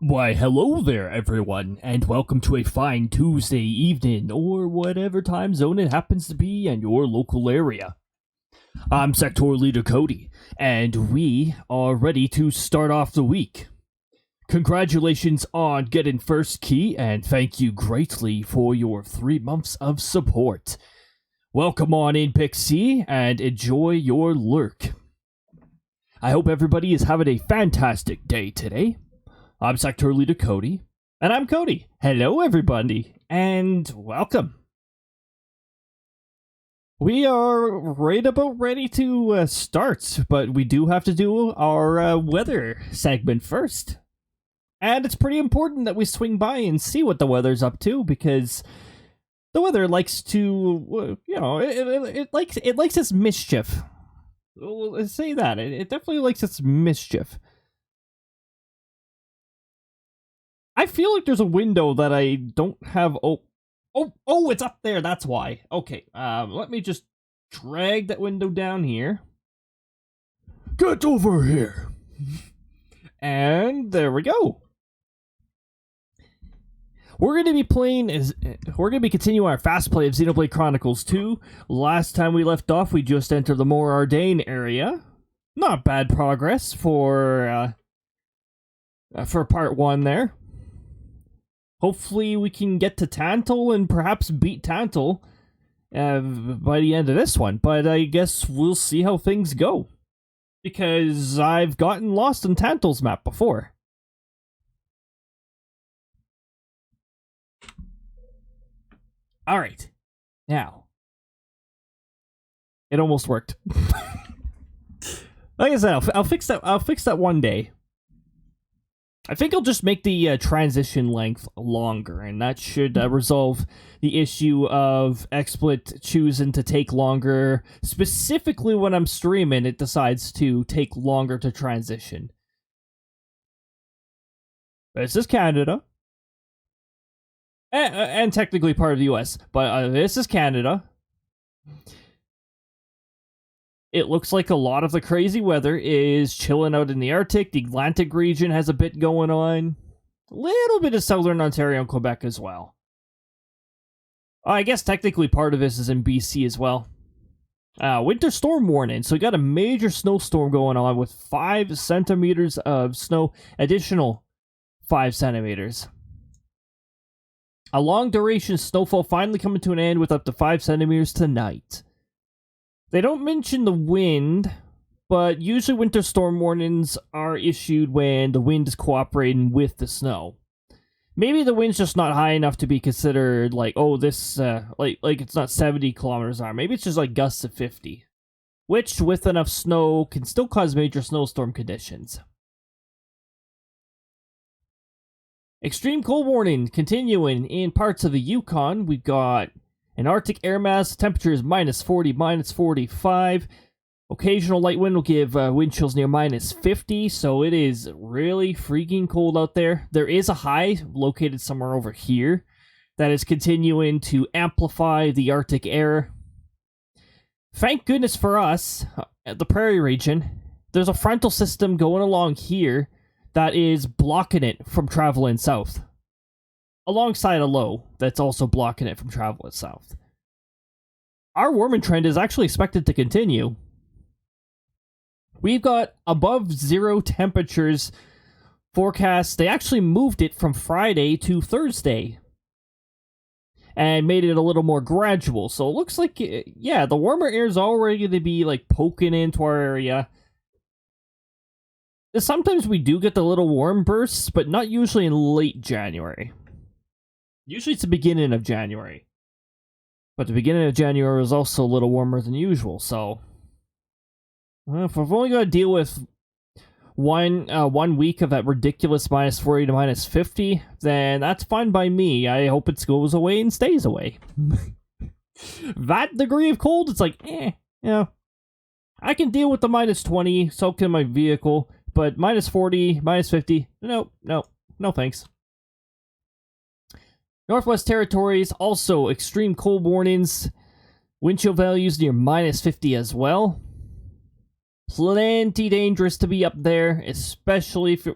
Why, hello there, everyone, and welcome to a fine Tuesday evening, or whatever time zone it happens to be in your local area. I'm SLdr Cody, and we are ready to start off the week. Congratulations on getting first key, and thank you greatly for your 3 months of support. Welcome on in, Pixie, and enjoy your lurk. I hope everybody is having a fantastic day today. I'm SLdr Cody, and I'm Cody. Hello, everybody, and welcome. We are right about ready to start, but we do have to do our weather segment first. And it's pretty important that we swing by and see what the weather's up to, because the weather likes to, it likes its mischief. Let's say that. It definitely likes its mischief. I feel like there's a window that I don't have. Oh, it's up there. That's why. Okay, let me just drag that window down here. Get over here. And there we go. We're going to be continuing our Fastplay of Xenoblade Chronicles 2. Last time we left off, we just entered the More Ardain area. Not bad progress for part 1 there. Hopefully we can get to Tantal and perhaps beat Tantal by the end of this one. But I guess we'll see how things go, because I've gotten lost in Tantal's map before. Alright. Now. It almost worked. Like I said, I'll fix that one day. I think I'll just make the transition length longer, and that should resolve the issue of XSplit choosing to take longer. Specifically when I'm streaming, it decides to take longer to transition. This is Canada. And technically part of the US, but this is Canada. It looks like a lot of the crazy weather is chilling out in the Arctic. The Atlantic region has a bit going on. A little bit of southern Ontario and Quebec as well. I guess technically part of this is in BC as well. Winter storm warning. So we got a major snowstorm going on with 5 centimeters of snow. Additional 5 centimeters. A long duration snowfall finally coming to an end with up to 5 centimeters tonight. They don't mention the wind, but usually winter storm warnings are issued when the wind is cooperating with the snow. Maybe the wind's just not high enough to be considered like, oh, this, like it's not 70 kilometers an hour. Maybe it's just like gusts of 50, which with enough snow can still cause major snowstorm conditions. Extreme cold warning continuing in parts of the Yukon. We've got an Arctic air mass, temperatures minus 40, minus 45. Occasional light wind will give wind chills near minus 50, so it is really freaking cold out there. There is a high located somewhere over here that is continuing to amplify the Arctic air. Thank goodness for us, at the prairie region, there's a frontal system going along here that is blocking it from traveling south. Alongside a low that's also blocking it from traveling south. Our warming trend is actually expected to continue. We've got above 0 temperatures forecast. They actually moved it from Friday to Thursday and made it a little more gradual. So it looks like, yeah, the warmer air is already going to be like poking into our area. Sometimes we do get the little warm bursts, but not usually in late January. Usually it's the beginning of January. But the beginning of January is also a little warmer than usual, so if we've only got to deal with one week of that ridiculous minus 40 to minus 50, then that's fine by me. I hope it goes away and stays away. That degree of cold, it's like, yeah. I can deal with the minus 20, so can my vehicle, but minus 40, minus 50, no thanks. Northwest Territories, also extreme cold warnings. Wind chill values near minus 50 as well. Plenty dangerous to be up there, especially if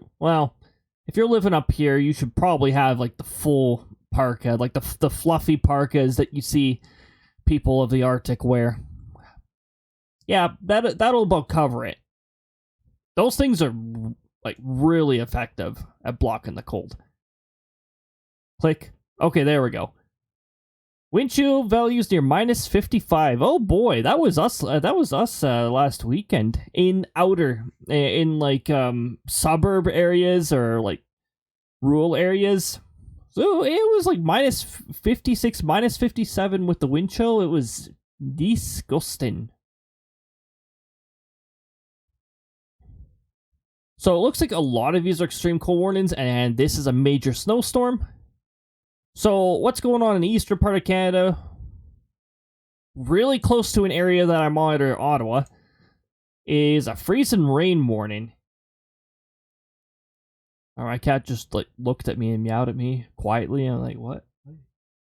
if you're living up here, you should probably have like the full parka, like the fluffy parkas that you see people of the Arctic wear. Yeah, that'll about cover it. Those things are like really effective at blocking the cold. Click. Okay, there we go. Wind chill values near minus 55. Oh boy, that was us. Last weekend in like suburb areas or like rural areas. So it was like minus 56, minus 57 with the wind chill. It was disgusting. So it looks like a lot of these are extreme cold warnings, and this is a major snowstorm. So what's going on in the eastern part of Canada? Really close to an area that I monitor, Ottawa, is a freezing rain warning. My cat just like looked at me and meowed at me quietly. I'm like, what?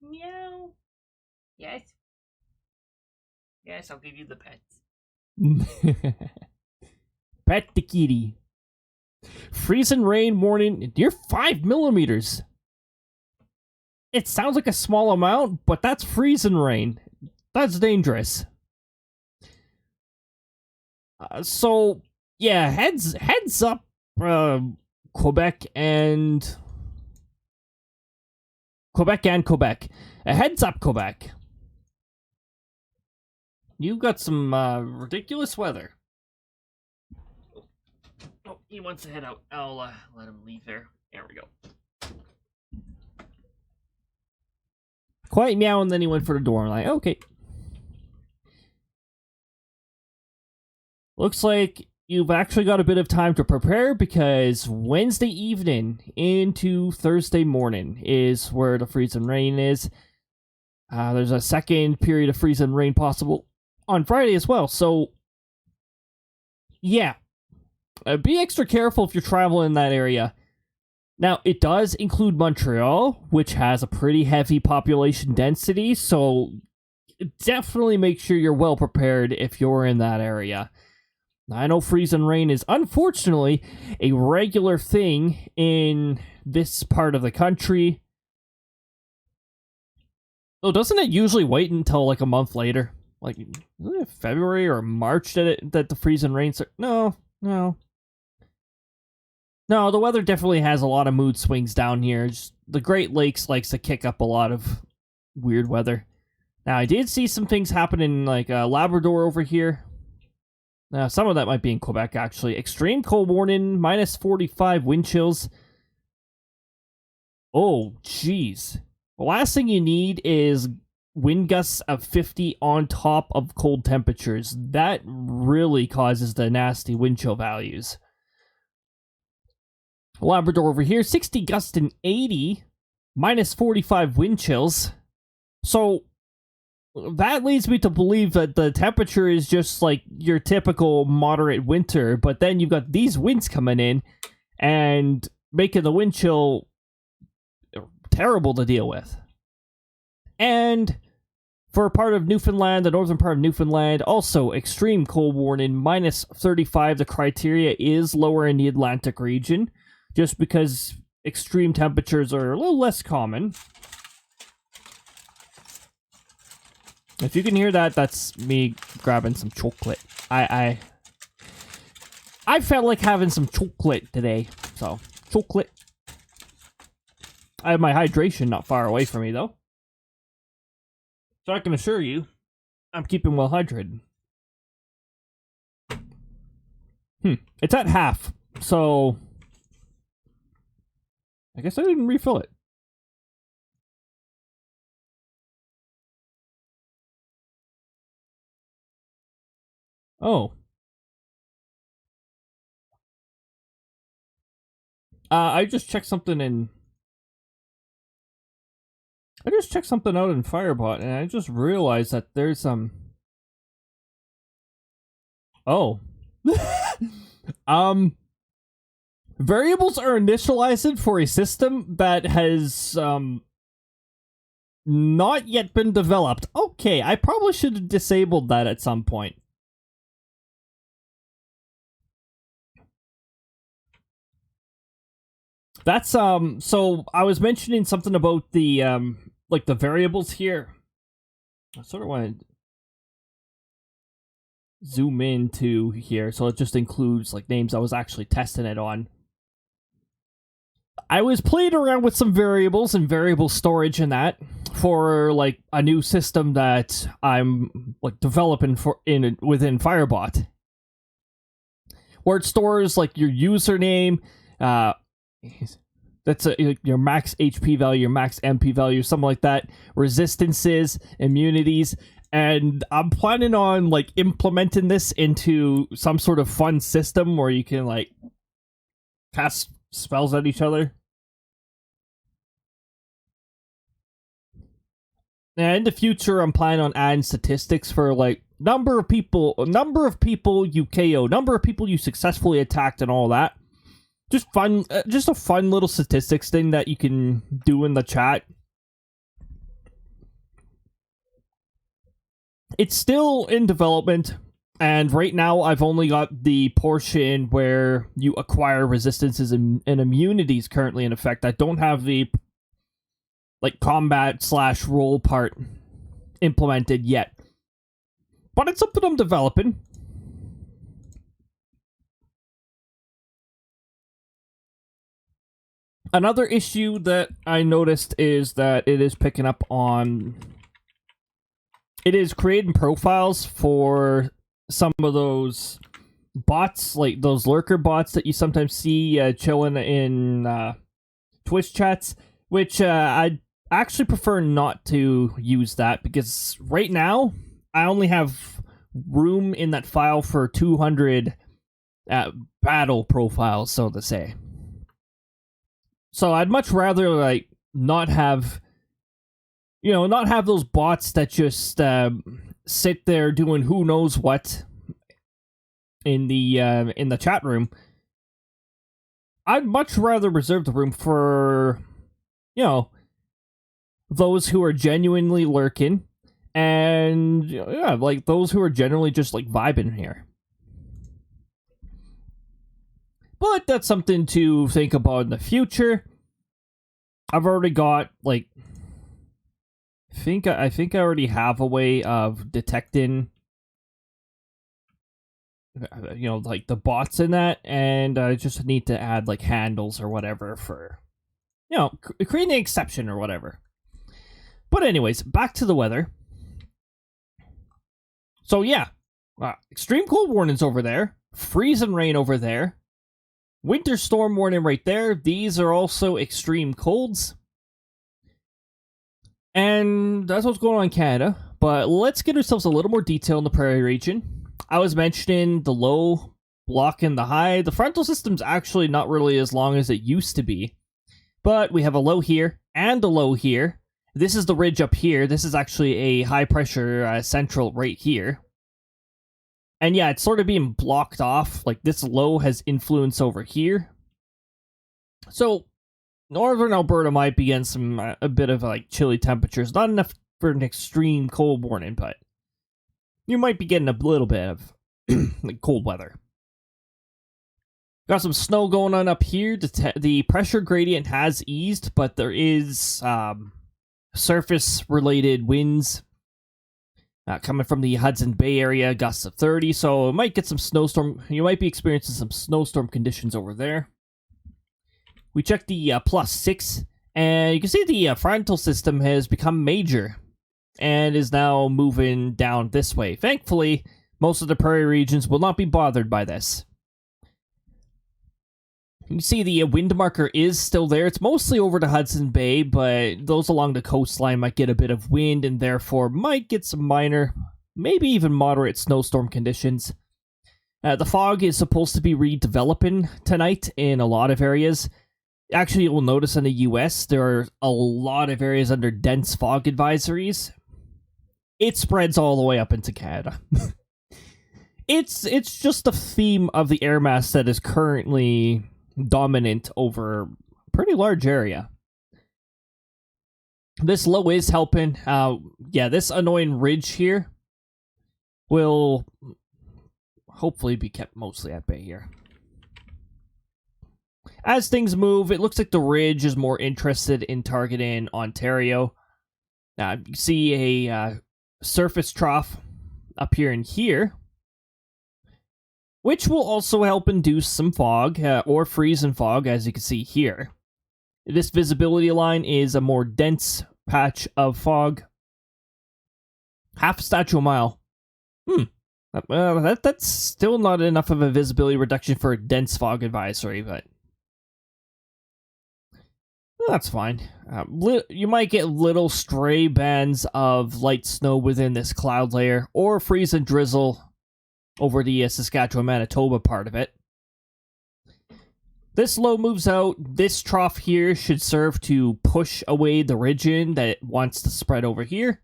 Meow. Yes. Yes, I'll give you the pets. Pet the kitty. Freezing rain warning near 5 millimeters. It sounds like a small amount, but that's freezing rain. That's dangerous. So, yeah, heads up, Quebec and Quebec. Heads up, Quebec. You've got some ridiculous weather. Oh, he wants to head out. I'll let him leave there. There we go. Quiet meow, and then he went for the door. I'm like, okay. Looks like you've actually got a bit of time to prepare because Wednesday evening into Thursday morning is where the freezing rain is. There's a second period of freezing rain possible on Friday as well. So, yeah. Be extra careful if you're traveling in that area. Now, it does include Montreal, which has a pretty heavy population density, so definitely make sure you're well prepared if you're in that area. I know freezing rain is unfortunately a regular thing in this part of the country. Oh, doesn't it usually wait until like a month later? Like, isn't it February or March that the freezing rain starts? No. No, the weather definitely has a lot of mood swings down here. Just, the Great Lakes likes to kick up a lot of weird weather. Now, I did see some things happen in, like, Labrador over here. Now, some of that might be in Quebec, actually. Extreme cold warning, minus 45 wind chills. Oh, jeez. The last thing you need is wind gusts of 50 on top of cold temperatures. That really causes the nasty wind chill values. Labrador over here, 60 gusts and 80, minus 45 wind chills. So that leads me to believe that the temperature is just like your typical moderate winter, but then you've got these winds coming in and making the wind chill terrible to deal with. And for part of Newfoundland, the northern part of Newfoundland, also extreme cold warning, minus 35. The criteria is lower in the Atlantic region, just because extreme temperatures are a little less common. If you can hear that, that's me grabbing some chocolate. I felt like having some chocolate today, so chocolate. I have my hydration not far away from me, though. So I can assure you, I'm keeping well hydrated. It's at half, so I guess I didn't refill it. Oh. I just checked something in... I just checked something out in Firebot, and I just realized that there's some... Oh. Variables are initialized for a system that has, not yet been developed. Okay, I probably should have disabled that at some point. That's so I was mentioning something about the like the variables here. I sort of want to zoom into here so it just includes like names I was actually testing it on. I was playing around with some variables and variable storage and that for like a new system that I'm like developing for within Firebot, where it stores like your username, that's your max HP value, your max MP value, something like that, resistances, immunities, and I'm planning on like implementing this into some sort of fun system where you can like cast spells at each other. And in the future, I'm planning on adding statistics for like number of people you KO, number of people you successfully attacked, and all that. Just fun, just a fun little statistics thing that you can do in the chat. It's still in development, and right now I've only got the portion where you acquire resistances and immunities currently in effect. I don't have the like combat/roll part implemented yet, but it's something I'm developing. Another issue that I noticed is that it is picking up on... It is creating profiles for some of those bots, like those lurker bots that you sometimes see chilling in Twitch chats, which I actually prefer not to use that, because right now I only have room in that file for 200 battle profiles, so to say. So I'd much rather like not have, not have those bots that just sit there doing who knows what in the chat room. I'd much rather reserve the room for, those who are genuinely lurking, and like those who are generally just like vibing here. But that's something to think about in the future. I've already got like, I think I already have a way of detecting, like the bots in that, and I just need to add like handles or whatever for, creating an exception or whatever. But anyways, back to the weather. So yeah, extreme cold warnings over there, freezing rain over there, winter storm warning right there. These are also extreme colds. And that's what's going on in Canada. But let's get ourselves a little more detail in the prairie region. I was mentioning the low blocking the high. The frontal system's actually not really as long as it used to be. But we have a low here and a low here. This is the ridge up here. This is actually a high pressure central right here. And yeah, it's sort of being blocked off. Like this low has influence over here. So northern Alberta might be getting some a bit of like chilly temperatures. Not enough for an extreme cold warning, but you might be getting a little bit of like cold weather. Got some snow going on up here. The pressure gradient has eased, but there is surface-related winds coming from the Hudson Bay area, gusts of 30, so it might get some snowstorm. You might be experiencing some snowstorm conditions over there. We checked the +6, and you can see the frontal system has become major and is now moving down this way. Thankfully, most of the prairie regions will not be bothered by this. You see the wind marker is still there. It's mostly over to Hudson Bay, but those along the coastline might get a bit of wind and therefore might get some minor, maybe even moderate snowstorm conditions. The fog is supposed to be redeveloping tonight in a lot of areas. Actually, you'll notice in the US, there are a lot of areas under dense fog advisories. It spreads all the way up into Canada. It's just the theme of the air mass that is currently dominant over a pretty large area. This low is helping. This annoying ridge here will hopefully be kept mostly at bay here. As things move, it looks like the Ridge is more interested in targeting Ontario. You can see a surface trough appearing here, which will also help induce some fog, or freeze and fog, as you can see here. This visibility line is a more dense patch of fog. Half a statue a mile. That's still not enough of a visibility reduction for a dense fog advisory, but that's fine. You might get little stray bands of light snow within this cloud layer, or freeze and drizzle over the Saskatchewan-Manitoba part of it. This low moves out. This trough here should serve to push away the ridge in that it wants to spread over here,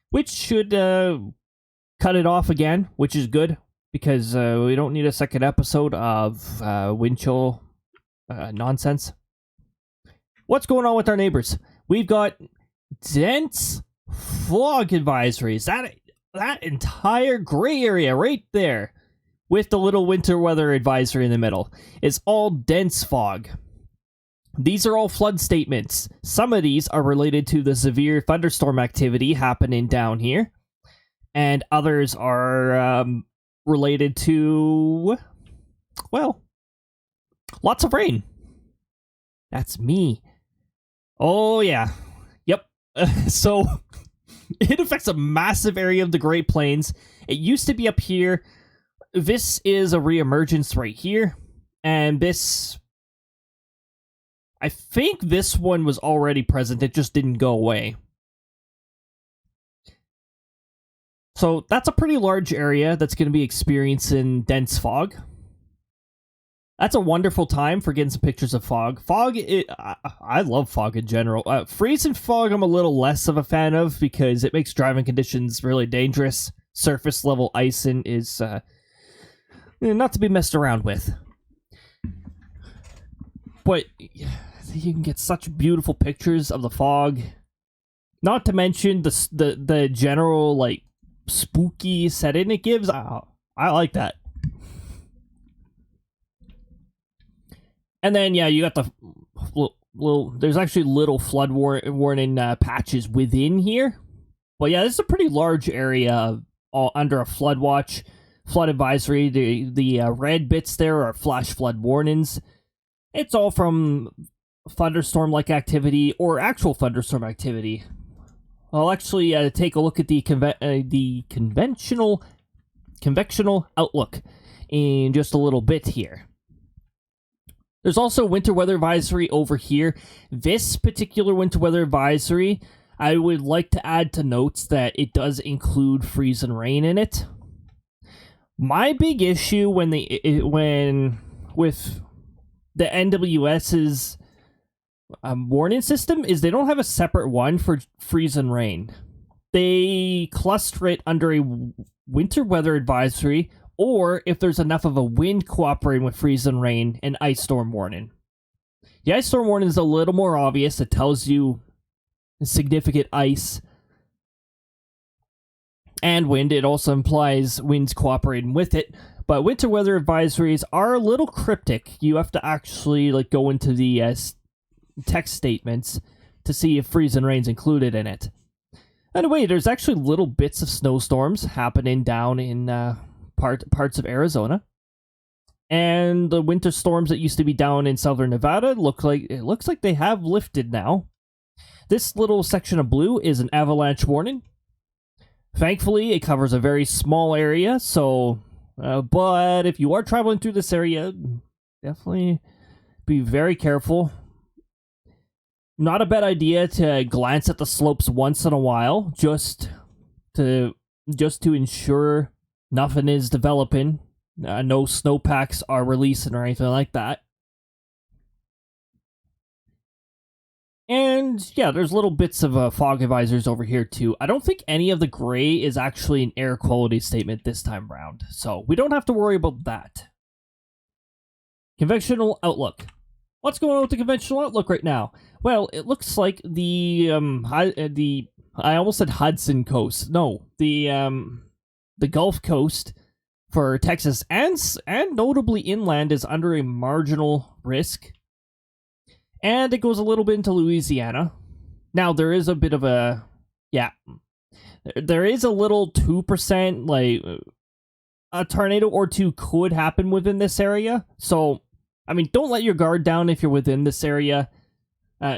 which should cut it off again, which is good, because we don't need a second episode of wind chill nonsense. What's going on with our neighbors? We've got dense fog advisories. That entire gray area right there, with the little winter weather advisory in the middle, is all dense fog. These are all flood statements. Some of these are related to the severe thunderstorm activity happening down here, and others are related to, well, lots of rain. That's me. Oh, yeah. Yep. So, it affects a massive area of the Great Plains. It used to be up here. This is a reemergence right here. And this, I think this one was already present. It just didn't go away. So, that's a pretty large area that's going to be experiencing dense fog. That's a wonderful time for getting some pictures of fog. Fog, I love fog in general. Freeze and fog I'm a little less of a fan of because it makes driving conditions really dangerous. Surface level icing is not to be messed around with. But you can get such beautiful pictures of the fog. Not to mention the general like spooky setting it gives. I like that. And then, yeah, you got the little there's actually little flood warning patches within here. But yeah, this is a pretty large area under a flood watch, flood advisory. The red bits there are flash flood warnings. It's all from thunderstorm-like activity or actual thunderstorm activity. I'll actually take a look at the convectional outlook in just a little bit here. There's also winter weather advisory over here. This particular winter weather advisory, I would like to add to notes that it does include freeze and rain in it. My big issue with the NWS's warning system is they don't have a separate one for freeze and rain. They cluster it under a winter weather advisory, or if there's enough of a wind cooperating with freeze and rain, an ice storm warning. The ice storm warning is a little more obvious. It tells you significant ice and wind. It also implies winds cooperating with it. But winter weather advisories are a little cryptic. You have to actually go into the text statements to see if freeze and rain's included in it. Anyway, there's actually little bits of snowstorms happening down in parts of Arizona, and the winter storms that used to be down in southern Nevada looks like they have lifted now. This little section of blue is an avalanche warning. Thankfully, it covers a very small area, so but if you are traveling through this area, definitely be very careful. Not a bad idea to glance at the slopes once in a while, just to ensure nothing is developing. No snowpacks are releasing or anything like that. And yeah, there's little bits of fog advisors over here too. I don't think any of the gray is actually an air quality statement this time around, so we don't have to worry about that. Conventional outlook. What's going on with the conventional outlook right now? Well, it looks like I almost said Hudson Coast. No, the Gulf Coast for Texas and notably inland is under a marginal risk. And it goes a little bit into Louisiana. Now, there is a bit of a... Yeah. There is a little 2%, like... A tornado or two could happen within this area. So, I mean, don't let your guard down if you're within this area.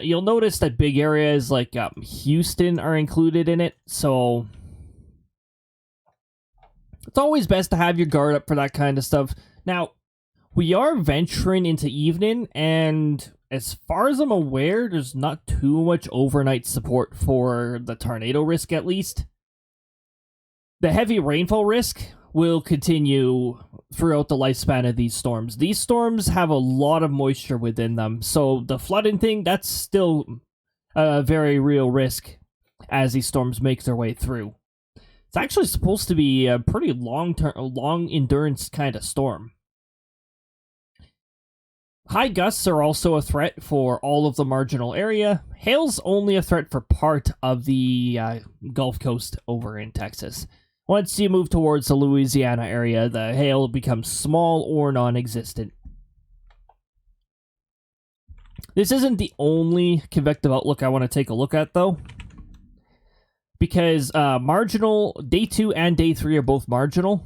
You'll notice that big areas like Houston are included in it. So, it's always best to have your guard up for that kind of stuff. Now, we are venturing into evening, and as far as I'm aware, there's not too much overnight support for the tornado risk, at least. The heavy rainfall risk will continue throughout the lifespan of these storms. These storms have a lot of moisture within them, so the flooding thing, that's still a very real risk as these storms make their way through. It's actually supposed to be a pretty long endurance kind of storm. High gusts are also a threat for all of the marginal area. Hail's only a threat for part of the Gulf Coast over in Texas. Once you move towards the Louisiana area, the hail becomes small or non-existent. This isn't the only convective outlook I want to take a look at, though. Because marginal, day 2 and day 3 are both marginal.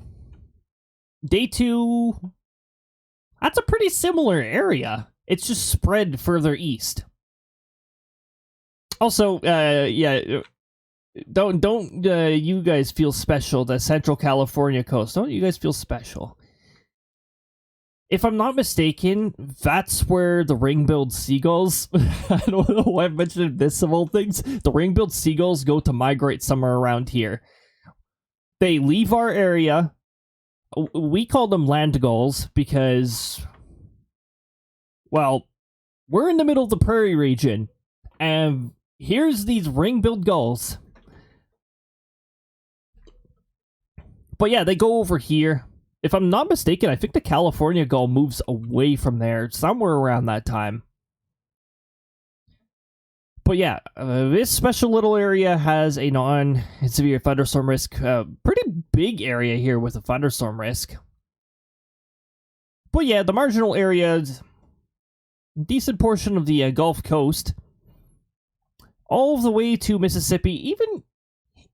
Day 2, that's a pretty similar area. It's just spread further east. Also, yeah... Don't you guys feel special, the Central California coast. Don't you guys feel special? If I'm not mistaken, that's where the ring-billed seagulls... I don't know why I mentioned this of all things. The ring-billed seagulls go to migrate somewhere around here. They leave our area. We call them land gulls because... Well, we're in the middle of the prairie region. And here's these ring-billed gulls. But yeah, they go over here. If I'm not mistaken, I think the California gull moves away from there somewhere around that time. But yeah, this special little area has a non-severe thunderstorm risk. Pretty big area here with a thunderstorm risk. But yeah, the marginal areas, decent portion of the Gulf Coast, all the way to Mississippi,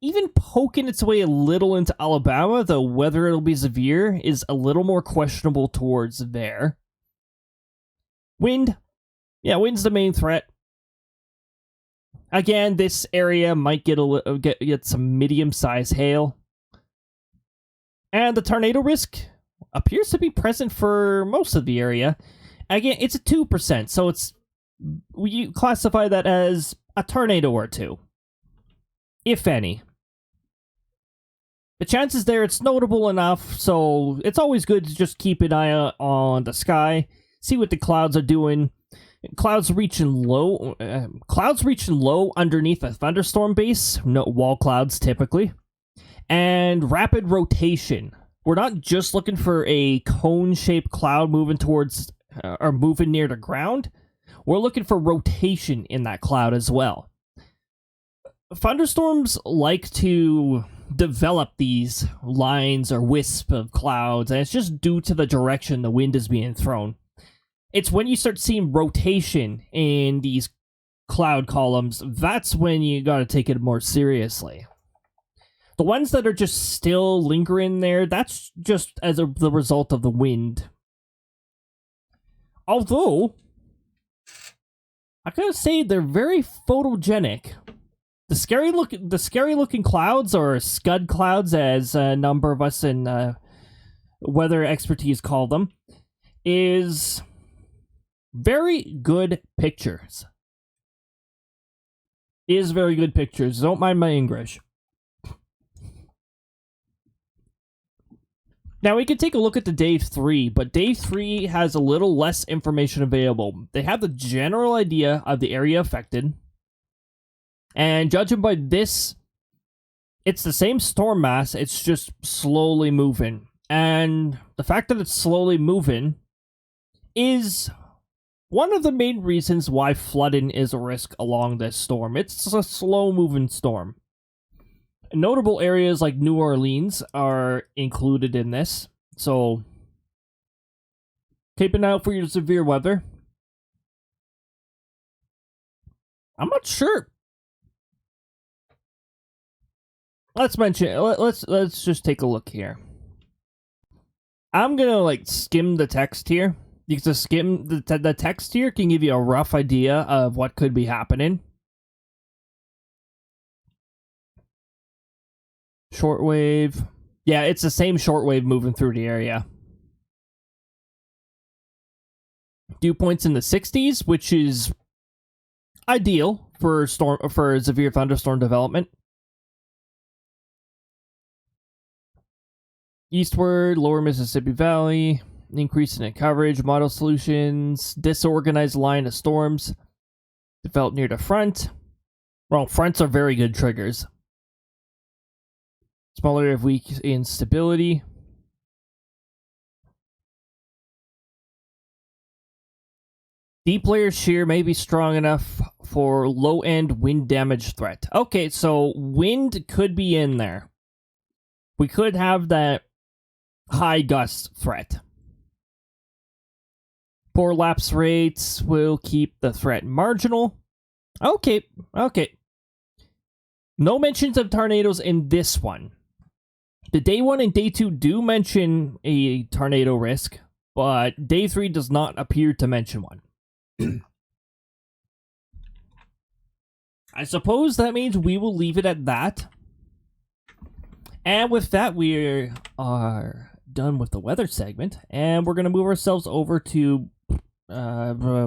even poking its way a little into Alabama, though whether it'll be severe is a little more questionable towards there. Wind. Yeah, wind's the main threat. Again, this area might get some medium-sized hail. And the tornado risk appears to be present for most of the area. Again, it's a 2%, so we classify that as a tornado or two. If any. The chances there, it's notable enough, so it's always good to just keep an eye on the sky, see what the clouds are doing. Clouds reaching low underneath a thunderstorm base, no wall clouds typically, and rapid rotation. We're not just looking for a cone-shaped cloud moving towards or moving near the ground. We're looking for rotation in that cloud as well. Thunderstorms like to develop these lines or wisps of clouds, and it's just due to the direction the wind is being thrown. It's when you start seeing rotation in these cloud columns, that's when you gotta take it more seriously. The ones that are just still lingering there, that's just as the result of the wind. Although, I gotta say, they're very photogenic. The scary looking clouds, or scud clouds, as a number of us in weather expertise call them, is very good pictures. Don't mind my English. Now we can take a look at the day 3, but day 3 has a little less information available. They have the general idea of the area affected. And judging by this, it's the same storm mass, it's just slowly moving. And the fact that it's slowly moving is one of the main reasons why flooding is a risk along this storm. It's a slow-moving storm. Notable areas like New Orleans are included in this. So, keep an eye out for your severe weather. I'm not sure. Let's just take a look here. I'm gonna like skim the text here. Because the text here can give you a rough idea of what could be happening. Shortwave. Yeah, it's the same shortwave moving through the area. Dew points in the 60s, which is ideal for severe thunderstorm development. Eastward, lower Mississippi Valley, increase in coverage, model solutions, disorganized line of storms, developed near the front. Well, fronts are very good triggers. Smaller area of weak instability. Deep layer shear may be strong enough for low-end wind damage threat. Okay, so wind could be in there. We could have that high gust threat. Poor lapse rates will keep the threat marginal. Okay. No mentions of tornadoes in this one. The day 1 and day 2 do mention a tornado risk, but day 3 does not appear to mention one. I suppose that means we will leave it at that. And with that, we are done with the weather segment, and we're going to move ourselves over to Xenoblade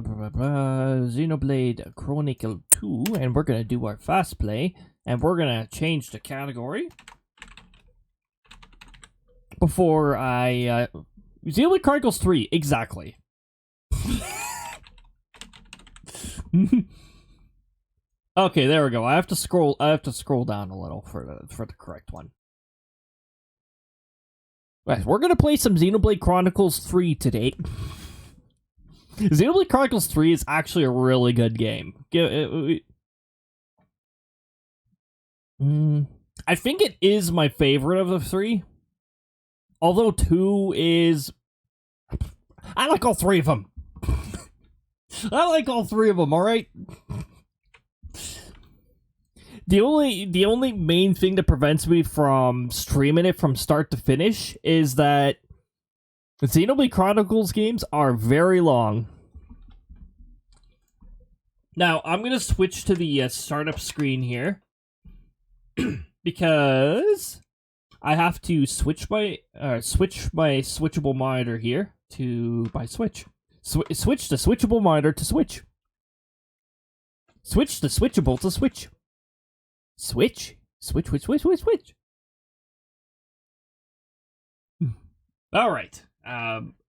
Chronicles 2, and we're going to do our Fastplay, and we're going to change the category. Before I... Xenoblade Chronicles 3, exactly. Okay, there we go. I have to scroll down a little for the correct one. Right, we're gonna play some Xenoblade Chronicles 3 today. Xenoblade Chronicles 3 is actually a really good game. I think it is my favorite of the 3. Although 2 is... I like all 3 of them. I like all 3 of them, alright? The only main thing that prevents me from streaming it from start to finish is that Xenoblade Chronicles games are very long. Now, I'm going to switch to the startup screen here because I have to switch my switchable monitor here to my switch. Switch the switchable monitor to switch. Switch the switchable to switch. Switch. Alright.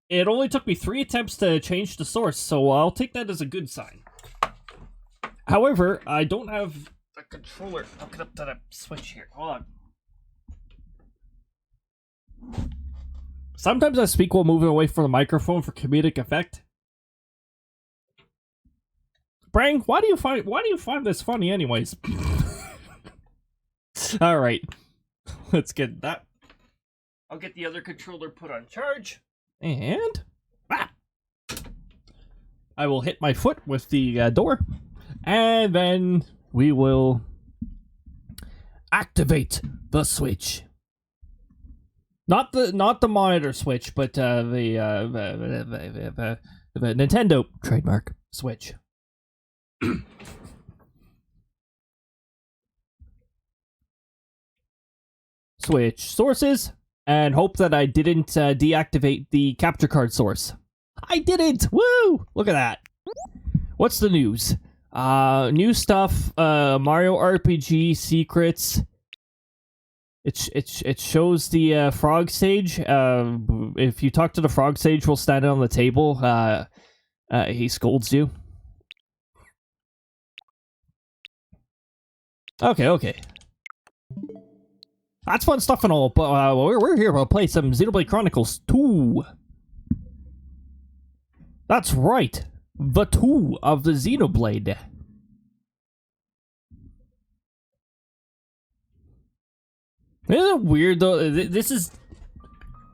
It only took me 3 attempts to change the source, so I'll take that as a good sign. However, I don't have the controller hooked up to the switch here. Hold on. Sometimes I speak while moving away from the microphone for comedic effect. Brang, why do you find this funny anyways? Alright. Let's get that. I'll get the other controller put on charge. And... I will hit my foot with the door. And then we will activate the switch. Not the monitor switch, but the Nintendo trademark switch. Switch sources, and hope that I didn't deactivate the capture card source. I didn't! Woo! Look at that. What's the news? New stuff, Mario RPG secrets. It shows the frog sage. If you talk to the frog sage while standing on the table, he scolds you. Okay. That's fun stuff and all, but we're here to play some Xenoblade Chronicles 2. That's right, the 2 of the Xenoblade. Isn't it weird though? This is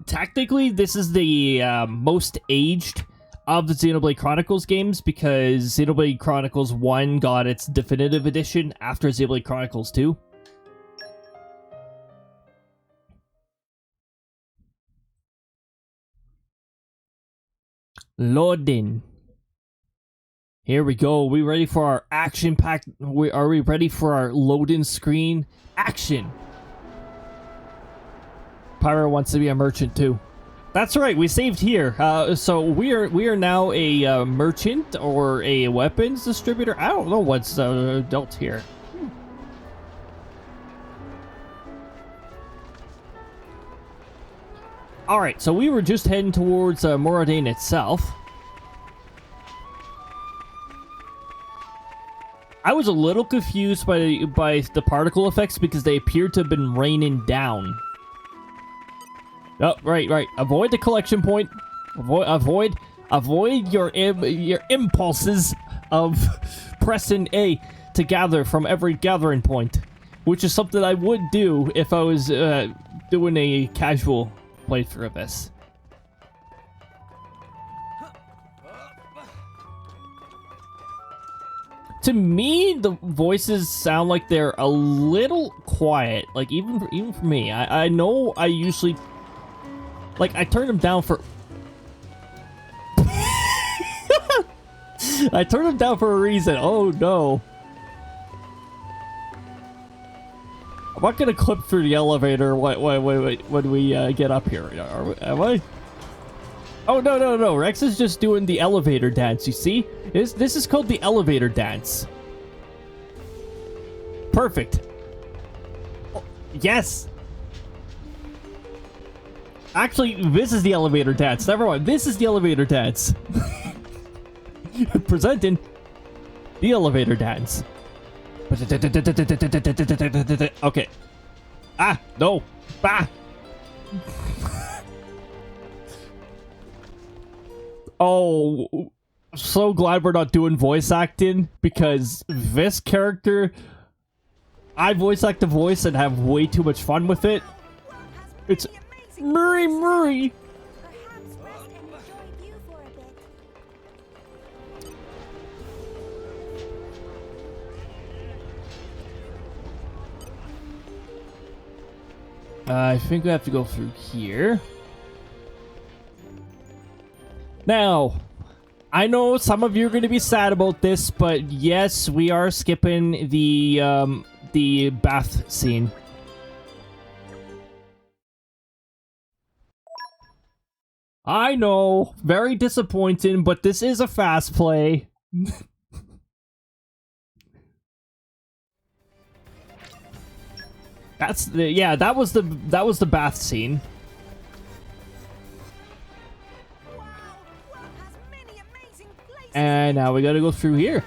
technically, this is the most aged of the Xenoblade Chronicles games because Xenoblade Chronicles 1 got its definitive edition after Xenoblade Chronicles 2. Loading. Here we go. We ready for our action-packed... Are we ready for our loading screen? Action! Pyro wants to be a merchant too. That's right, we saved here. So we are now a merchant or a weapons distributor. I don't know what's dealt here. Alright, so we were just heading towards Moradin itself. I was a little confused by the particle effects because they appeared to have been raining down. Oh, right. Avoid the collection point. Avoid your impulses of pressing A to gather from every gathering point, which is something I would do if I was doing a casual playthrough of this. To me, the voices sound like they're a little quiet. Like even for me, I know I usually like I turn them down for. I turn them down for a reason. Oh no! I'm not gonna clip through the elevator. Wait, when we get up here, am I? Oh, no. Rex is just doing the elevator dance, you see? This is called the elevator dance. Perfect. Oh, yes! Actually, this is the elevator dance. Never mind. This is the elevator dance. Presenting the elevator dance. Okay. Ah, no. Ah! Oh, so glad we're not doing voice acting because this character, I voice act the voice and have way too much fun with it. It's Murray. I think we have to go through here. Now, I know some of you are going to be sad about this, but yes, we are skipping the bath scene. I know, very disappointing, but this is a fast play. That's the that was the bath scene. And now we gotta go through here.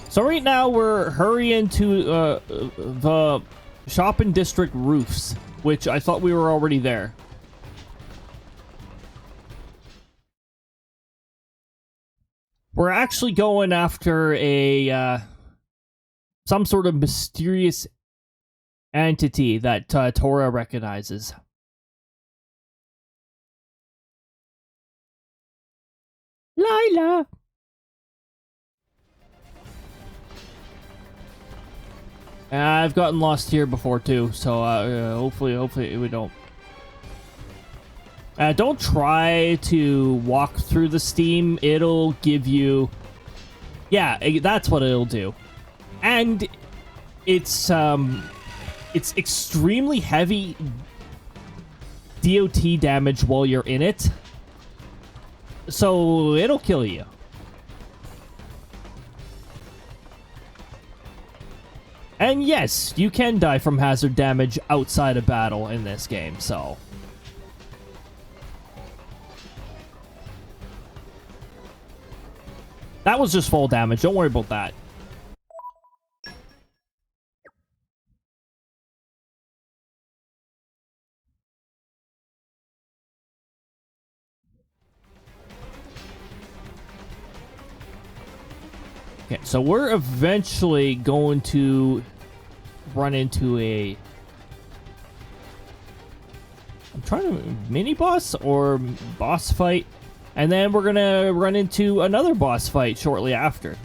So right now we're hurrying to the shopping district roofs, which I thought we were already there. We're actually going after a some sort of mysterious entity that Tora recognizes. Lila! I've gotten lost here before too, so hopefully we don't. Don't try to walk through the steam. It'll give you... Yeah, that's what it'll do. And it's extremely heavy DOT damage while you're in it. So it'll kill you. And yes, you can die from hazard damage outside of battle in this game, so... That was just fall damage, don't worry about that. Okay, so we're eventually going to run into a... I'm trying to... mini boss or boss fight. And then we're gonna run into another boss fight shortly after.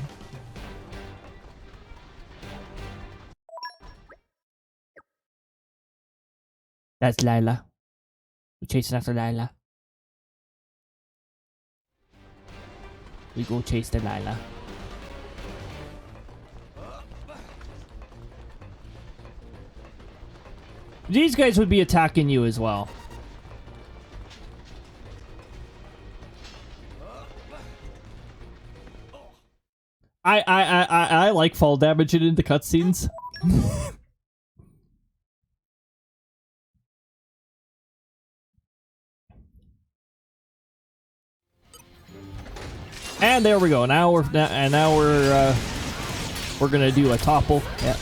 That's Lila. We're chasing after Lila. We go chase the Lila. These guys would be attacking you as well. I like fall damage in the cutscenes. And there we go. Now we're gonna do a topple. Yeah.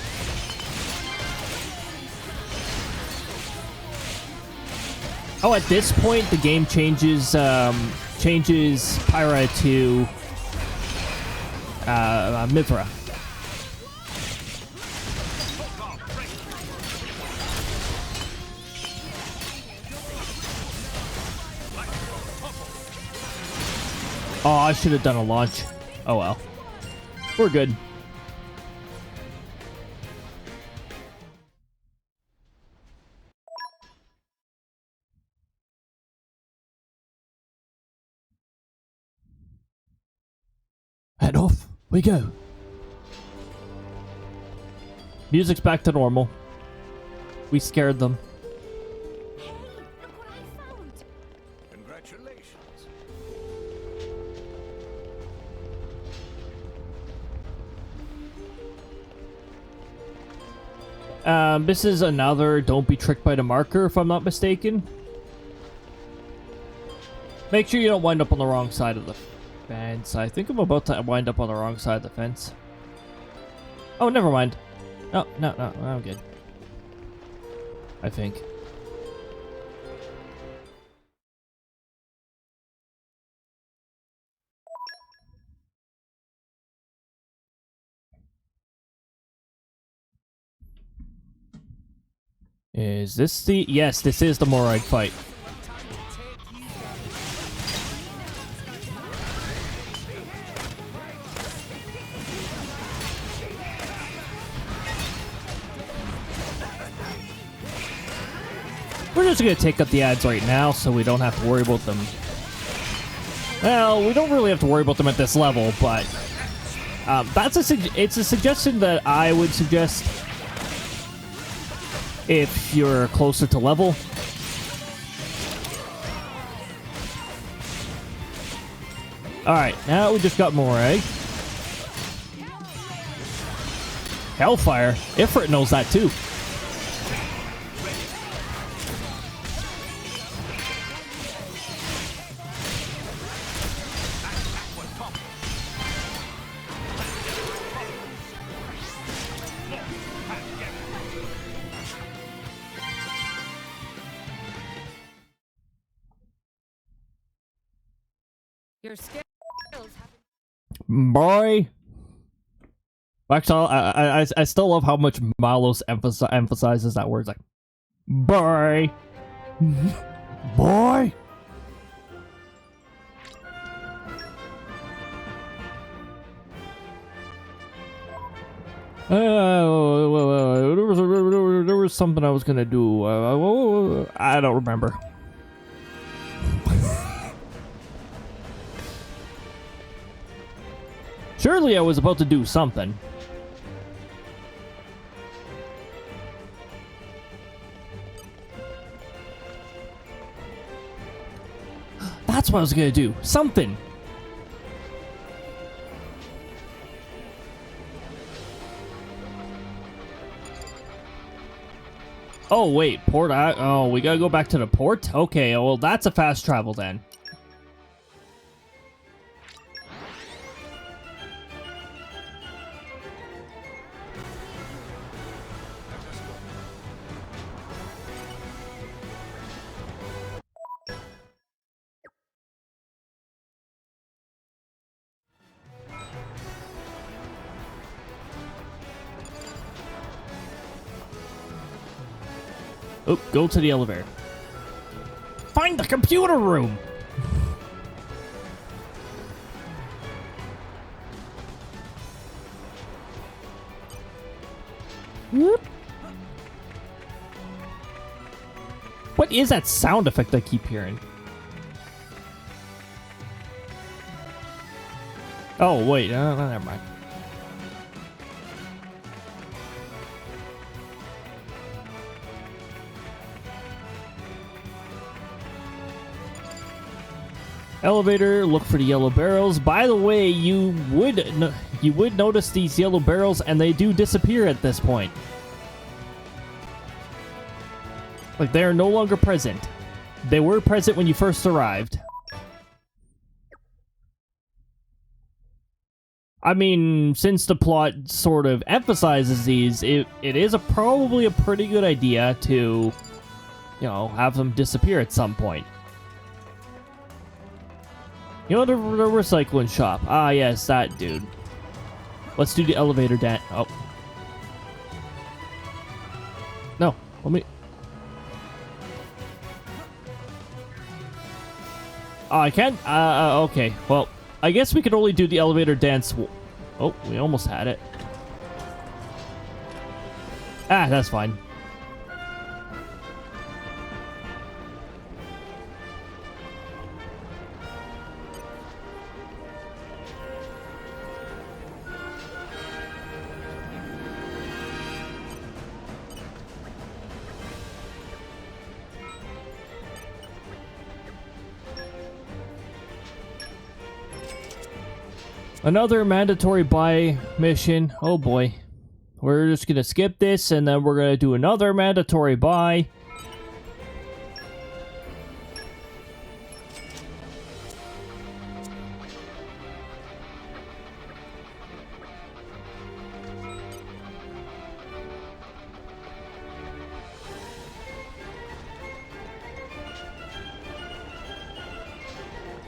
Oh, at this point the game changes Pyra to Mithra. Oh, I should have done a launch. Oh well. We're good. And off we go. Music's back to normal. We scared them. Hey, look what I found. Congratulations. This is another don't be tricked by the marker, if I'm not mistaken. Make sure you don't wind up on the wrong side of the fence. I think I'm about to wind up on the wrong side of the fence. Oh, never mind. Oh, no, I'm good. I think. Is this the... Yes, this is the Moride fight. We're just gonna take up the ads right now so we don't have to worry about them. Well, we don't really have to worry about them at this level, but... it's a suggestion that I would suggest if you're closer to level. Alright, now we just got more, eh? Hellfire. Ifrit knows that too. Your skills have... Boy. Actually, I still love how much Malos emphasizes that word. It's like, boy. Boy. There was something I was gonna do. I don't remember. Surely I was about to do something. That's what I was gonna do. Something. Oh, wait. Port... Oh, we gotta go back to the port? Okay, well, that's a fast travel then. Oh, go to the elevator. Find the computer room! Whoop. What is that sound effect I keep hearing? Oh, wait. Never mind. Elevator, look for the yellow barrels. By the way, you would notice these yellow barrels, and they do disappear at this point. Like, they are no longer present. They were present when you first arrived. I mean, since the plot sort of emphasizes these, it is probably a pretty good idea to, you know, have them disappear at some point. You know, the recycling shop. Ah, yes, that dude. Let's do the elevator dance. Oh. No, let me... Oh, I can't? Okay. Well, I guess we could only do the elevator dance. Oh, we almost had it. Ah, that's fine. Another mandatory buy mission. Oh boy. We're just gonna skip this and then we're gonna do another mandatory buy.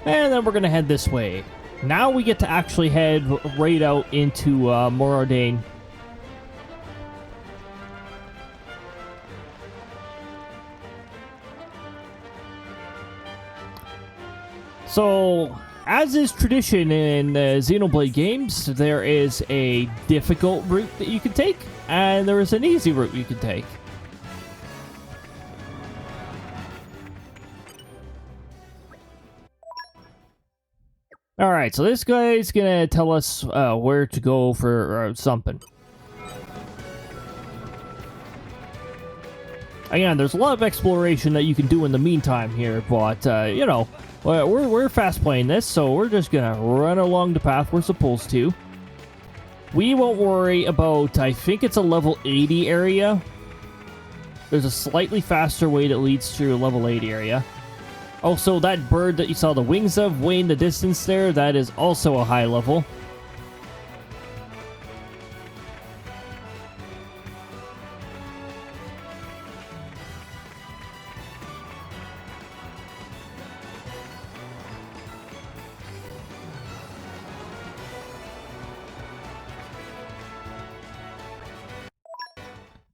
And then we're gonna head this way. Now we get to actually head right out into Moradane. So, as is tradition in Xenoblade games, there is a difficult route that you can take, and there is an easy route you can take. Alright, so this guy's gonna tell us where to go for something. Again, there's a lot of exploration that you can do in the meantime here, but, you know, we're fast playing this, so we're just gonna run along the path we're supposed to. We won't worry about, I think it's a level 80 area. There's a slightly faster way that leads to a level 80 area. Also, that bird that you saw the wings of way in the distance there, that is also a high level.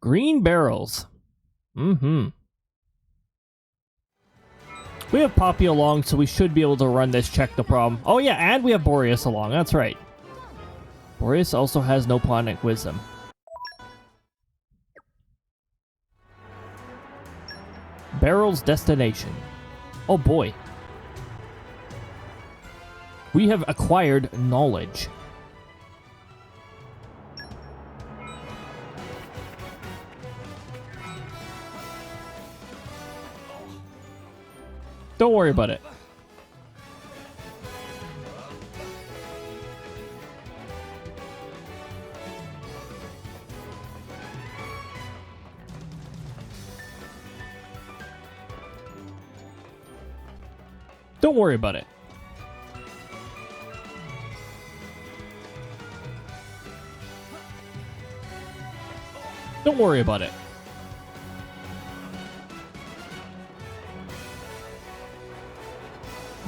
Green barrels. Mm-hmm. We have Poppy along, so we should be able to run this, check the problem. Oh yeah, and we have Boreas along, that's right. Boreas also has no Ponic Wisdom. Barrel's destination. Oh boy. We have acquired knowledge. Don't worry about it. Don't worry about it. Don't worry about it.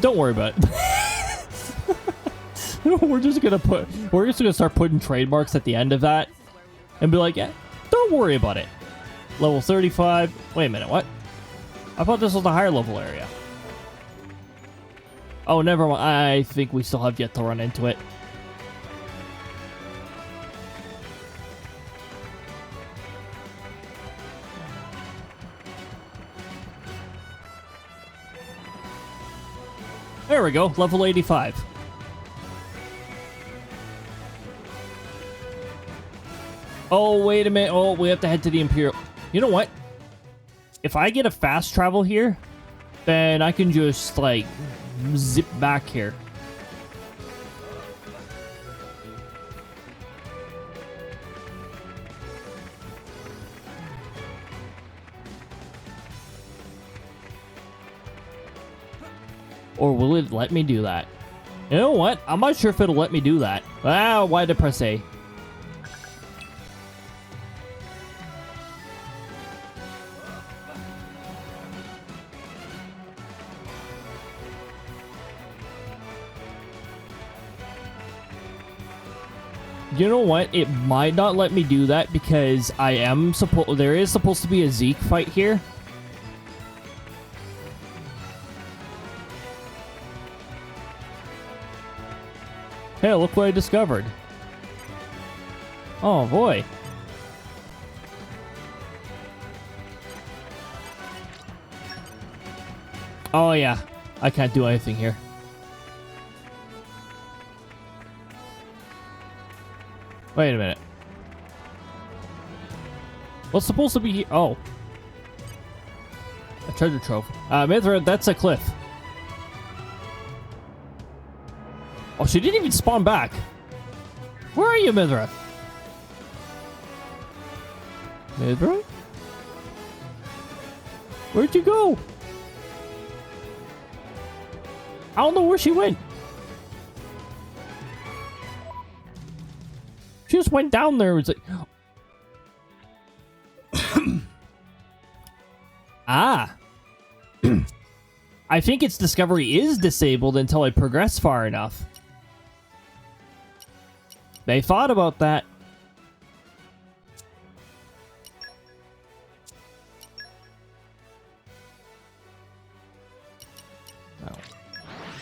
Don't worry about it. We're just gonna start putting trademarks at the end of that and be like, yeah, don't worry about it. Level 35. Wait a minute, what? I thought this was the higher level area. Oh, never mind. I think we still have yet to run into it. There we go, level 85. Oh, wait a minute. Oh, we have to head to the Imperial. You know what? If I get a fast travel here, then I can just, like, zip back here. Or will it let me do that? You know what? I'm not sure if it'll let me do that. Ah, why did I press A? You know what? It might not let me do that because there is supposed to be a Zeke fight here. Hey, look what I discovered. Oh boy. Oh yeah, I can't do anything here. Wait a minute. What's supposed to be here? Oh. A treasure trove. Mithra, that's a cliff. Oh, she didn't even spawn back. Where are you, Mithra? Mithra? Where'd you go? I don't know where she went. She just went down there and was like... Ah. I think its discovery is disabled until I progress far enough. They thought about that.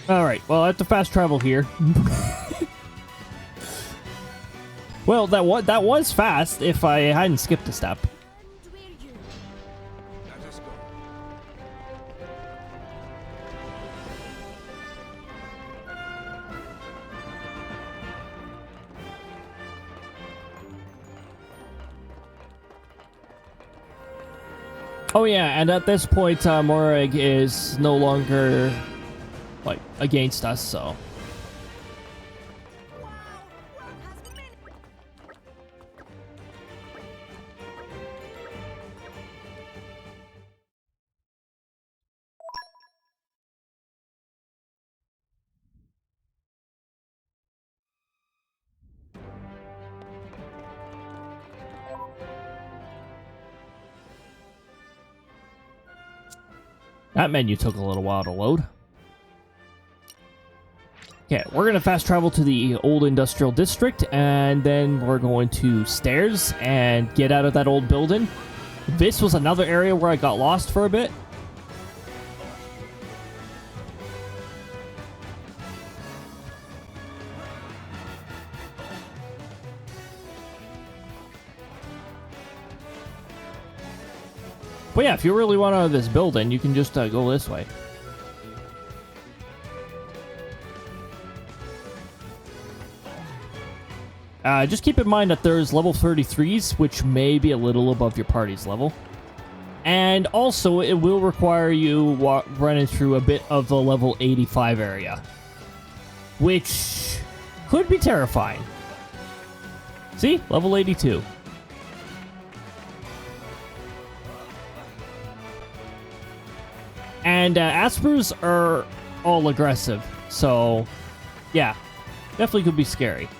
Alright, well I have to fast travel here. Well, that was fast if I hadn't skipped a step. Let us go. Oh yeah, and at this point, Morag is no longer, like, against us, so... That menu took a little while to load. Okay, we're going to fast travel to the old industrial district, and then we're going to stairs and get out of that old building. This was another area where I got lost for a bit. But yeah, if you really want out of this building, you can just go this way. Just keep in mind that there's level 33s, which may be a little above your party's level. And also, it will require you running through a bit of the level 85 area, which could be terrifying. See? Level 82. And Aspers are all aggressive, so yeah, definitely could be scary.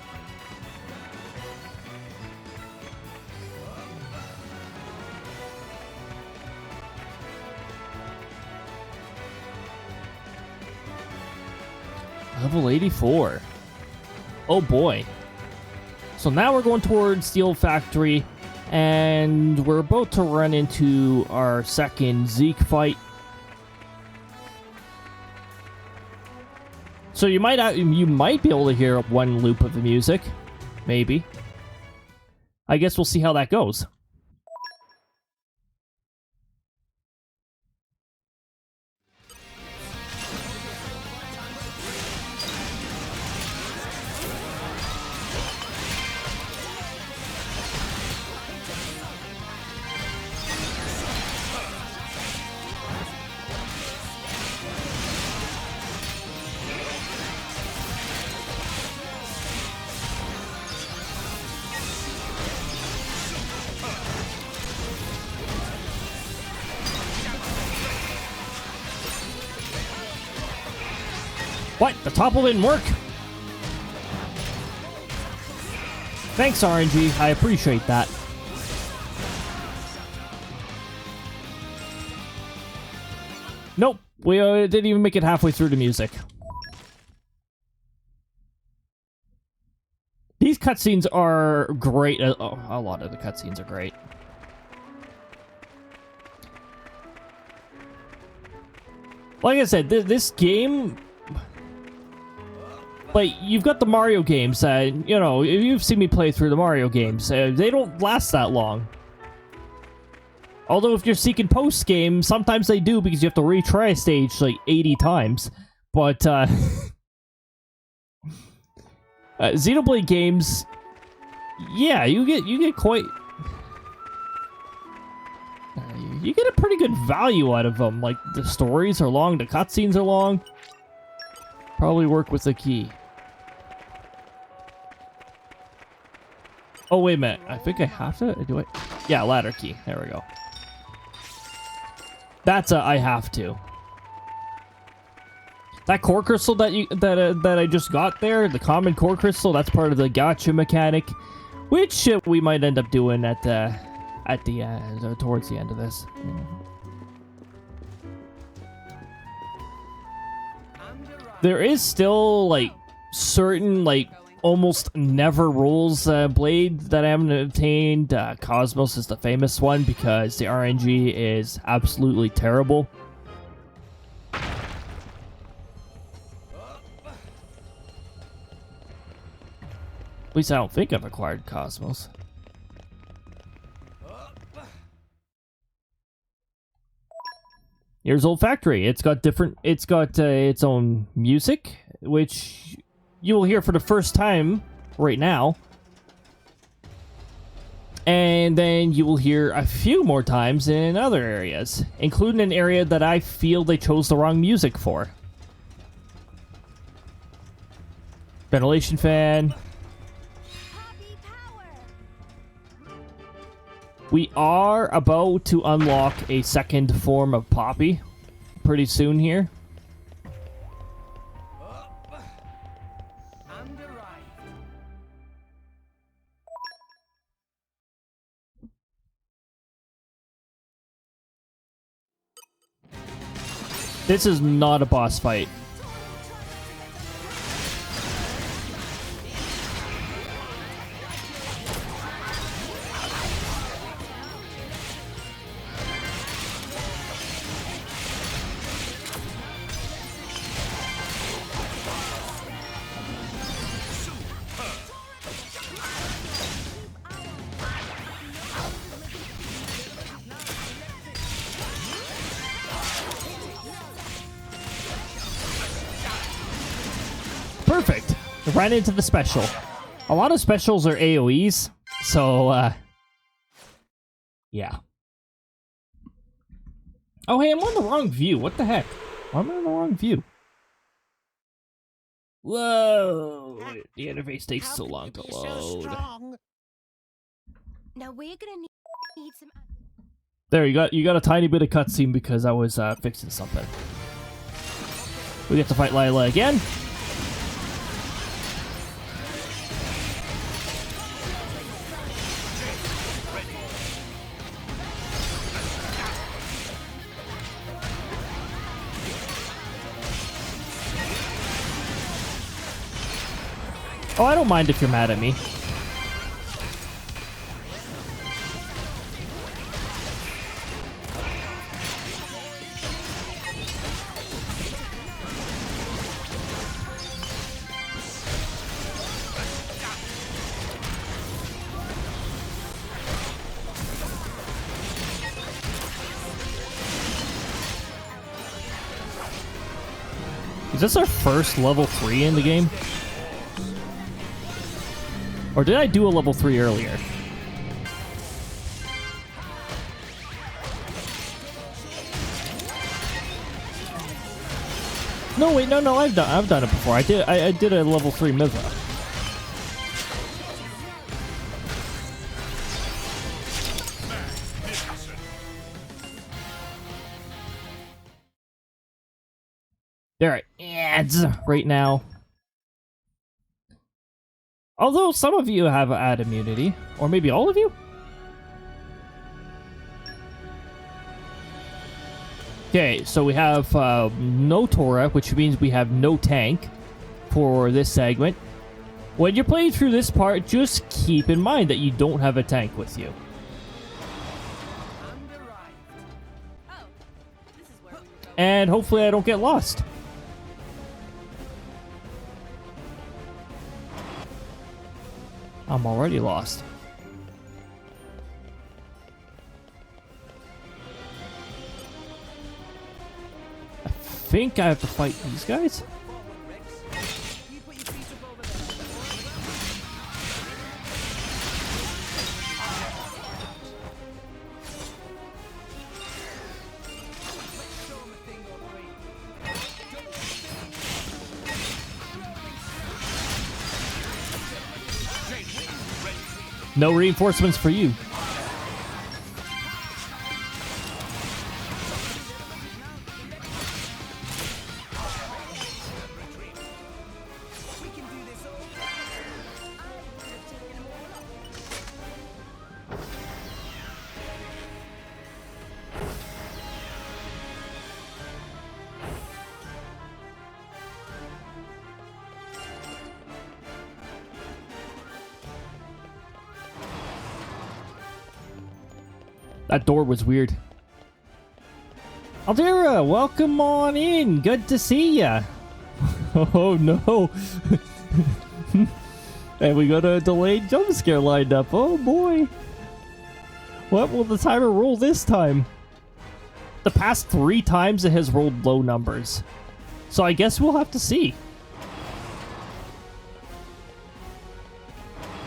Level 84. Oh boy. So now we're going towards Steel Factory, And we're about to run into our second Zeke fight. So you might be able to hear one loop of the music. Maybe. I guess we'll see how that goes. What? The topple didn't work? Thanks, RNG. I appreciate that. Nope. We didn't even make it halfway through the music. These cutscenes are great. A lot of the cutscenes are great. Like I said, this game... Like, you've got the Mario games, you know, if you've seen me play through the Mario games, they don't last that long. Although if you're seeking post-game, sometimes they do because you have to retry a stage like 80 times. But, Xenoblade games, yeah, you get quite... you get a pretty good value out of them. Like, the stories are long, the cutscenes are long. Probably work with the key. Oh, wait a minute. I think I have to do it. Yeah, ladder key. There we go. That's a I have to. That core crystal that I just got there, the common core crystal, that's part of the gacha mechanic, which we might end up doing towards the end of this. There is still like certain like almost never rules blade that I haven't obtained. Cosmos is the famous one because the RNG is absolutely terrible. At least I don't think I've acquired Cosmos. Here's Old Factory. It's got its own music, which you will hear for the first time right now. And then you will hear a few more times in other areas, including an area that I feel they chose the wrong music for. Ventilation fan. We are about to unlock a second form of Poppy pretty soon here. This is not a boss fight. Perfect. Right into the special. A lot of specials are AoEs, so, yeah. Oh, hey, I'm on the wrong view. What the heck? Why am I on the wrong view? Whoa! The interface takes so long to load. Now we're gonna need some. There, you got a tiny bit of cutscene because I was fixing something. We get to fight Lila again. Oh, I don't mind if you're mad at me. Is this our first level 3 in the game? Or did I do a level 3 earlier? No, wait, no, I've done it before. I did a level 3 Mithra. There are ads right now. Although some of you have ad immunity, or maybe all of you? Okay, so we have no Tora, which means we have no tank for this segment. When you're playing through this part, just keep in mind that you don't have a tank with you. And hopefully I don't get lost. I'm already lost. I think I have to fight these guys. No reinforcements for you. That door was weird. Aldera, welcome on in. Good to see ya. Oh no. And we got a delayed jump scare lined up. Oh boy. What will the timer roll this time? The past 3 times it has rolled low numbers. So I guess we'll have to see.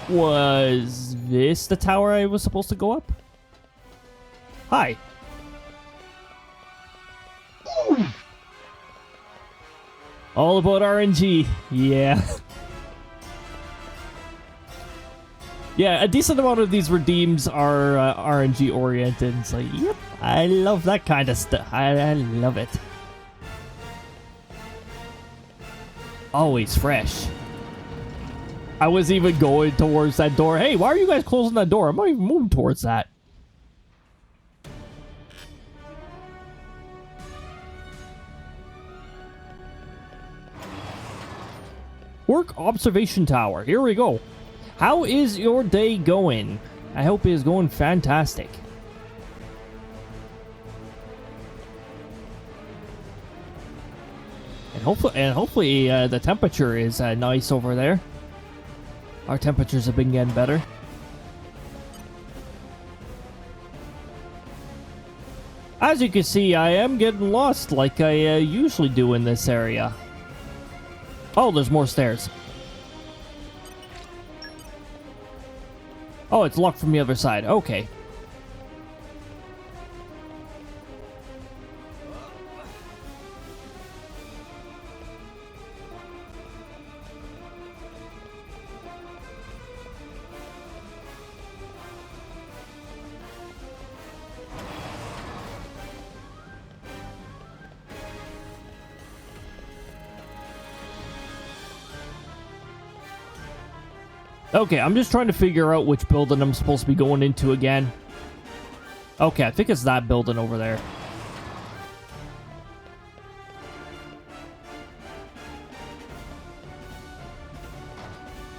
Was this the tower I was supposed to go up? Hi. All about RNG. Yeah. Yeah, a decent amount of these redeems are RNG oriented. It's like, yep, I love that kind of stuff. I love it. Always fresh. I was even going towards that door. Hey, why are you guys closing that door? I'm not even moving towards that. Work observation tower. Here we go. How is your day going? I hope it is going fantastic. And hopefully the temperature is nice over there. Our temperatures have been getting better. As you can see, I am getting lost like I usually do in this area. Oh, there's more stairs. Oh, it's locked from the other side. Okay. Okay, I'm just trying to figure out which building I'm supposed to be going into again. Okay, I think it's that building over there.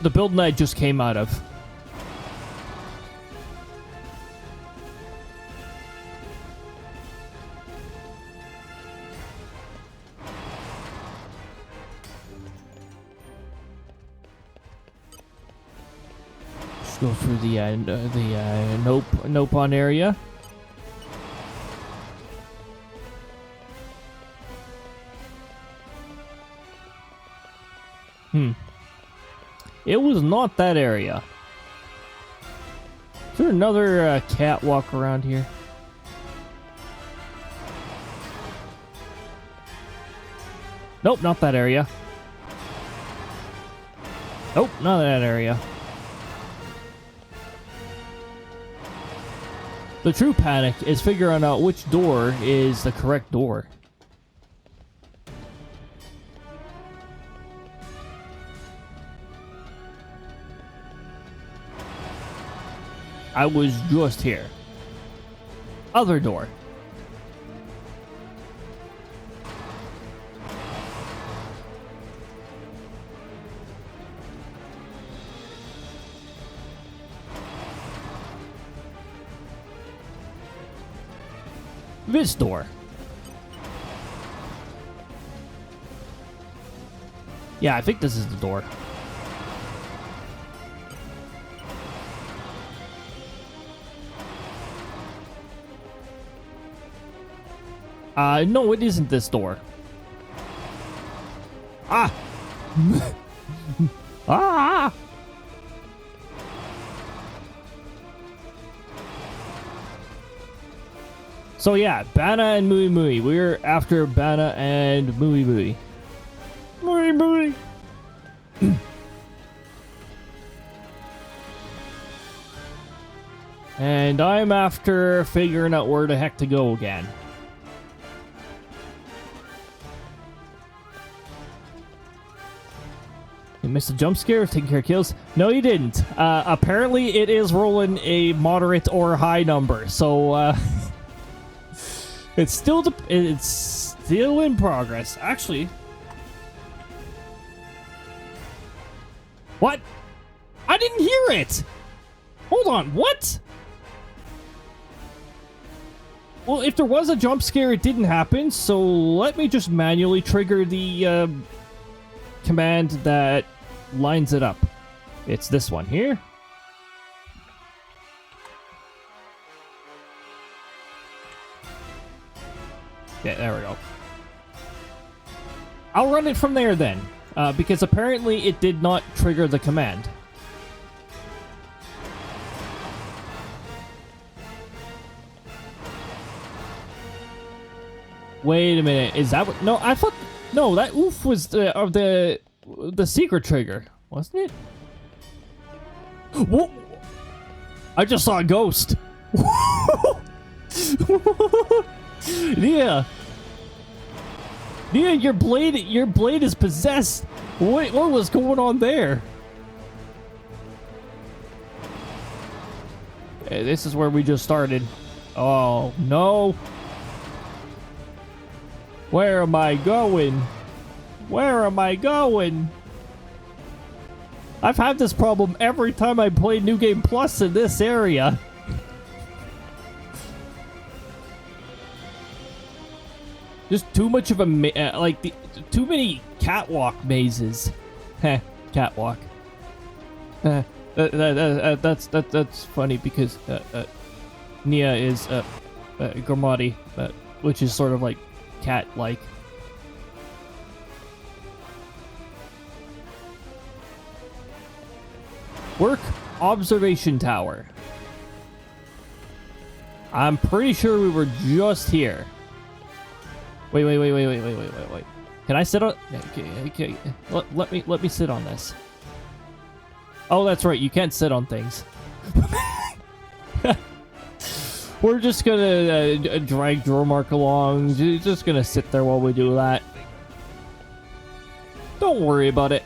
The building I just came out of. Go through the nope on area. It was not that area. Is there another catwalk around here? Nope, not that area. Nope, not that area. The true panic is figuring out which door is the correct door. I was just here. Other door. This door. Yeah, I think this is the door. No, it isn't this door. Ah! Ah! So yeah, Bana and Mui Mui. We're after Bana and Mui Mui. Mui Mui! And I'm after figuring out where the heck to go again. You missed a jump scare, taking care of kills? No, you didn't. Apparently it is rolling a moderate or high number, so it's still in progress. Actually, what? I didn't hear it. Hold on, what? Well, if there was a jump scare, it didn't happen. So let me just manually trigger the command that lines it up. It's this one here. Yeah, there we go. I'll run it from there then, because apparently it did not trigger the command. Wait a minute, is that what? No, I thought. No, that oof was the secret trigger, wasn't it? Whoa! I just saw a ghost. Yeah. Yeah, your blade is possessed. Wait, what was going on there? Hey, this is where we just started. Oh no. Where am I going? Where am I going? I've had this problem every time I play New Game Plus in this area. Just too much of a too many catwalk mazes. Heh, catwalk. That's funny because Nia is Gormati, which is sort of like cat-like. Work observation tower. I'm pretty sure we were just here. Wait. Can I sit on? Okay. Let me sit on this. Oh, that's right. You can't sit on things. We're just gonna drag Dromark along. Just gonna sit there while we do that. Don't worry about it.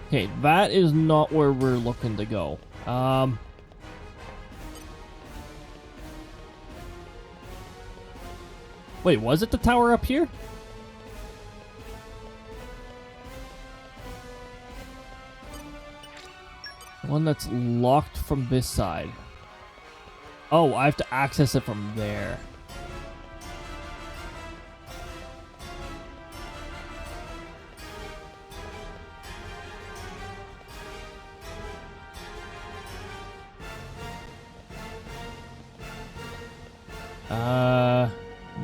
Okay, that is not where we're looking to go. Wait, was it the tower up here? The one that's locked from this side. Oh, I have to access it from there.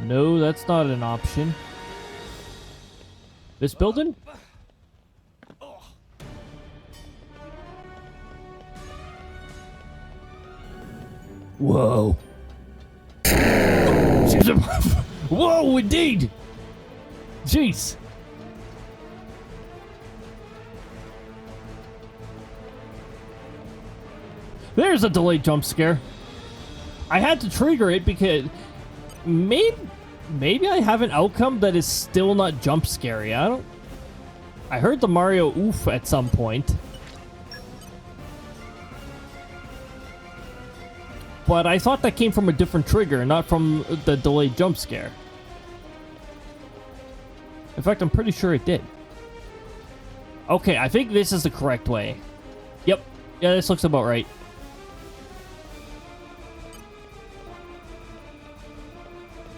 No, that's not an option. This building? Whoa. Whoa, indeed! Jeez. There's a delayed jump scare. I had to trigger it because maybe I have an outcome that is still not jump scary. I heard the Mario oof at some point. But I thought that came from a different trigger, not from the delayed jump scare. In fact, I'm pretty sure it did. Okay, I think this is the correct way. Yep. Yeah, this looks about right.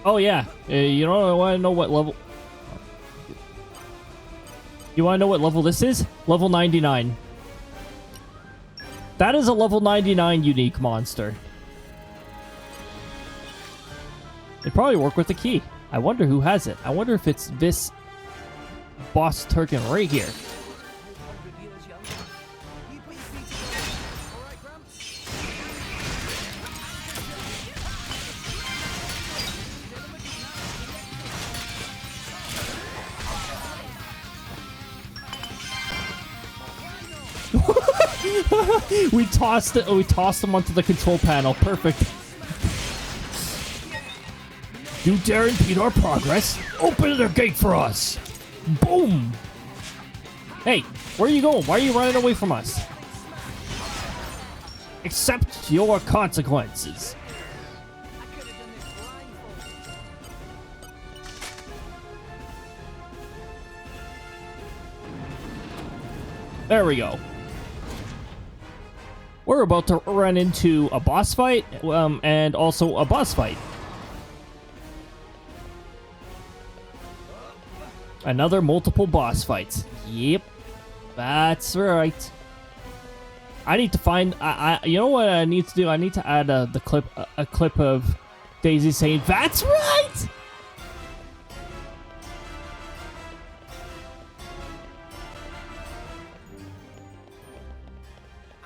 Oh, yeah. You don't want to know what level... You want to know what level this is? Level 99. That is a level 99 unique monster. They probably work with the key. I wonder who has it. I wonder if it's this boss Turkin right here. We tossed it. We tossed them onto the control panel. Perfect. You dare impede our progress? Open the gate for us! Boom! Hey, where are you going? Why are you running away from us? Accept your consequences. There we go. We're about to run into a boss fight, and also a boss fight. Another multiple boss fights. Yep, that's right. I need to find. You know what I need to do? I need to add a clip of Daisy saying, "That's right."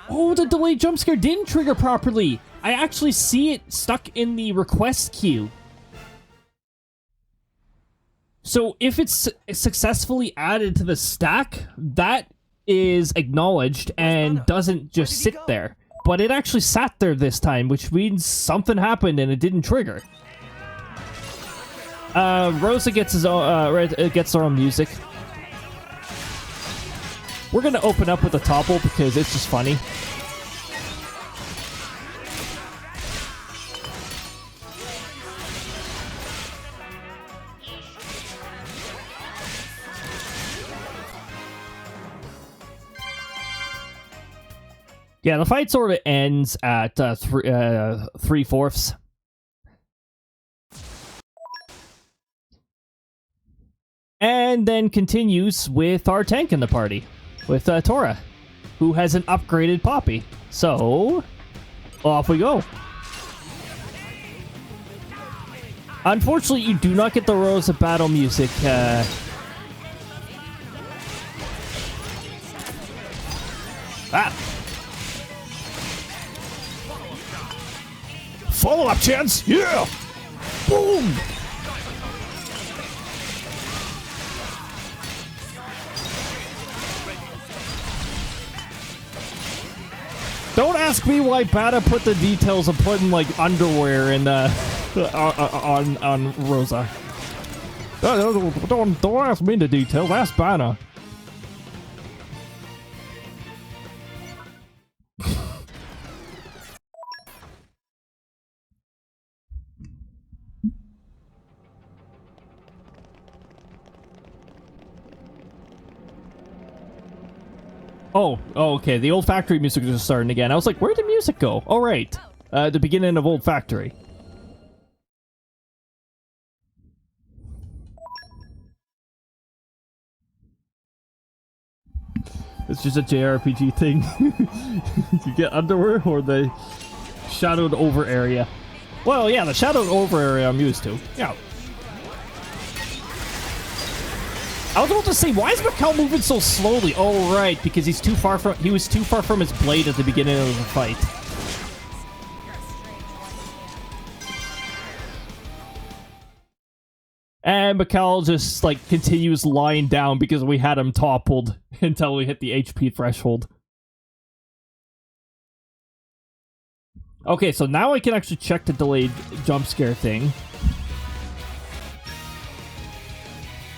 Oh, the delayed jump scare didn't trigger properly. I actually see it stuck in the request queue. So if it's successfully added to the stack, that is acknowledged and doesn't just sit there. But it actually sat there this time, which means something happened and it didn't trigger. Rosa gets his own, gets her own music. We're gonna open up with a topple because it's just funny. Yeah, the fight sort of ends at 3/4. And then continues with our tank in the party, with Tora, who has an upgraded Poppy. So, off we go. Unfortunately, you do not get the Rosa battle music. Follow-up chance! Yeah! Boom! Don't ask me why Bata put the details of putting, like, underwear in, on Rosa. Don't ask me the details, ask Bata. Oh, okay. The old factory music is just starting again. I was like, where'd the music go? Oh, right. The beginning of Old Factory. It's just a JRPG thing. You get underwear or the shadowed over area. Well, yeah, the shadowed over area I'm used to. Yeah. I was about to say, why is Mikkel moving so slowly? Oh, right, because he was too far from his blade at the beginning of the fight. And Mikkel just, like, continues lying down because we had him toppled until we hit the HP threshold. Okay, so now I can actually check the delayed jump scare thing.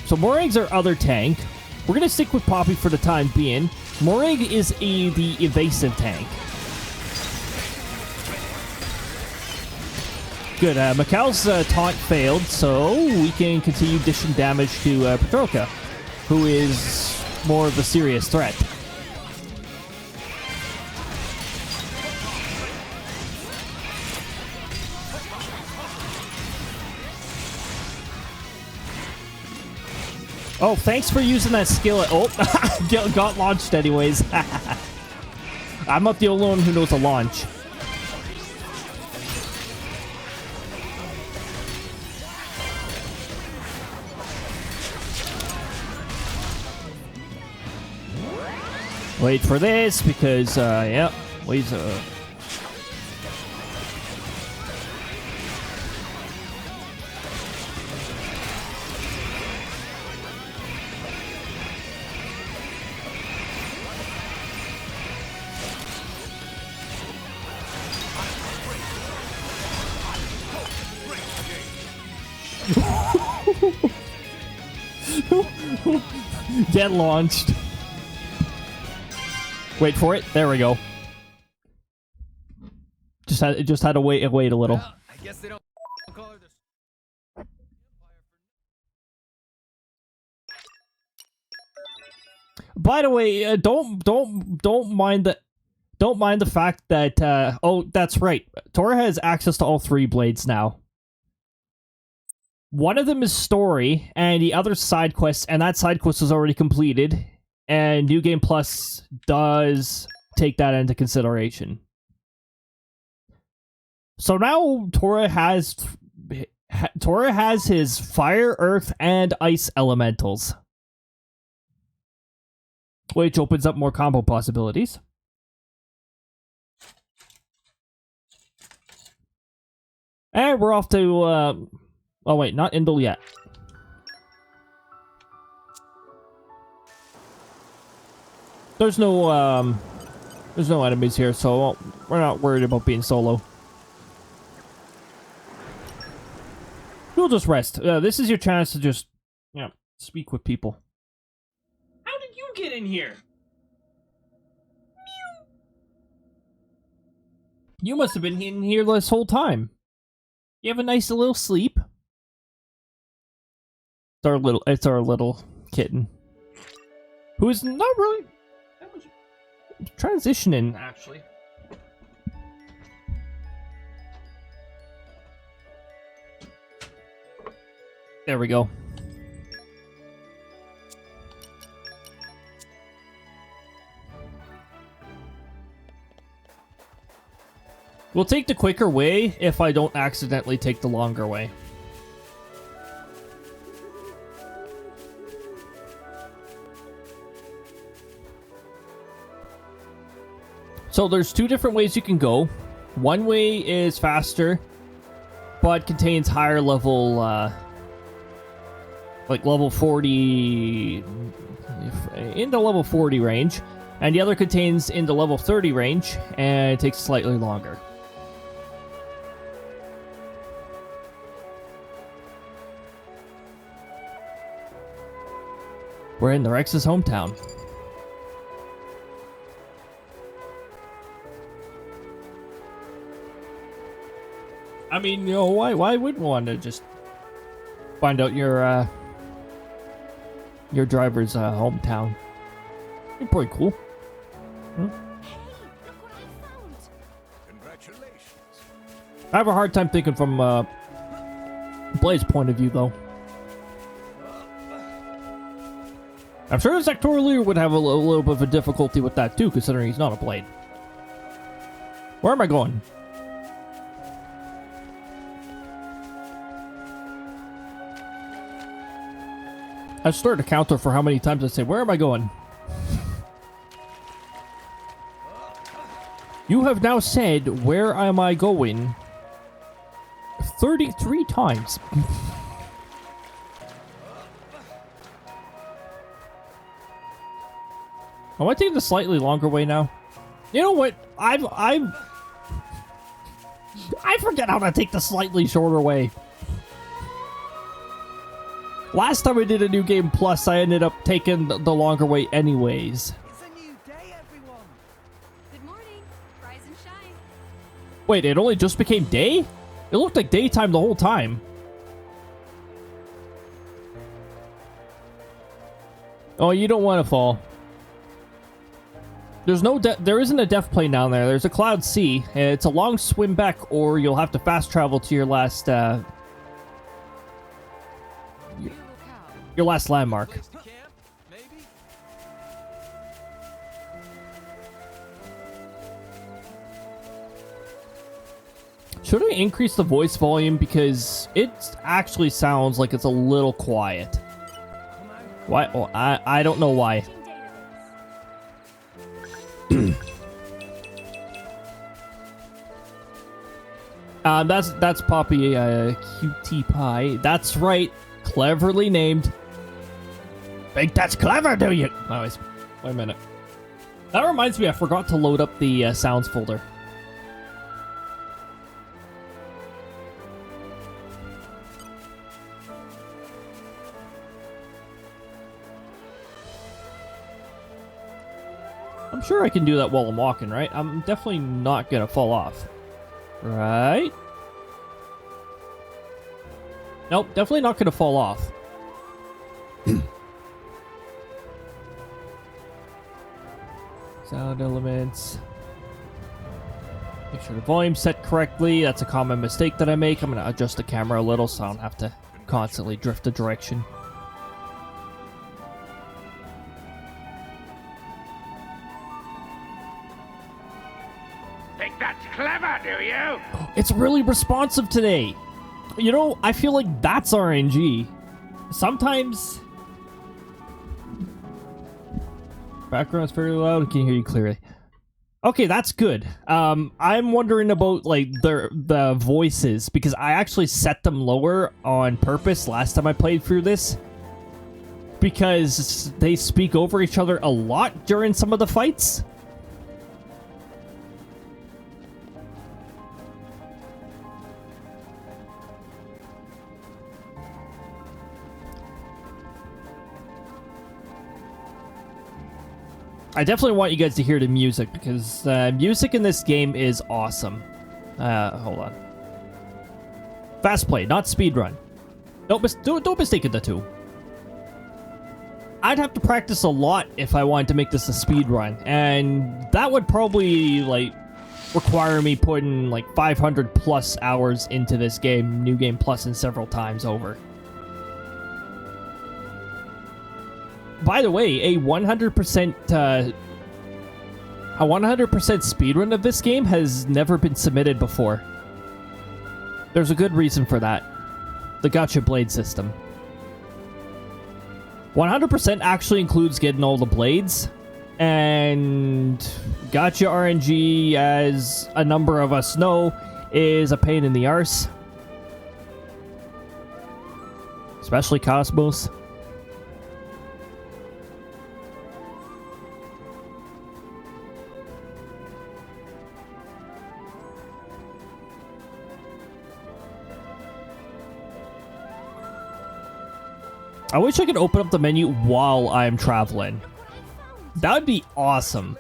So Morag's our other tank. We're going to stick with Poppy for the time being. Morag is the evasive tank. Good, Mikkel's taunt failed, so we can continue dishing damage to Petroka, who is more of a serious threat. Oh, thanks for using that skill. Oh, got launched anyways. I'm not the only one who knows a launch. Wait for this, because, yeah, waves, get launched. Wait for it. There we go. Just had to wait a little. Well, I guess they don't call her the By the way, don't mind the fact that oh, that's right. Tora has access to all 3 blades now. One of them is story, and the other side quest, and that side quest was already completed. And New Game Plus does take that into consideration. So now Tora has his fire, earth, and ice elementals, which opens up more combo possibilities. And we're off to oh wait, not Indel yet. There's no enemies here, so we're not worried about being solo. We'll just rest. This is your chance to just, speak with people. How did you get in here? You must have been in here this whole time. You have a nice little sleep. It's our little kitten, who is not really transitioning, actually. There we go. We'll take the quicker way if I don't accidentally take the longer way. So there's 2 different ways you can go. One way is faster, but contains higher level, like level 40, into level 40 range. And the other contains into level 30 range, and it takes slightly longer. We're in the Rex's hometown. I mean, why wouldn't want to just find out your driver's hometown? You're pretty cool. Hmm? Hey, look what I found. Congratulations. I have a hard time thinking from Blade's point of view, though. I'm sure the sectoral would have a little bit of a difficulty with that too, considering he's not a Blade. Where am I going? I started a counter for how many times I say, where am I going? You have now said, where am I going? 33 times. Am I taking the slightly longer way now? You know what? I forget how to take the slightly shorter way. Last time we did a new game plus, I ended up taking the longer way anyways. It's a new day, everyone. Good morning. Rise and shine. Wait, it only just became day? It looked like daytime the whole time. Oh, you don't want to fall. There's no there isn't a death plane down there. There's a cloud sea. It's a long swim back, or you'll have to fast travel to your last your last landmark. Place to camp, maybe? Should I increase the voice volume, because it actually sounds like it's a little quiet? Why? Well, I don't know why. Database. That's Poppy QT Pie. That's right, cleverly named. Think that's clever, do you? Anyways, wait a minute. That reminds me, I forgot to load up the sounds folder. I'm sure I can do that while I'm walking, right? I'm definitely not gonna fall off. Right? Nope, definitely not gonna fall off. Sound elements. Make sure the volume's set correctly. That's a common mistake that I make. I'm gonna adjust the camera a little so I don't have to constantly drift the direction. Think that's clever, do you? It's really responsive today. You know, I feel like that's RNG. Sometimes... Background's fairly loud. I can hear you clearly. Okay, that's good. I'm wondering about, like, the voices, because I actually set them lower on purpose last time I played through this. Because they speak over each other a lot during some of the fights. I definitely want you guys to hear the music, because music in this game is awesome. Hold on. Fastplay, not speedrun. Don't mistake the two. I'd have to practice a lot if I wanted to make this a speedrun, and that would probably, like, require me putting, like, 500 plus hours into this game, New Game Plus, and several times over. By the way, a 100% speedrun of this game has never been submitted before. There's a good reason for that. The Gacha Blade system. 100% actually includes getting all the blades, and Gacha RNG, as a number of us know, is a pain in the arse. Especially Cosmos. I wish I could open up the menu while I'm traveling. That would be awesome.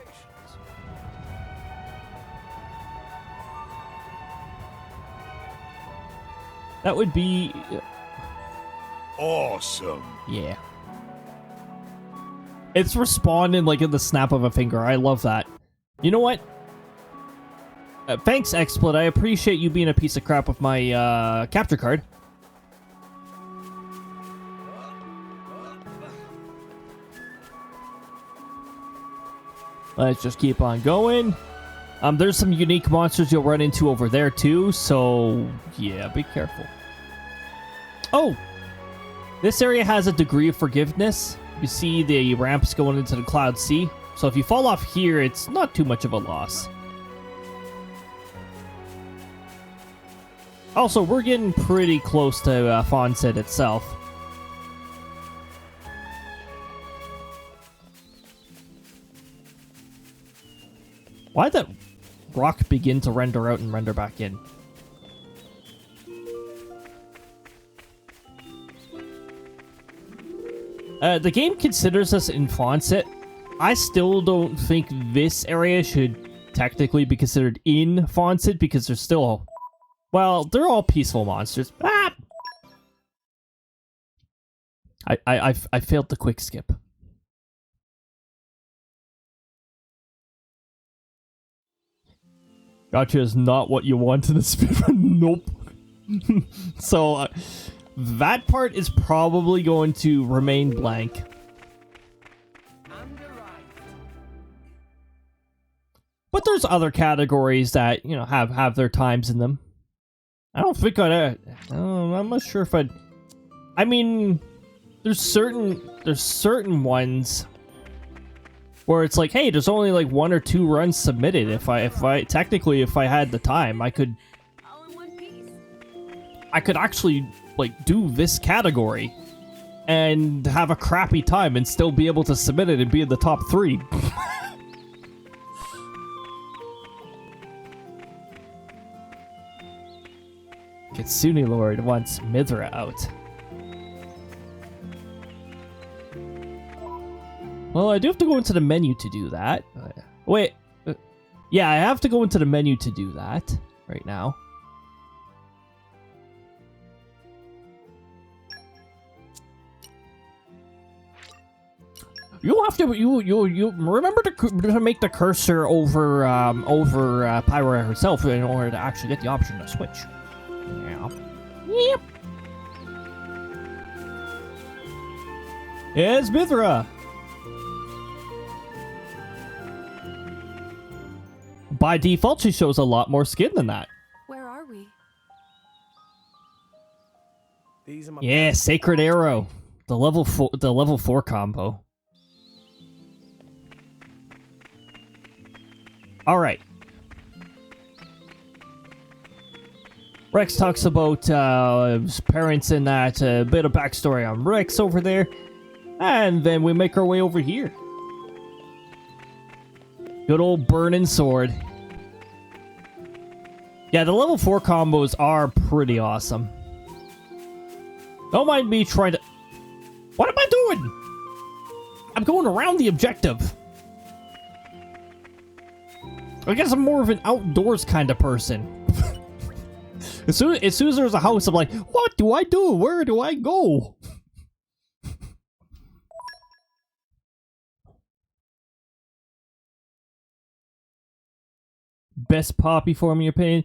That would be... Awesome. yeah. It's responding like in the snap of a finger. I love that. You know what? Thanks, XSplit. I appreciate you being a piece of crap with my capture card. Let's just keep on going. There's some unique monsters you'll run into over there too, so yeah, be careful. Oh! This area has a degree of forgiveness. You see the ramps going into the Cloud Sea. So if you fall off here, it's not too much of a loss. Also, we're getting pretty close to Fawncett itself. Why did that rock begin to render out and render back in? The game considers us in Fawncett. I still don't think this area should technically be considered in Fawncett because they're still... Well, they're all peaceful monsters. Ah! I failed the quick skip. Gotcha is not what you want in a speedrun. Nope. So, that part is probably going to remain blank. But there's other categories that, you know, have their times in them. I don't think I'm not sure if I'd... I mean, there's certain ones where it's like, hey, there's only like 1 or 2 runs submitted. If I technically, if I had the time, I could actually like do this category and have a crappy time and still be able to submit it and be in the top 3. Kitsune Lord wants Mithra out. Well, I do have to go into the menu to do that. Wait. Yeah, I have to go into the menu to do that right now. You have to you remember to make the cursor over Pyra herself in order to actually get the option to switch. Yeah. Yep. It's Mithra. By default, she shows a lot more skin than that. Where are we? These are my Yeah, Sacred Arrow, the level 4 combo. All right. Rex talks about his parents and that, a bit of backstory on Rex over there. And then we make our way over here. Good old burning sword. Yeah, the level 4 combos are pretty awesome. Don't mind me trying to... What am I doing? I'm going around the objective. I guess I'm more of an outdoors kind of person. As soon as there's a house, I'm like, what do I do? Where do I go? Best poppy form in your opinion?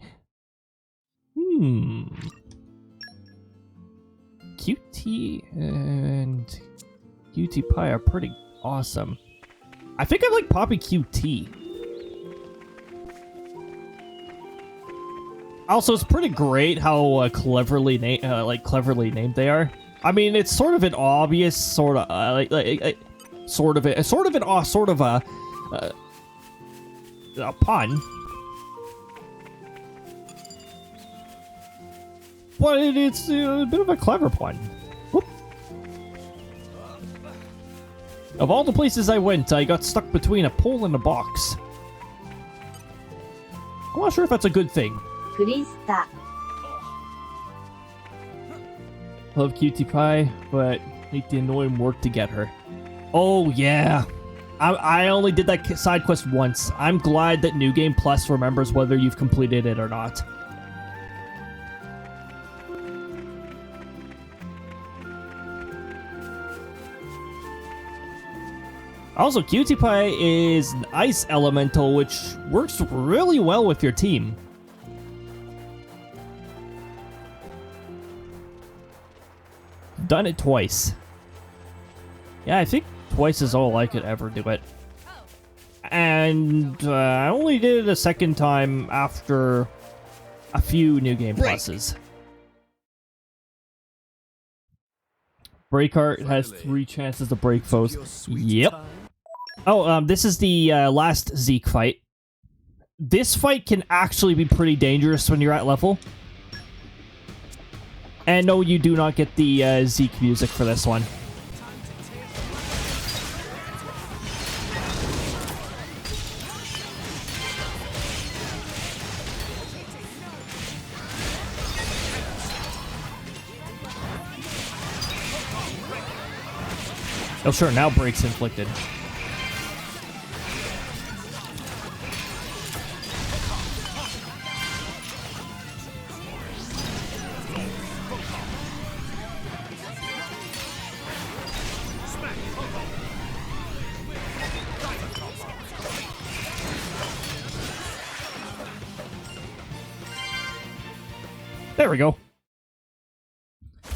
QT and QT Pie are pretty awesome. I think I like Poppy QT. Also, it's pretty great how cleverly named they are. I mean, it's sort of an obvious sort of a pun. But it's a bit of a clever one. Whoop. Of all the places I went, I got stuck between a pole and a box. I'm not sure if that's a good thing. Crysta. Love Cutie Pie, but hate the annoying work to get her. Oh yeah. I only did that side quest once. I'm glad that New Game Plus remembers whether you've completed it or not. Also, Cutie Pie is an ice elemental, which works really well with your team. Done it twice. Yeah, I think twice is all I could ever do it. And I only did it a second time after a few New Game Pluses. Break art has 3 chances to break foes. Yep. Oh, this is the last Zeke fight. This fight can actually be pretty dangerous when you're at level. And no, you do not get the Zeke music for this one. Oh sure, now breaks inflicted. There we go.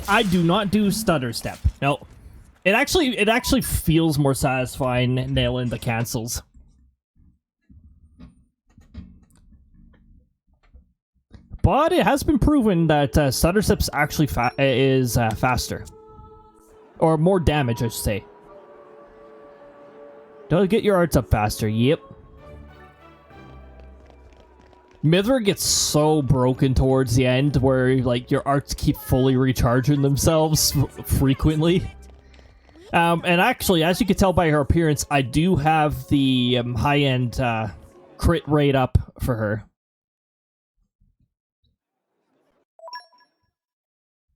I do not do stutter step. No. It actually feels more satisfying nailing the cancels. But it has been proven that stutter steps actually is faster. Or more damage, I should say. Don't get your arts up faster, yep. Mithra gets so broken towards the end where like your arts keep fully recharging themselves frequently. And actually, as you can tell by her appearance, I do have the high-end crit rate up for her.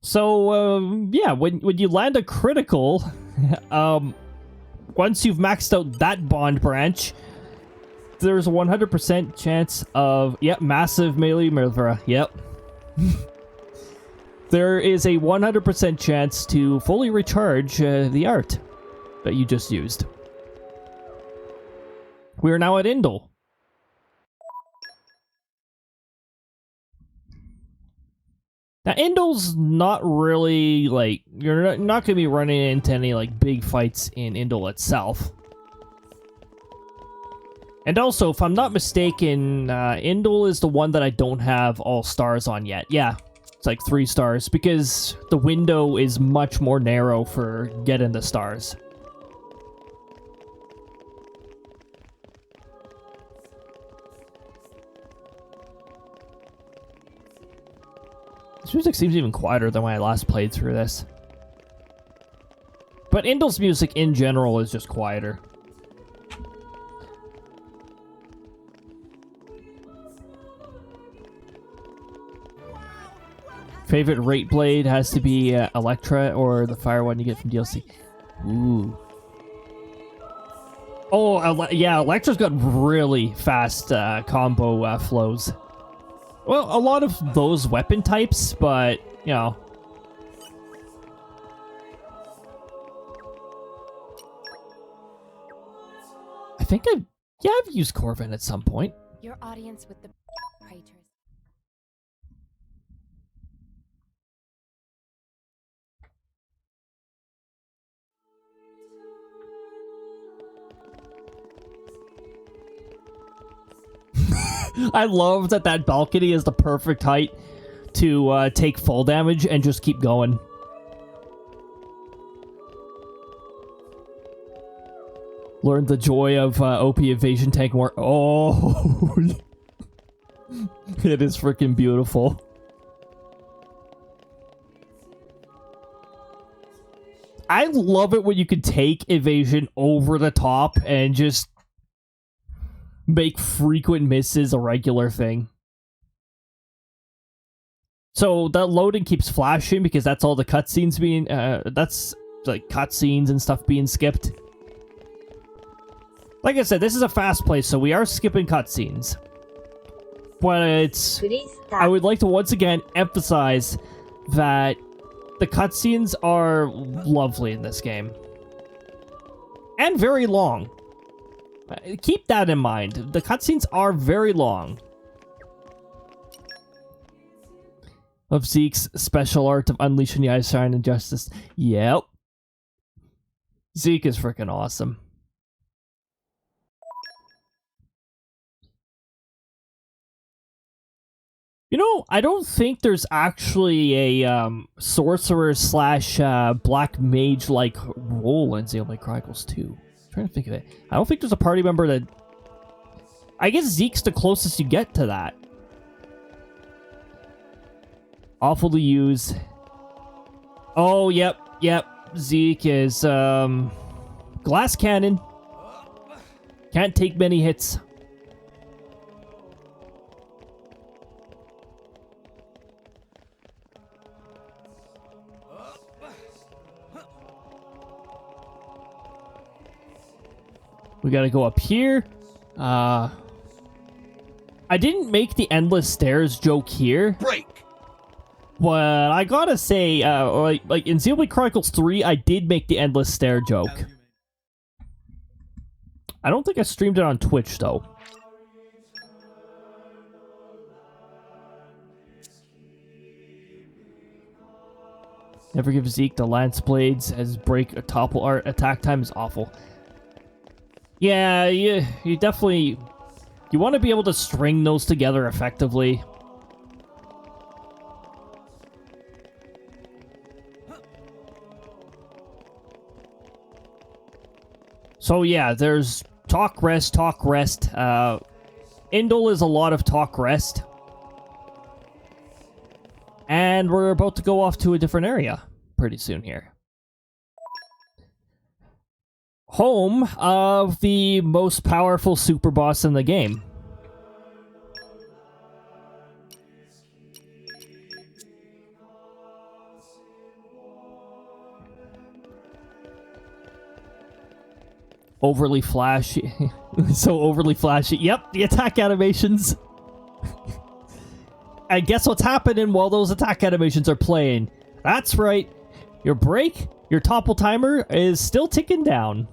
So, yeah, when you land a critical, once you've maxed out that bond branch, there's a 100% chance of, yep, massive melee Mithra, yep. There is a 100% chance to fully recharge the art that you just used. We are now at Indel. Now, Indel's not really, like, you're not going to be running into any, like, big fights in Indel itself. And also, if I'm not mistaken, Indel is the one that I don't have all stars on yet. Yeah. It's like 3 stars, because the window is much more narrow for getting the stars. This music seems even quieter than when I last played through this. But Indel's music in general is just quieter. Favorite rate blade has to be Electra or the fire one you get from DLC. Ooh. Oh, yeah, Electra's got really fast combo flows. Well, a lot of those weapon types, but, you know. I think I've used Corvin at some point. Your audience with the craters. I love that balcony is the perfect height to take full damage and just keep going. Learned the joy of OP evasion tank more. Oh, it is freaking beautiful. I love it when you can take evasion over the top and just make frequent misses a regular thing. So that loading keeps flashing because that's all the cutscenes being, that's like cutscenes and stuff being skipped. Like I said, this is a fast play, so we are skipping cutscenes. But it's, Crysta. I would like to once again emphasize that the cutscenes are lovely in this game. And very long. Keep that in mind. The cutscenes are very long. Of Zeke's special art of unleashing the ice shine and justice. Yep. Zeke is freaking awesome. You know, I don't think there's actually a sorcerer slash black mage like role in Xenoblade Chronicles 2. I'm trying to think of it. I don't think there's a party member that. I guess Zeke's the closest you get to that. Awful to use. Oh, yep. Zeke is glass cannon. Can't take many hits. We gotta go up here. I didn't make the endless stairs joke here. Break. But I gotta say, like in Xenoblade Chronicles 3, I did make the endless stair joke. I don't think I streamed it on Twitch, though. Never give Zeke the lance blades as break a topple art. Attack time is awful. Yeah, you definitely... You want to be able to string those together effectively. So yeah, there's talk, rest, talk, rest. Indol is a lot of talk, rest. And we're about to go off to a different area pretty soon here. Home of the most powerful super boss in the game. Overly flashy. So overly flashy. Yep, the attack animations. And guess what's happening while those attack animations are playing? That's right. Your break, your topple timer is still ticking down.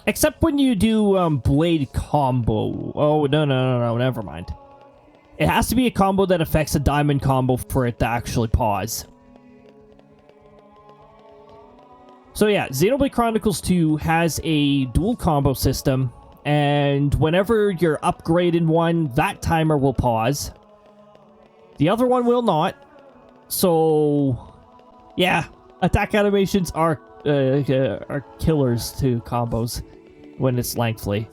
Except when you do blade combo. Oh, no, never mind. It has to be a combo that affects a diamond combo for it to actually pause. So yeah, Xenoblade Chronicles 2 has a dual combo system, and whenever you're upgrading one, that timer will pause. The other one will not. So, yeah, attack animations are killers to combos when it's lengthy.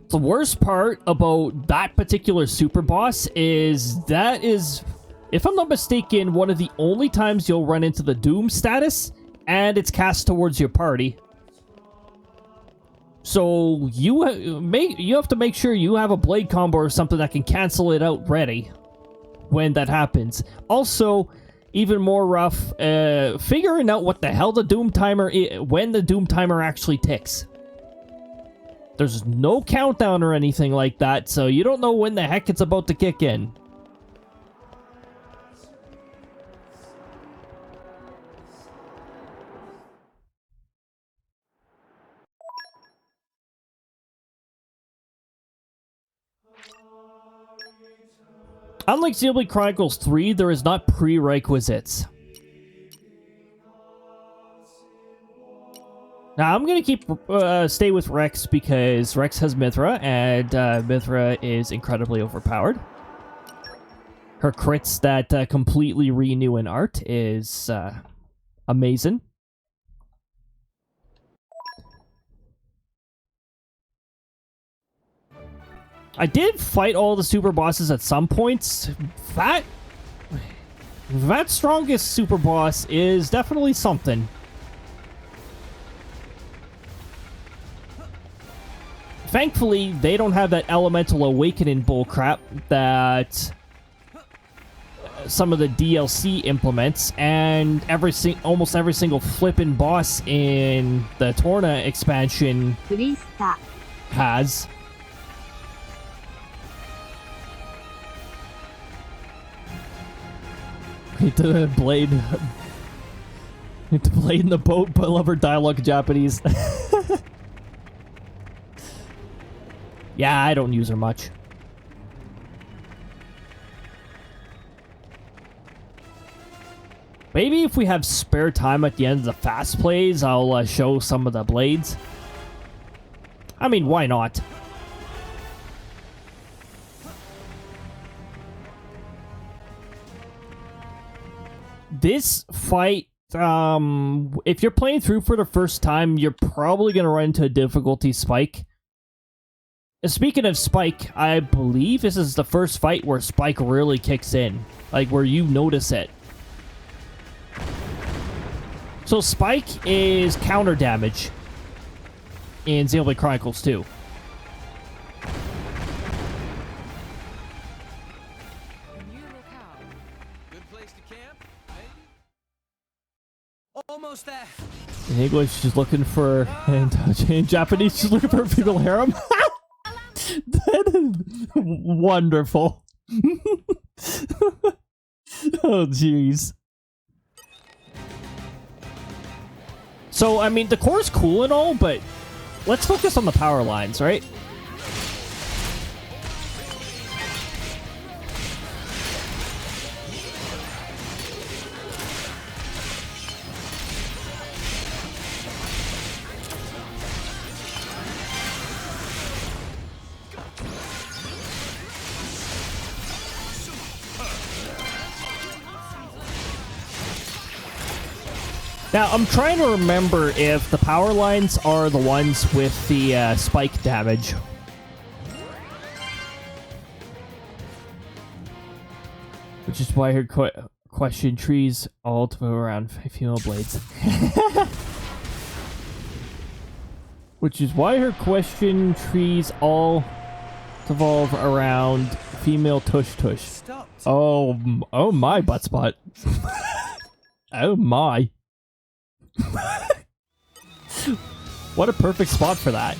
The worst part about that particular super boss is that is, if I'm not mistaken, one of the only times you'll run into the Doom status, and it's cast towards your party. So you have to make sure you have a blade combo or something that can cancel it out ready when that happens. Also, even more rough, figuring out what the hell the Doom timer when the Doom timer actually ticks. There's no countdown or anything like that, so you don't know when the heck it's about to kick in. Unlike Xenoblade Chronicles 3, there is not prerequisites. Now, I'm going to stay with Rex because Rex has Mithra, and Mithra is incredibly overpowered. Her crits that completely renew an art is amazing. I did fight all the super bosses at some points. That strongest super boss is definitely something. Thankfully, they don't have that elemental awakening bullcrap that some of the DLC implements, and almost every single flippin' boss in the Torna expansion Crysta has. Hate to blade in the boat, but love her dialogue in Japanese. Yeah, I don't use her much. Maybe if we have spare time at the end of the fast plays, I'll show some of the blades. I mean, why not? This fight, if you're playing through for the first time, you're probably going to run into a difficulty spike. Speaking of spike, I believe this is the first fight where spike really kicks in. Like, where you notice it. So spike is counter damage in Xenoblade Chronicles 2. Good place to camp, maybe? Almost there. In English, she's looking for... And in Japanese, she's looking for a female harem. That is wonderful. Oh, jeez. So, I mean, the core's cool and all, but let's focus on the power lines, right? Now, I'm trying to remember if the power lines are the ones with the spike damage. Which is why I heard question trees all to move around female blades. Which is why her question trees all evolve around female tush tush. Oh my butt spot. Oh my. What a perfect spot for that.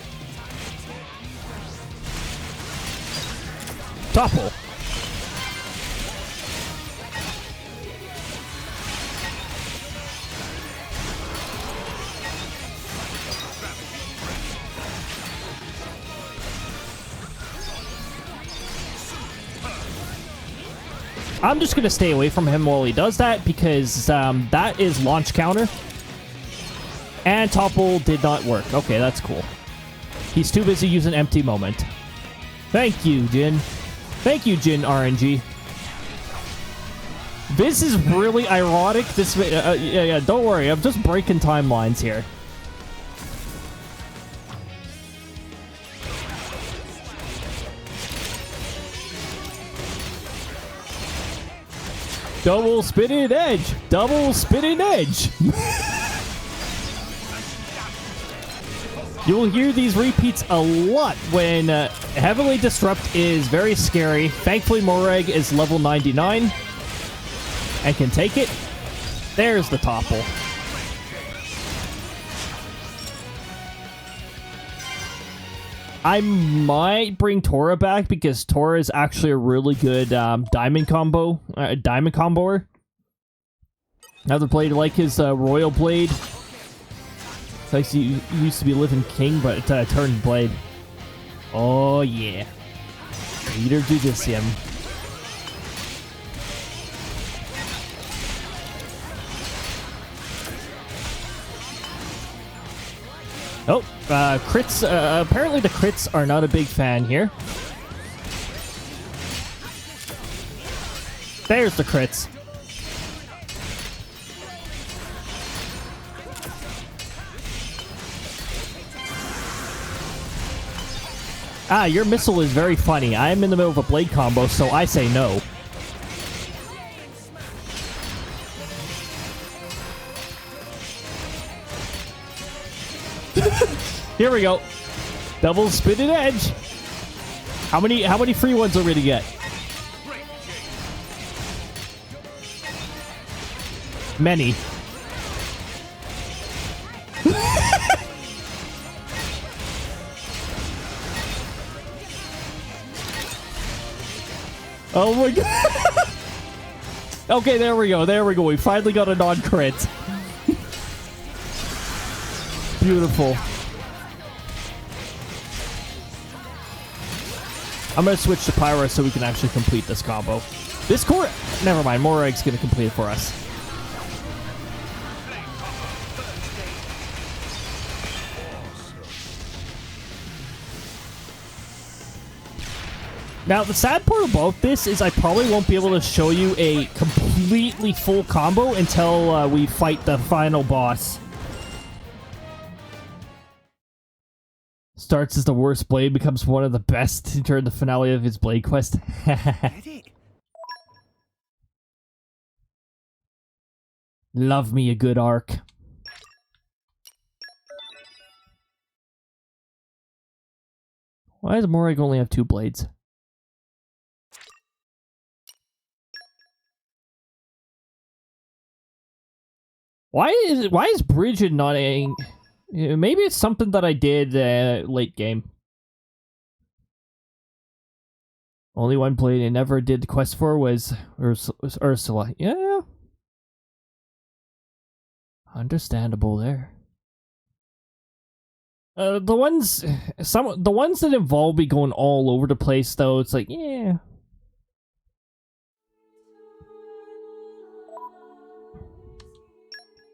Topple. I'm just going to stay away from him while he does that because that is launch counter. And topple did not work. Okay, that's cool. He's too busy using empty moment. Thank you, Jin. Thank you, Jin RNG. This is really ironic. This, yeah, don't worry. I'm just breaking timelines here. Double spinning edge. Double spinning edge. You will hear these repeats a lot when Heavenly Disrupt is very scary. Thankfully, Morag is level 99 and can take it. There's the topple. I might bring Tora back because Tora is actually a really good diamond comboer. Another blade like his Royal Blade. It's like he used to be Living King, but turned blade. Oh yeah. Leader Judicium. Oh, crits. Apparently the crits are not a big fan here. There's the crits. Ah, your missile is very funny. I am in the middle of a blade combo, so I say no. Here we go. Double spinning edge. How many free ones are we gonna get? Many. Oh my god. Okay, there we go. There we go. We finally got a non-crit. Beautiful. I'm going to switch to Pyra so we can actually complete this combo. This core... Never mind. Morag's going to complete it for us. Now, the sad part about this is I probably won't be able to show you a completely full combo until we fight the final boss. Starts as the worst blade, becomes one of the best during the finale of his blade quest. Love me a good arc. Why does Morag only have 2 blades? Why is Bridget not a... Maybe it's something that I did late game. Only one blade I never did the quest for was Ursula. Yeah. Understandable there. The ones that involve me going all over the place though, it's like, yeah.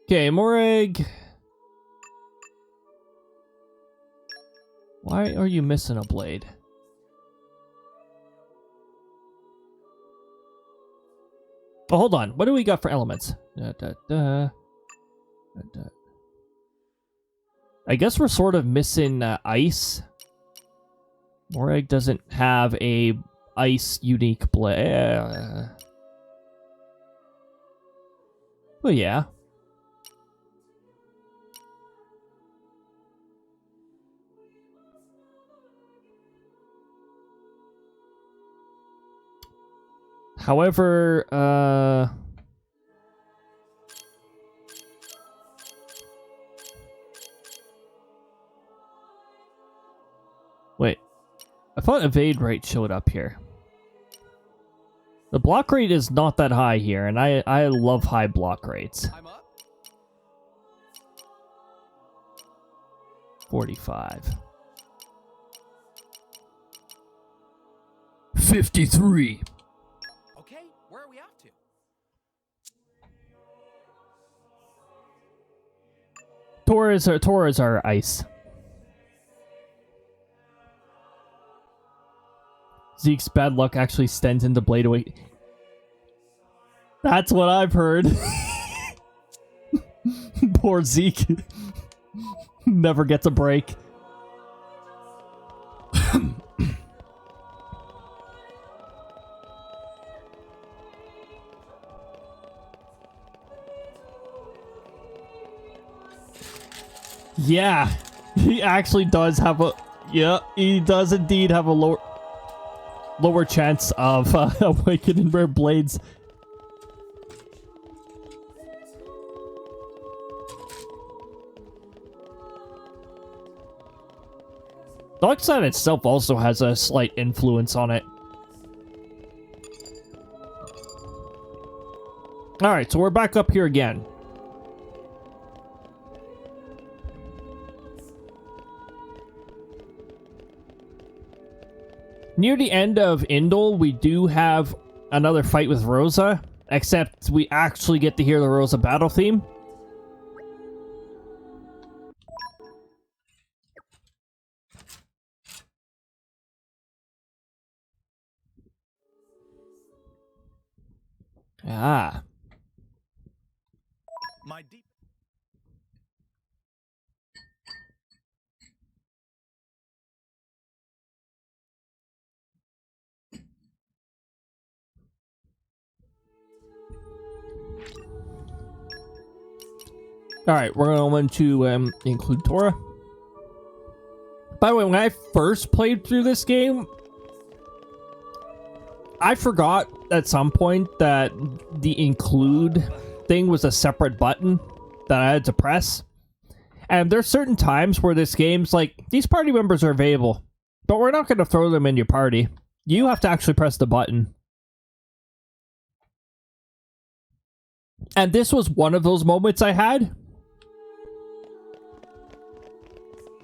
Okay, Morag. Why are you missing a blade? Oh, hold on. What do we got for elements? I guess we're sort of missing ice. Morag doesn't have a ice unique blade. Well, yeah. However, wait. I thought evade rate showed up here. The block rate is not that high here, and I love high block rates. I'm up. 45. 53. Okay, where are we off to? Taurus are ice. Zeke's bad luck actually extends into blade away. That's what I've heard. Poor Zeke. Never gets a break. Yeah, he actually does have a... Yeah, he does indeed have a lower chance of awakening rare blades. Dark Side itself also has a slight influence on it. Alright, so we're back up here again. Near the end of Indol, we do have another fight with Rosa, except we actually get to hear the Rosa battle theme. Ah. My deep. Alright, we're going to include Tora. By the way, when I first played through this game, I forgot at some point that the include thing was a separate button that I had to press. And there's certain times where this game's like, these party members are available, but we're not going to throw them in your party. You have to actually press the button. And this was one of those moments I had.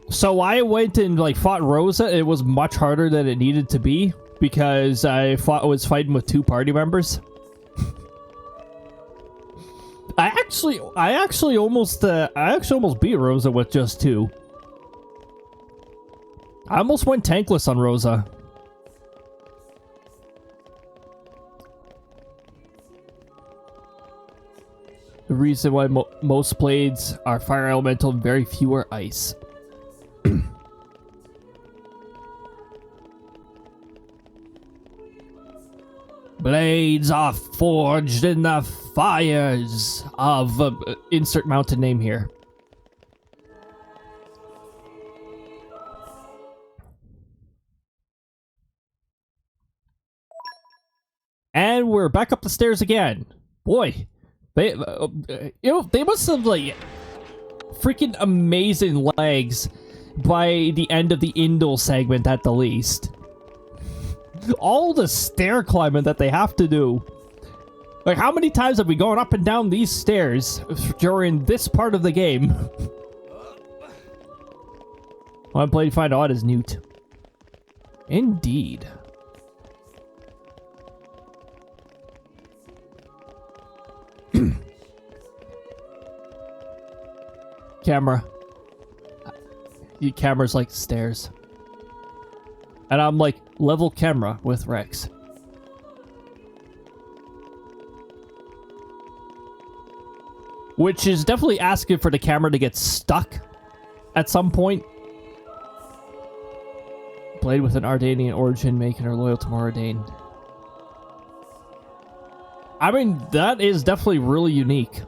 So I went and like fought Rosa. It was much harder than it needed to be because I was fighting with 2 party members. I actually almost beat Rosa with just 2. I almost went tankless on Rosa. The reason why most blades are fire elemental and very few are ice. Blades are forged in the fires of... insert mountain name here. And we're back up the stairs again. Boy, they they must have like freaking amazing legs by the end of the Indle segment at the least. All the stair climbing that they have to do. Like, how many times have we gone up and down these stairs during this part of the game? One play to find odd is Newt. Indeed. Camera. Your camera's like stairs. And I'm like, level camera with Rex. Which is definitely asking for the camera to get stuck at some point. Blade with an Ardanian origin, making her loyal to Moradane. I mean, that is definitely really unique.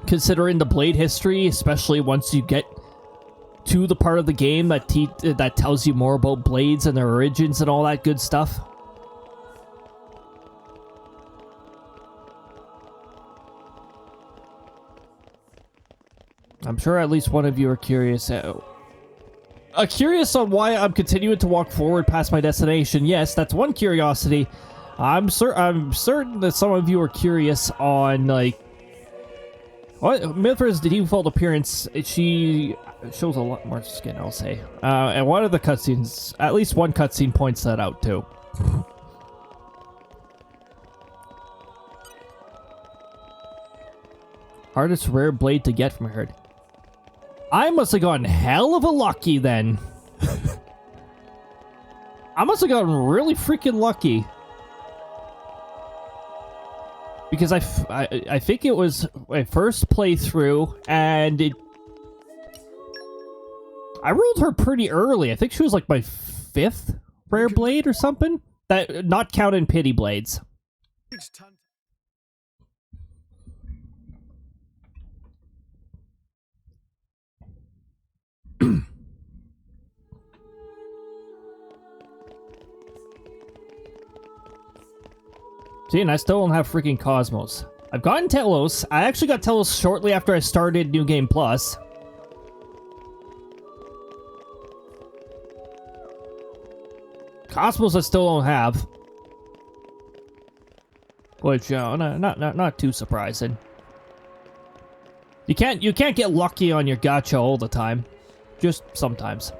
Considering the Blade history, especially once you get to the part of the game that that tells you more about blades and their origins and all that good stuff. I'm sure at least one of you are curious. Curious on why I'm continuing to walk forward past my destination. Yes, that's one curiosity. I'm certain that some of you are curious on, like, what Mithra's default appearance. She shows a lot more skin, I'll say. And one of the cutscenes, at least one cutscene, points that out too. Hardest rare blade to get from a herd. I must have gotten hell of a lucky then. I must have gotten really freaking lucky. Because I think it was my first playthrough, and I rolled her pretty early. I think she was like my 5th rare blade or something. That not counting pity blades. See, and I still don't have freaking Cosmos. I've gotten Telos. I actually got Telos shortly after I started New Game Plus. Cosmos I still don't have. Which, not too surprising. You can't get lucky on your gacha all the time. Just sometimes.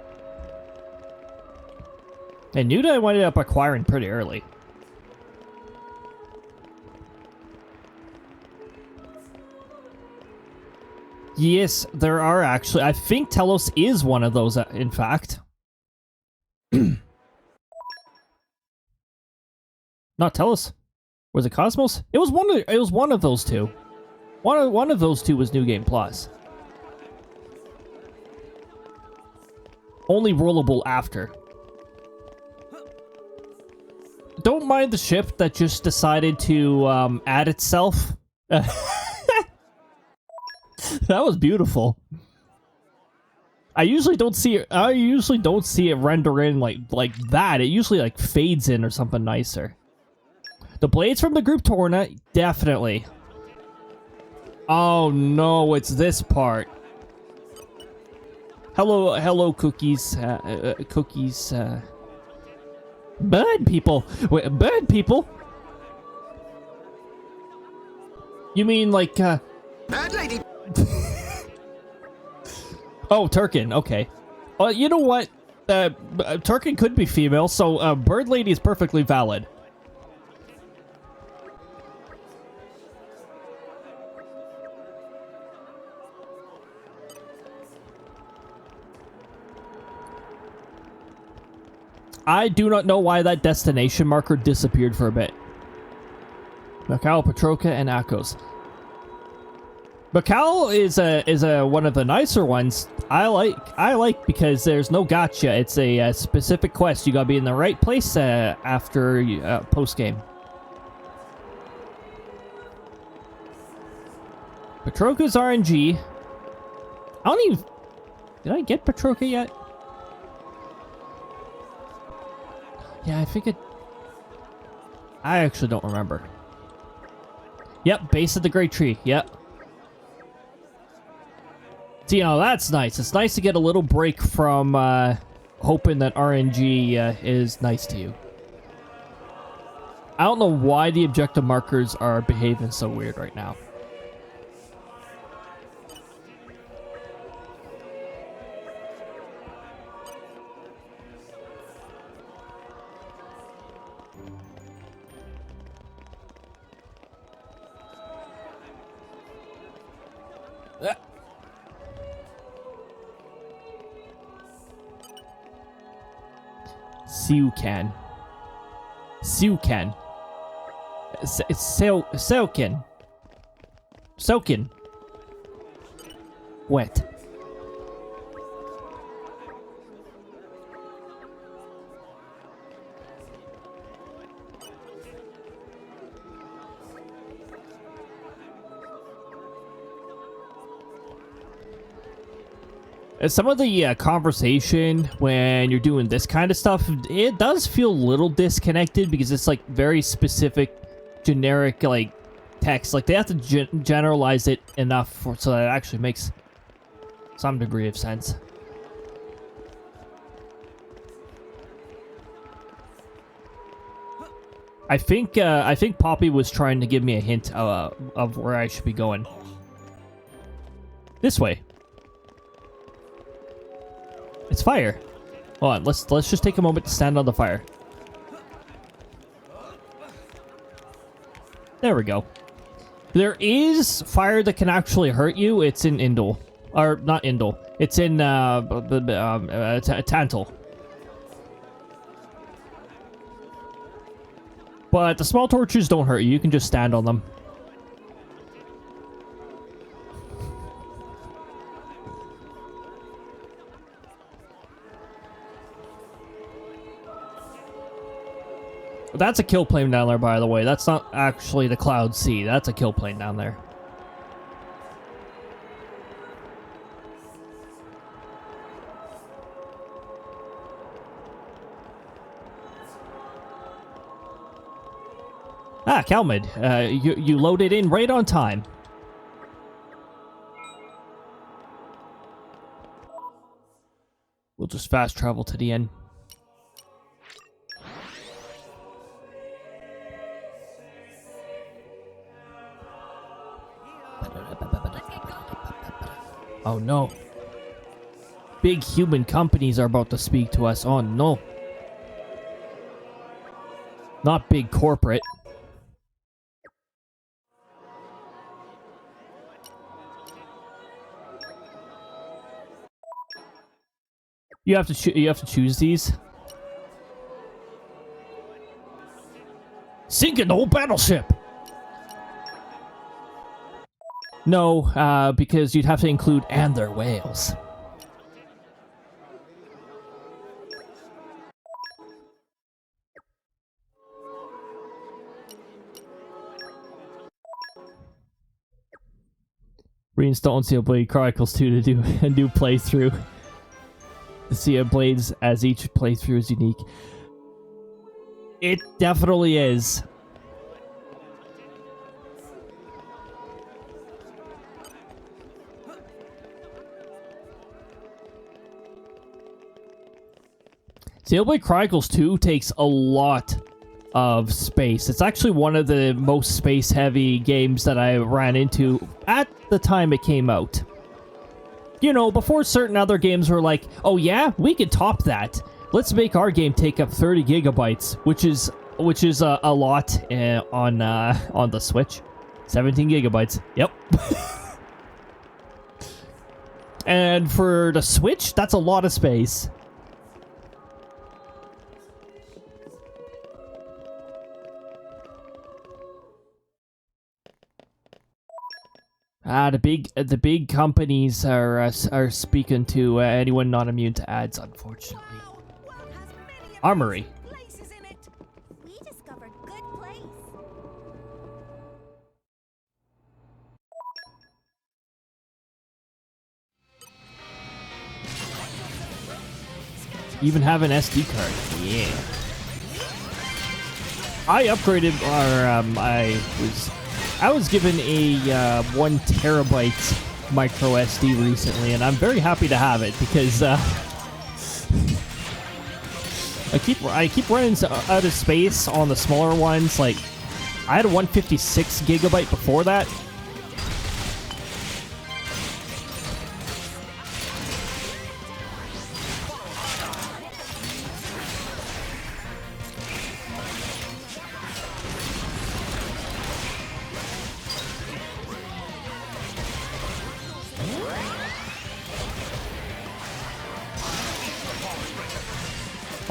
And Nuda I ended up acquiring pretty early. Yes, there are actually. I think Telos is one of those, in fact. Not Telos. Was it Cosmos? It was one of those two. One of those two was New Game Plus. Only rollable after. Don't mind the ship that just decided to add itself. That was beautiful. I usually don't see it render in like that. It usually like fades in or something nicer. The blades from the group Torna, definitely. Oh no, it's this part. Hello, cookies. Cookies. Bird people. Wait, bird people. You mean like Bird lady? Oh, Turkin. Okay. Well, you know what? Turkin could be female, so Bird Lady is perfectly valid. I do not know why that destination marker disappeared for a bit. Macau, Petroka, and Akos. Macau is a one of the nicer ones. I like because there's no gotcha. It's a, specific quest. You gotta be in the right place after post game. Petroka's RNG. I don't even. Did I get Petroka yet? Yeah, I think it. I actually don't remember. Yep, base of the Great Tree. Yep. So, you know, that's nice. It's nice to get a little break from hoping that RNG is nice to you. I don't know why the objective markers are behaving so weird right now. Siukan. Siukan. It's Selkin. Sokin. Wet. Some of the conversation when you're doing this kind of stuff, it does feel a little disconnected because it's like very specific, generic like text. Like they have to generalize it enough so that it actually makes some degree of sense. I think Poppy was trying to give me a hint of where I should be going. This way. It's fire. Hold on, let's just take a moment to stand on the fire. There we go. There is fire that can actually hurt you. It's in Indul. Or, not Indul. It's in, Tantal. But the small torches don't hurt you. You can just stand on them. That's a kill plane down there, by the way. That's not actually the Cloud Sea. That's a kill plane down there. Ah, Kalmid. You loaded in right on time. We'll just fast travel to the end. Oh no. Big human companies are about to speak to us. Oh no. Not big corporate. You have to choose these. Sink an old battleship. No, because you'd have to include and their whales. Reinstall Xenoblade Chronicles 2 to do a new playthrough. The Xenoblades as each playthrough is unique. It definitely is. Xenoblade Chronicles 2 takes a lot of space. It's actually one of the most space-heavy games that I ran into at the time it came out. You know, before certain other games were like, oh yeah, we could top that. Let's make our game take up 30 gigabytes, which is a lot on the Switch. 17 gigabytes. Yep. And for the Switch, that's a lot of space. The big companies are speaking to anyone not immune to ads, unfortunately. Armory. Places in it. We discovered good place. Even have an SD card. Yeah. I upgraded, or I was given a 1 terabyte micro SD recently, and I'm very happy to have it because I keep running out of space on the smaller ones. Like I had a 156 gigabyte before that.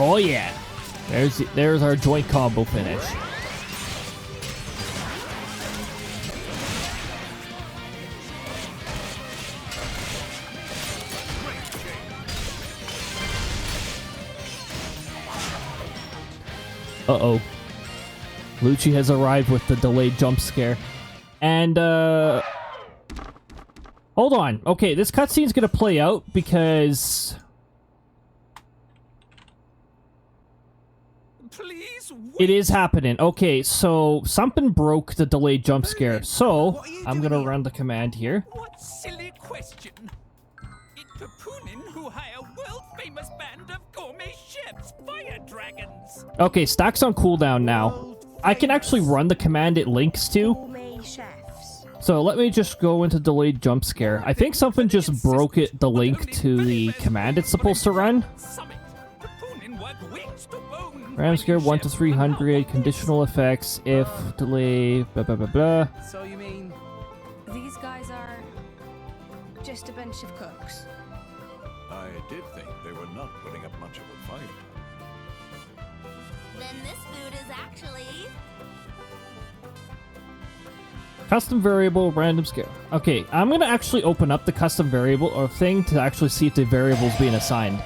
Oh yeah, there's our joint combo finish. Uh-oh. Lucci has arrived with the delayed jump scare. And, hold on. Okay, this cutscene's gonna play out because... Please wait. It is happening. Okay, so something broke the delayed jump scare. So, I'm gonna run the command here. What silly question. It's Papunin who hire world-famous band of gourmet chefs, fire dragons. Okay, stack's on cooldown now. I can actually run the command it links to. Gourmet chefs. So let me just go into delayed jump scare. I think something just broke the link to the command it's supposed to run. Summit. Papunin work wings to bone. Ram scare 1 to 300, conditional effects, if, delay, blah blah blah blah. So you mean These guys are just a bunch of cooks. I did think they were not putting up much of a fight. Then this food is actually Custom variable, random scare. Okay, I'm gonna actually open up the custom variable or thing to actually see if the variable's being assigned.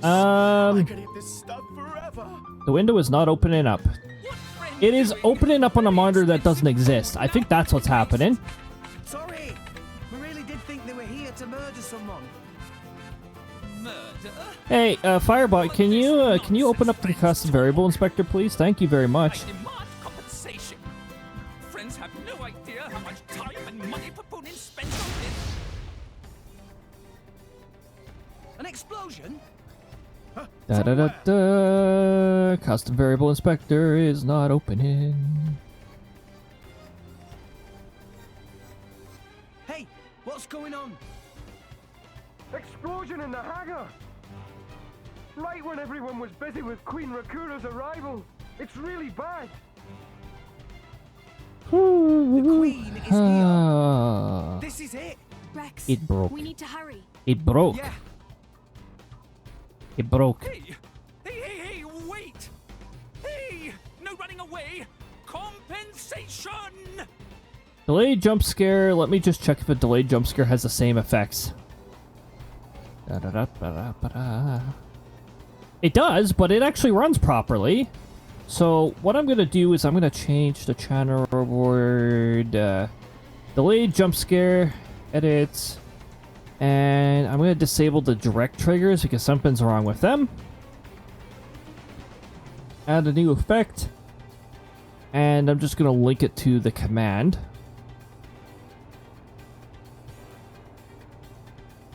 I could eat this stuff forever. The window is not opening up. It is opening up on a monitor that doesn't exist. I think that's what's happening. sorry? We really did think they were here to murder someone. Murder? Hey, Firebot, can you open up the custom variable inspector, please? Thank you very much. I demand compensation. Friends have no idea how much time and money Papunin spends on this. An explosion? Da da da da. Custom variable inspector is not opening. Hey, what's going on? Explosion in the hangar! Right when everyone was busy with Queen Rakura's arrival. It's really bad. The Queen is here. Ah, This is it. Rex. It broke. We need to hurry. It broke. Yeah. It broke. Hey, wait! Hey, no running away! Compensation! Delayed jump scare. Let me just check if a delayed jump scare has the same effects. Da-da-da-ba-da-ba-da. It does, but it actually runs properly. So what I'm gonna do is I'm gonna change the channel word delayed jump scare edits, and I'm gonna disable the direct triggers because something's wrong with them. Add a new effect, and I'm just gonna link it to the command.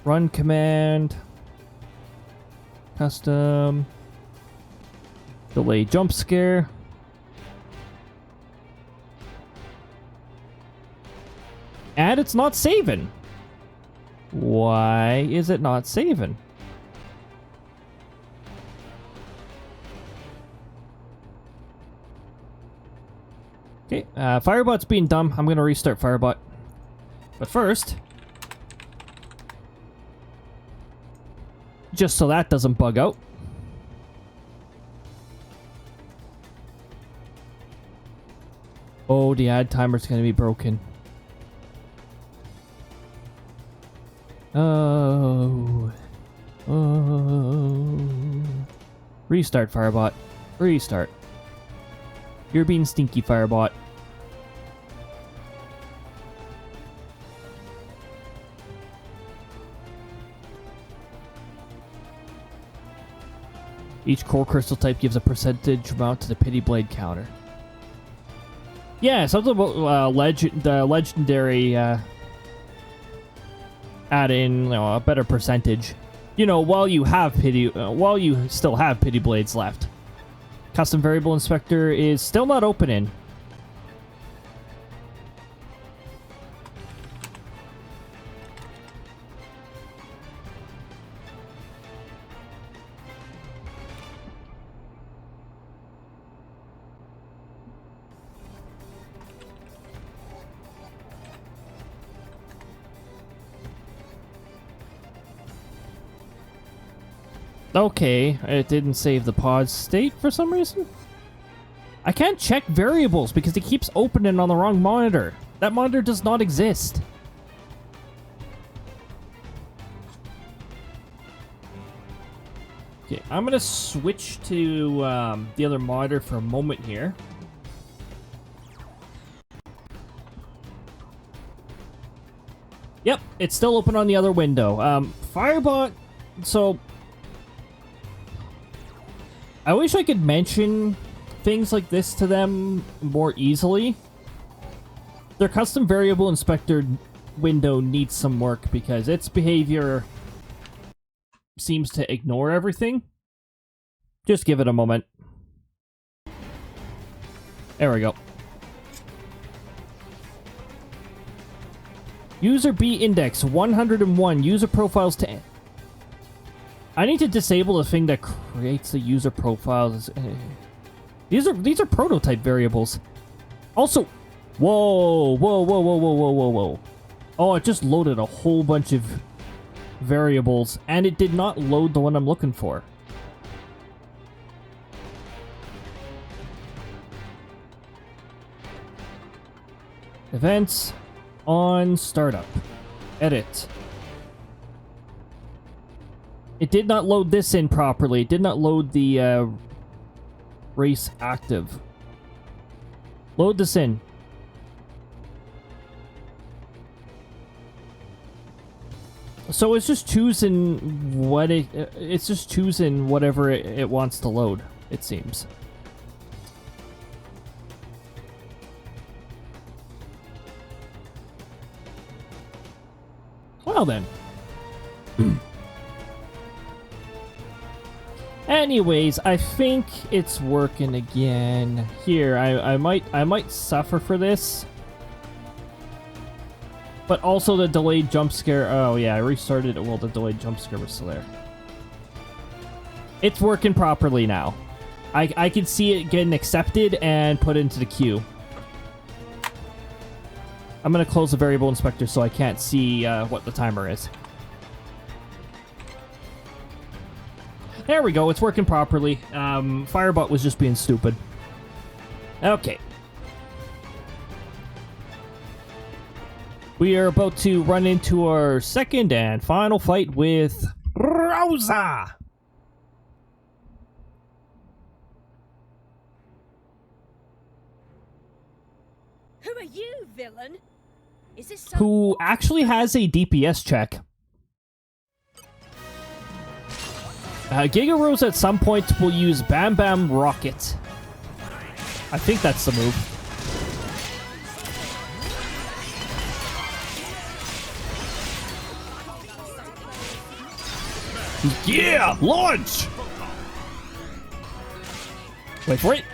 Run command, custom, delay jump scare. And it's not saving. Why is it not saving? Okay, Firebot's being dumb. I'm gonna restart Firebot. But first, just so that doesn't bug out. Oh, the ad timer's gonna be broken. Oh. Oh. Restart, Firebot. Restart. You're being stinky, Firebot. Each core crystal type gives a percentage amount to the pity blade counter. Yeah, something about the legendary add in a better percentage. You know, while you still have pity blades left. Custom variable inspector is still not opening. Okay, it didn't save the pause state for some reason. I can't check variables because it keeps opening on the wrong monitor. That monitor does not exist. Okay, I'm gonna switch to the other monitor for a moment here. Yep, it's still open on the other window. Firebot, so I wish I could mention things like this to them more easily. Their custom variable inspector window needs some work because its behavior seems to ignore everything. Just give it a moment. There we go. User B index 101. User profiles to... I need to disable the thing that creates the user profiles. These are prototype variables. Also, whoa. Oh, it just loaded a whole bunch of variables, and it did not load the one I'm looking for. Events on startup. Edit. It did not load this in properly. It did not load the race active. Load this in. So it's just choosing what it's just choosing whatever it wants to load, it seems. Well then. Anyways, I think it's working again. Here, I might suffer for this. But also the delayed jump scare. Oh yeah, I restarted it while the delayed jump scare was still there. It's working properly now. I can see it getting accepted and put into the queue. I'm gonna close the variable inspector so I can't see what the timer is. There we go, it's working properly. Firebot was just being stupid. Okay. We are about to run into our second and final fight with Rosa! Who are you, villain? Is this Who actually has a DPS check. Giga Rose at some point will use Bam Bam Rocket. I think that's the move. Yeah! Launch! Wait for it.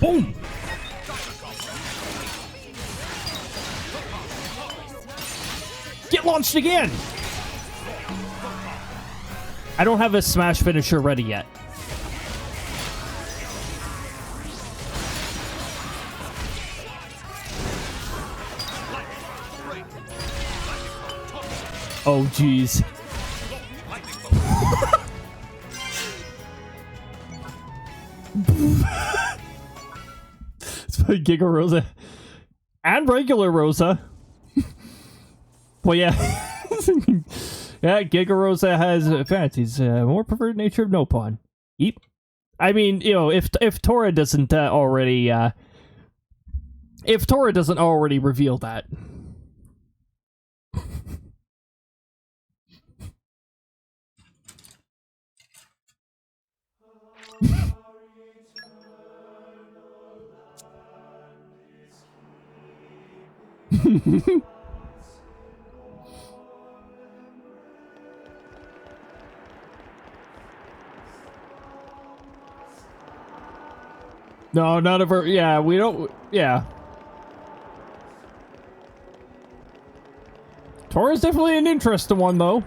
Boom! Get launched again! I don't have a smash finisher ready yet. Oh, jeez. Giga Rosa. And regular Rosa. Well, yeah. Yeah, Giga Rosa has fancies. More preferred nature of Nopon. Yep. I mean, you know, if Tora doesn't already... if Tora doesn't already reveal that. No, none of her. Yeah, we don't. Yeah. Tora's definitely an interesting one, though.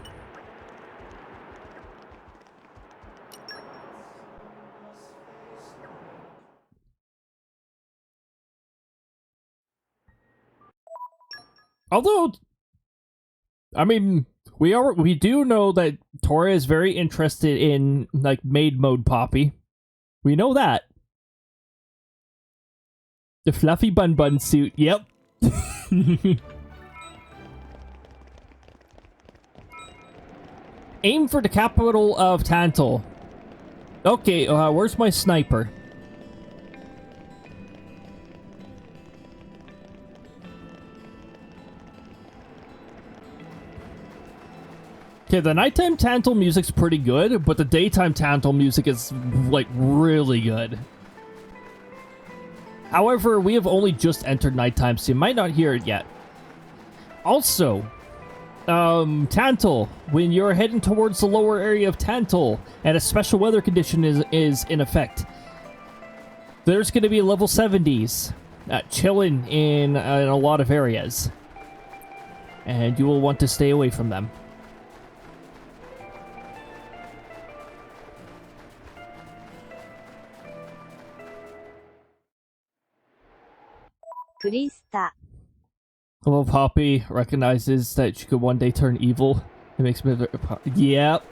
Although, I mean, we do know that Tora is very interested in like maid mode Poppy. We know that. The fluffy bun bun suit. Yep. Aim for the capital of Tantal. Okay, where's my sniper? Okay, the nighttime Tantal music's pretty good, but the daytime Tantal music is, like, really good. However, we have only just entered nighttime, so you might not hear it yet. Also, Tantal, when you're heading towards the lower area of Tantal, and a special weather condition is in effect, there's going to be level 70s chilling in a lot of areas. And you will want to stay away from them. Crysta. Well, Poppy recognizes that she could one day turn evil. It makes me... Yep.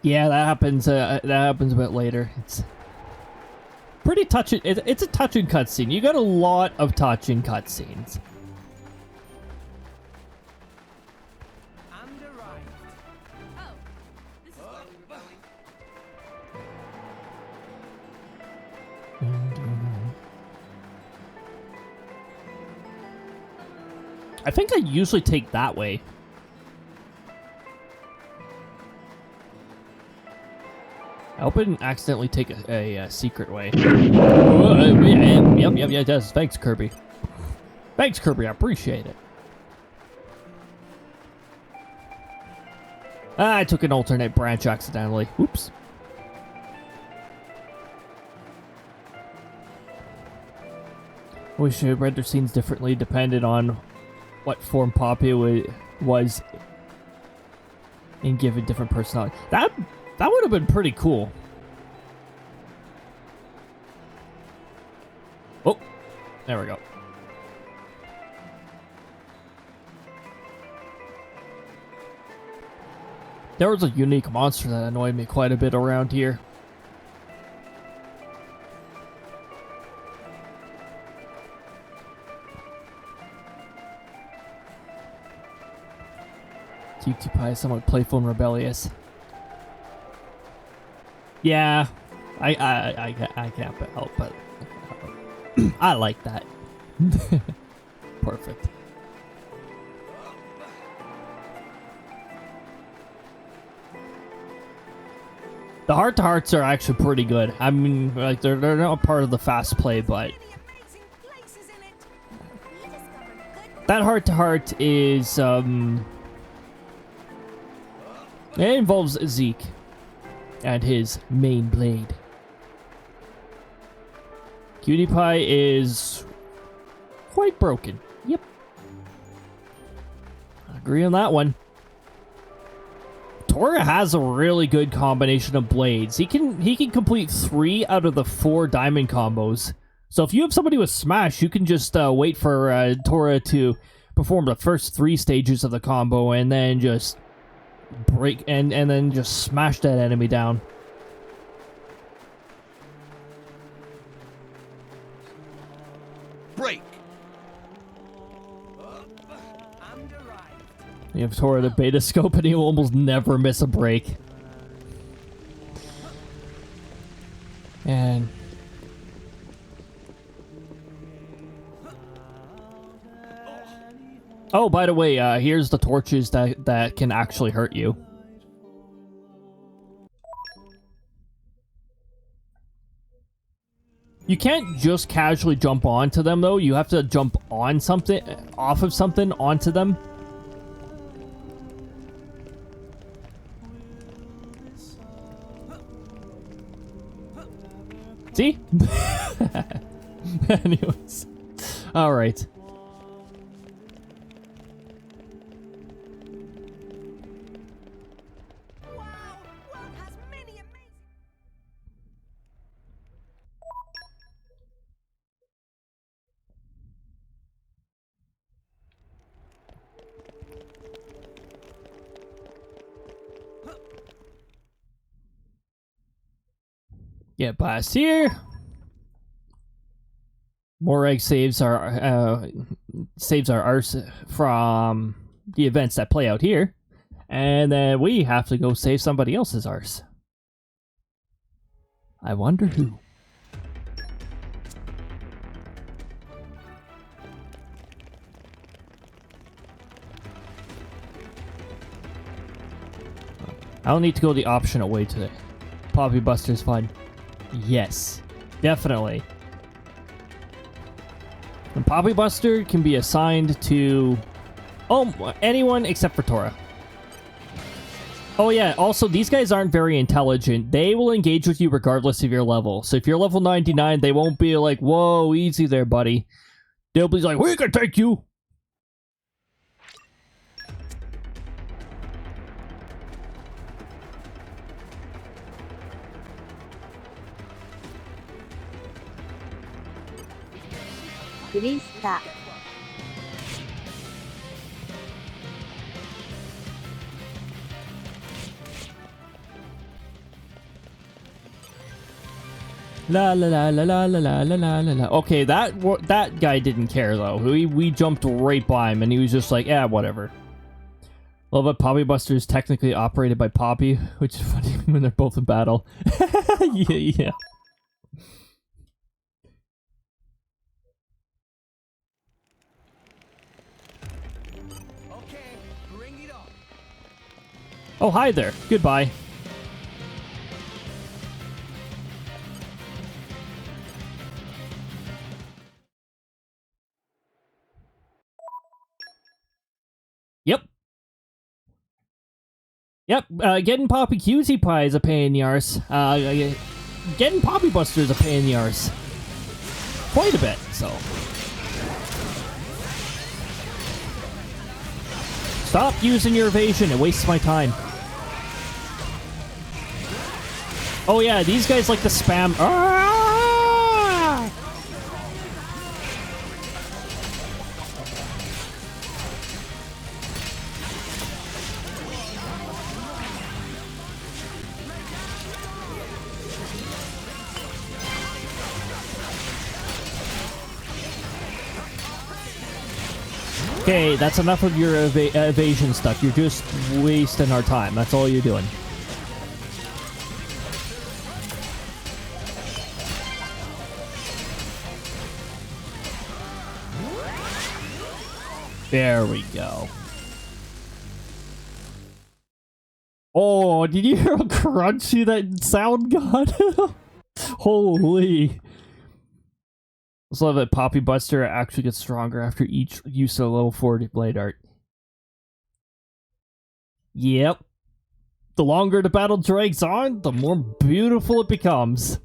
Yeah, that happens a bit later. It's pretty touching. It's a touching cutscene. You got a lot of touching cutscenes. And arrived. Oh, this is where we were going. I think I usually take that way. I hope I didn't accidentally take a secret way. Yep, it does. Thanks, Kirby. Thanks, Kirby. I appreciate it. I took an alternate branch accidentally. Oops. Wish I read their scenes differently depended on what form Poppy was in given different personality. That would have been pretty cool. Oh, there we go. There was a unique monster that annoyed me quite a bit around here. Cutie Pie is somewhat playful and rebellious. Yeah, I can't help but I like that. Perfect. The heart-to-hearts are actually pretty good. I mean, like they're not part of the fast play, but that heart-to-heart is it involves Zeke and his main blade. Cutie Pie is quite broken. Yep. I agree on that one. Tora has a really good combination of blades. He can complete 3 out of the 4 diamond combos. So if you have somebody with Smash, you can just wait for Tora to perform the first 3 stages of the combo and then just break and then just smash that enemy down. You have Tora the beta scope and you almost never miss a break. And... oh, by the way, here's the torches that can actually hurt you. You can't just casually jump onto them, though. You have to jump on something, off of something, onto them. See? Anyways. Alright. Get past here. More egg saves our arse from the events that play out here, and then we have to go save somebody else's arse. I wonder who. I don't need to go the optional way today. Poppy Buster's fun. Yes, definitely. And Poppy Buster can be assigned to anyone except for Tora. Oh yeah, also these guys aren't very intelligent. They will engage with you regardless of your level. So if you're level 99, they won't be like, whoa, easy there, buddy. They'll be like, we can take you. Crysta. La la la la la la la la la la. Okay, that guy didn't care though. We jumped right by him and he was just like, yeah, whatever. Well, but Poppy Buster is technically operated by Poppy, which is funny when they're both in battle. Yeah. Oh, hi there. Goodbye. Yep. Yep, getting Poppy Cutie Pie is a pain in the arse. Getting Poppy Buster is a pain in the arse. Quite a bit, so. Stop using your evasion, it wastes my time. Oh yeah, these guys like to spam. Okay, that's enough of your evasion stuff. You're just wasting our time. That's all you're doing. There we go. Oh, did you hear how crunchy that sound got? Holy. I just love that Poppy Buster actually gets stronger after each use of level 40 blade art. Yep. The longer the battle drags on, the more beautiful it becomes.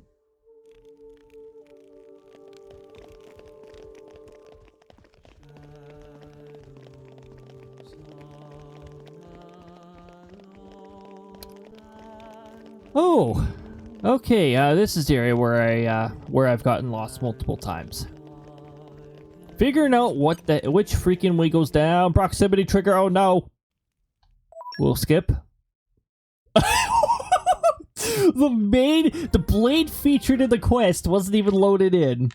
Oh, okay. This is the area where I've gotten lost multiple times. Figuring out which freaking way goes down. Proximity trigger. Oh no. We'll skip. The blade featured in the quest wasn't even loaded in.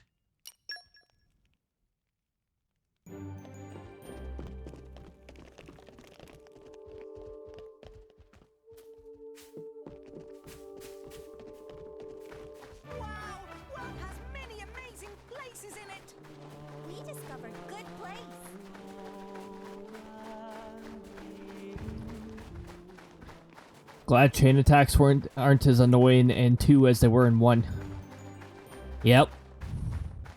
Glad chain attacks aren't as annoying in 2 as they were in 1. Yep.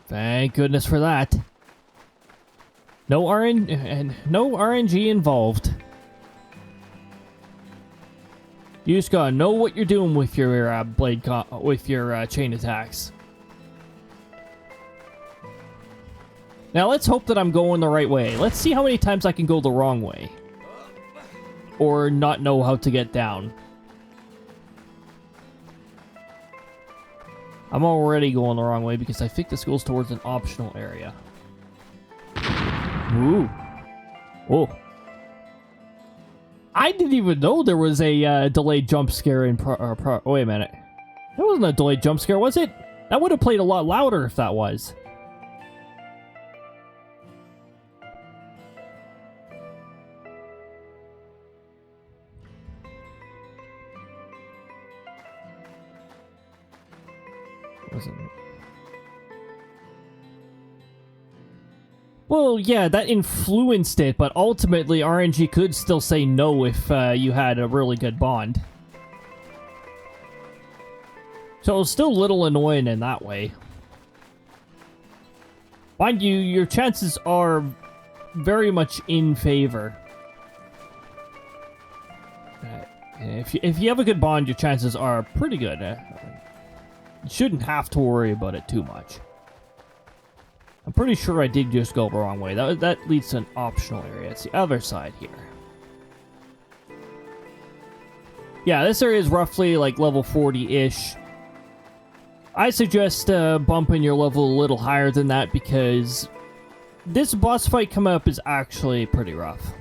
Thank goodness for that. No RNG involved. You just gotta know what you're doing with your chain attacks. Now let's hope that I'm going the right way. Let's see how many times I can go the wrong way. Or not know how to get down. I'm already going the wrong way because I think this goes towards an optional area. Ooh. Oh. I didn't even know there was a delayed jump scare in oh, wait a minute. That wasn't a delayed jump scare, was it? That would have played a lot louder if that was. Well, yeah, that influenced it, but ultimately RNG could still say no if you had a really good bond. So it was still a little annoying in that way. Mind you, your chances are very much in favor. If you have a good bond, your chances are pretty good. You shouldn't have to worry about it too much. I'm pretty sure I did just go the wrong way. That leads to an optional area. It's the other side here. Yeah, this area is roughly like level 40-ish. I suggest bumping your level a little higher than that because this boss fight coming up is actually pretty rough.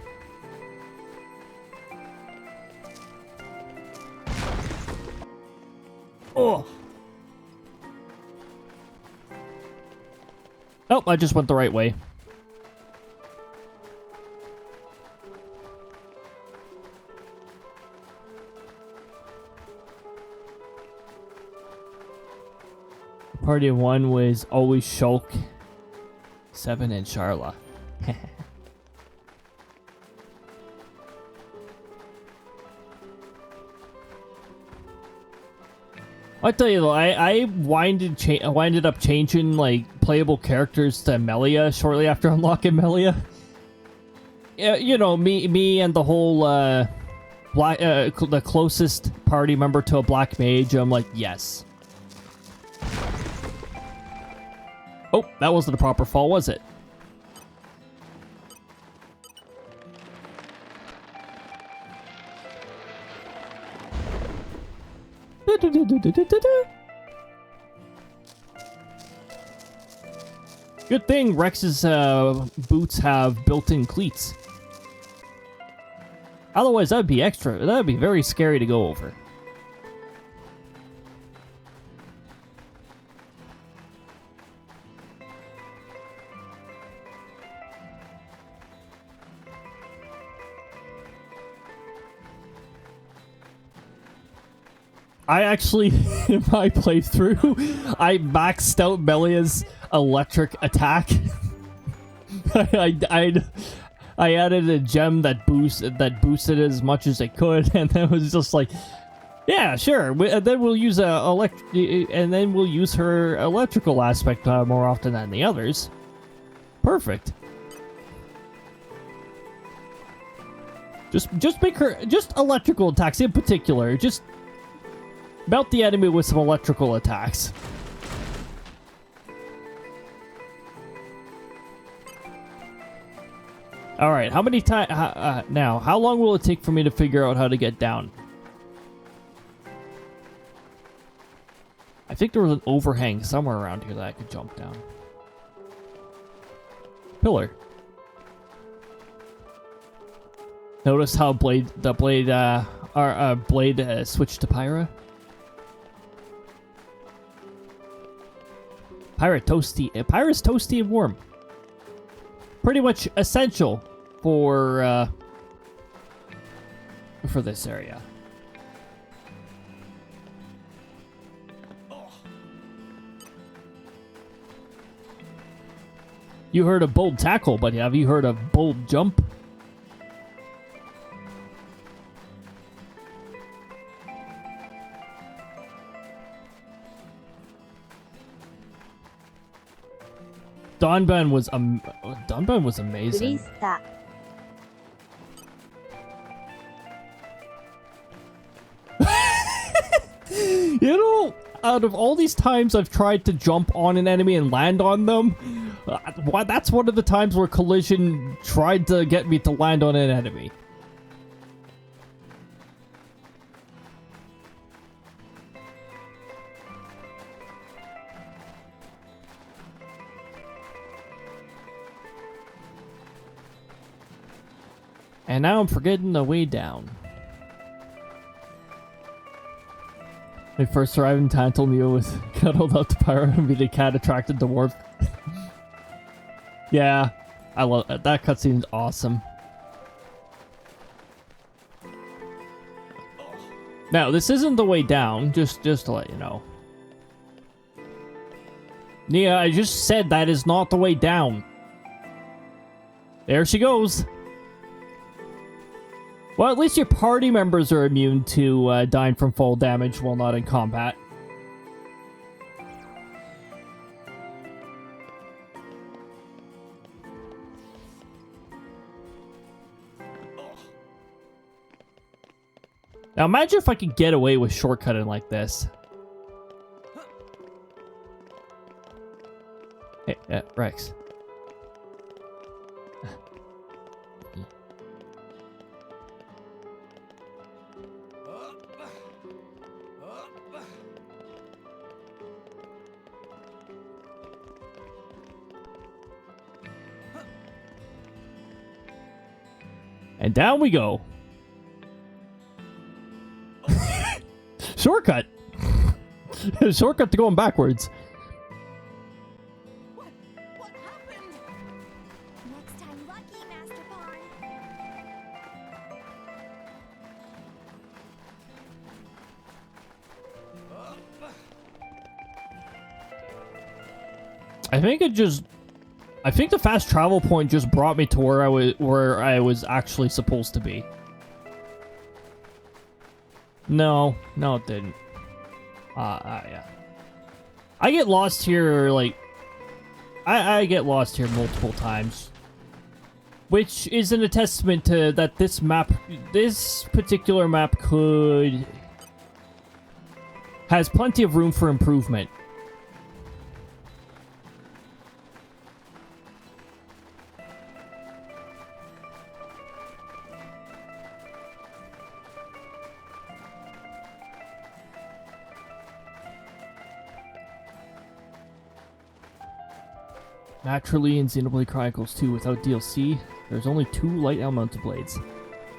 Oh! Oh, I just went the right way. Party of 1 was always Shulk, 7 and Sharla. I tell you though, I winded up changing like playable characters to Melia shortly after unlocking Melia. Yeah, you know, me and the whole the closest party member to a black mage. I'm like, yes. Oh, that wasn't a proper fall, was it? Good thing Rex's boots have built-in cleats. Otherwise, that'd be very scary to go over. I actually, in my playthrough, I maxed out Melia's electric attack. I added a gem that boosted it as much as it could, and then it was just like, yeah, sure. And then we'll use her electrical aspect more often than the others. Perfect. Just make her electrical attacks in particular. Just melt the enemy with some electrical attacks. Alright, how many times... now, how long will it take for me to figure out how to get down? I think there was an overhang somewhere around here that I could jump down. Pillar. Notice how blade switched to Pyra? Pyra's toasty and warm. Pretty much essential for this area. You heard of bold tackle, but have you heard of bold jump? Danban was amazing. クリスタ You know, out of all these times I've tried to jump on an enemy and land on them, that's one of the times where Collision tried to get me to land on an enemy. And now I'm forgetting the way down. My first arrived in Tantal Mew was cuddled up to Pyro and be the cat attracted to Dwarf. Yeah, I love that. That cutscene's awesome. Now, this isn't the way down, just to let you know. Nia, I just said that is not the way down. There she goes. Well, at least your party members are immune to dying from fall damage while not in combat. Now imagine if I could get away with shortcutting like this. Hey, Rex. And down we go. Shortcut. Shortcut to going backwards. What happened? Next time lucky, Master Pawn. I think the fast travel point just brought me to where I was actually supposed to be. No, it didn't. Yeah. I get lost here, like... I get lost here multiple times. Which isn't a testament to that this particular map has plenty of room for improvement. Naturally, in Xenoblade Chronicles 2, without DLC, there's only 2 light elemental blades.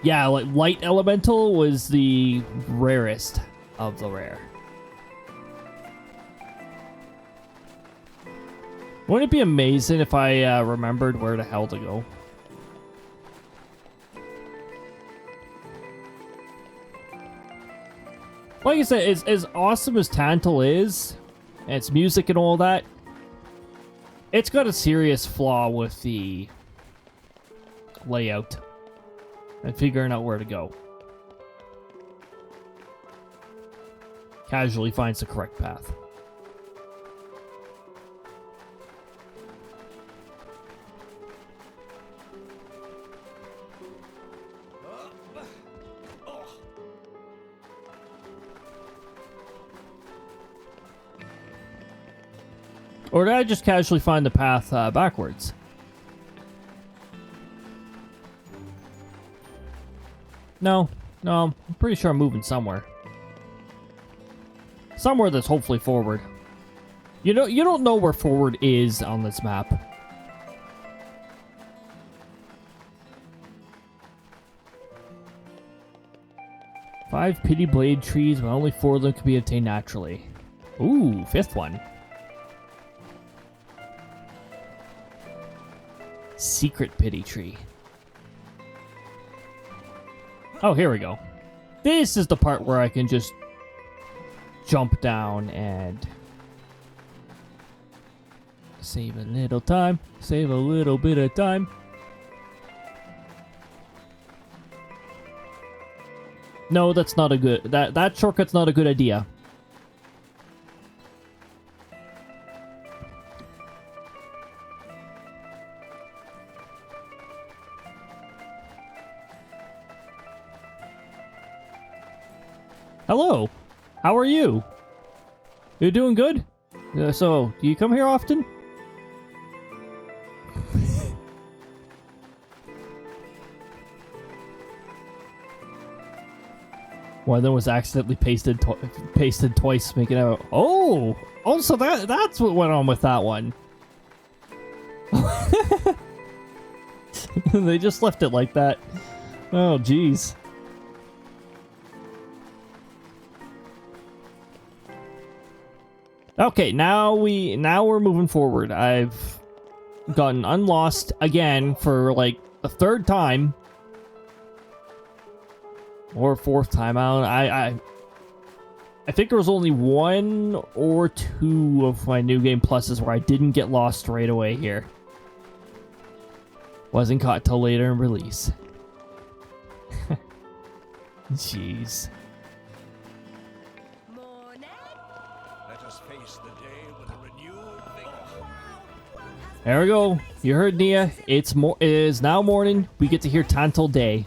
Yeah, like light elemental was the rarest of the rare. Wouldn't it be amazing if I remembered where the hell to go? Like I said, as awesome as Tantal is, and its music and all that, it's got a serious flaw with the layout and figuring out where to go. Casually finds the correct path. Or did I just casually find the path backwards? No, I'm pretty sure I'm moving somewhere. Somewhere that's hopefully forward. You don't know where forward is on this map. Five pity blade trees, but only 4 of them can be obtained naturally. Ooh, 5th one. Secret pity tree. Oh, here we go. This is the part where I can just jump down and save a little time. Save a little bit of time. No, that's not a good... That shortcut's not a good idea. Hello. How are you? You doing good? So, do you come here often? One of them was accidentally pasted twice, making out. Oh, so that's what went on with that one. They just left it like that. Oh, jeez. Okay, now we're moving forward. I've gotten unlost again for like the third time. Or fourth time. I think there was only 1 or 2 of my new game pluses where I didn't get lost right away here. Wasn't caught till later in release. Jeez. Let us face the day with a renewed vigor. There we go. You heard Nia. It is now morning. We get to hear Tantal Day.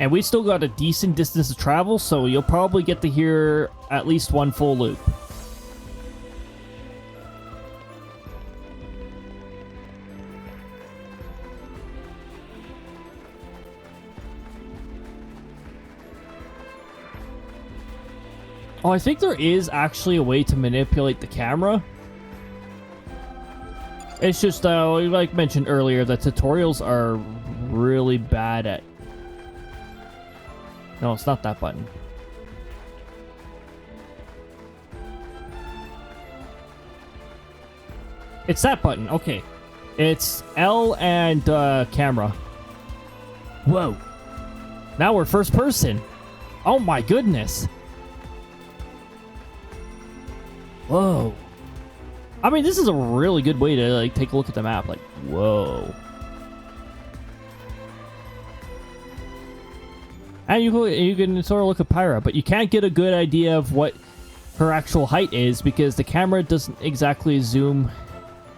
And we still got a decent distance to travel, so you'll probably get to hear at least 1 full loop. Oh, I think there is actually a way to manipulate the camera. It's just, like mentioned earlier, the tutorials are really bad at... No, it's not that button. It's that button, okay. It's L and camera. Whoa. Now we're first person. Oh my goodness. Whoa. I mean, this is a really good way to like take a look at the map. Like, whoa. And you can sort of look at Pyra, but you can't get a good idea of what her actual height is because the camera doesn't exactly zoom.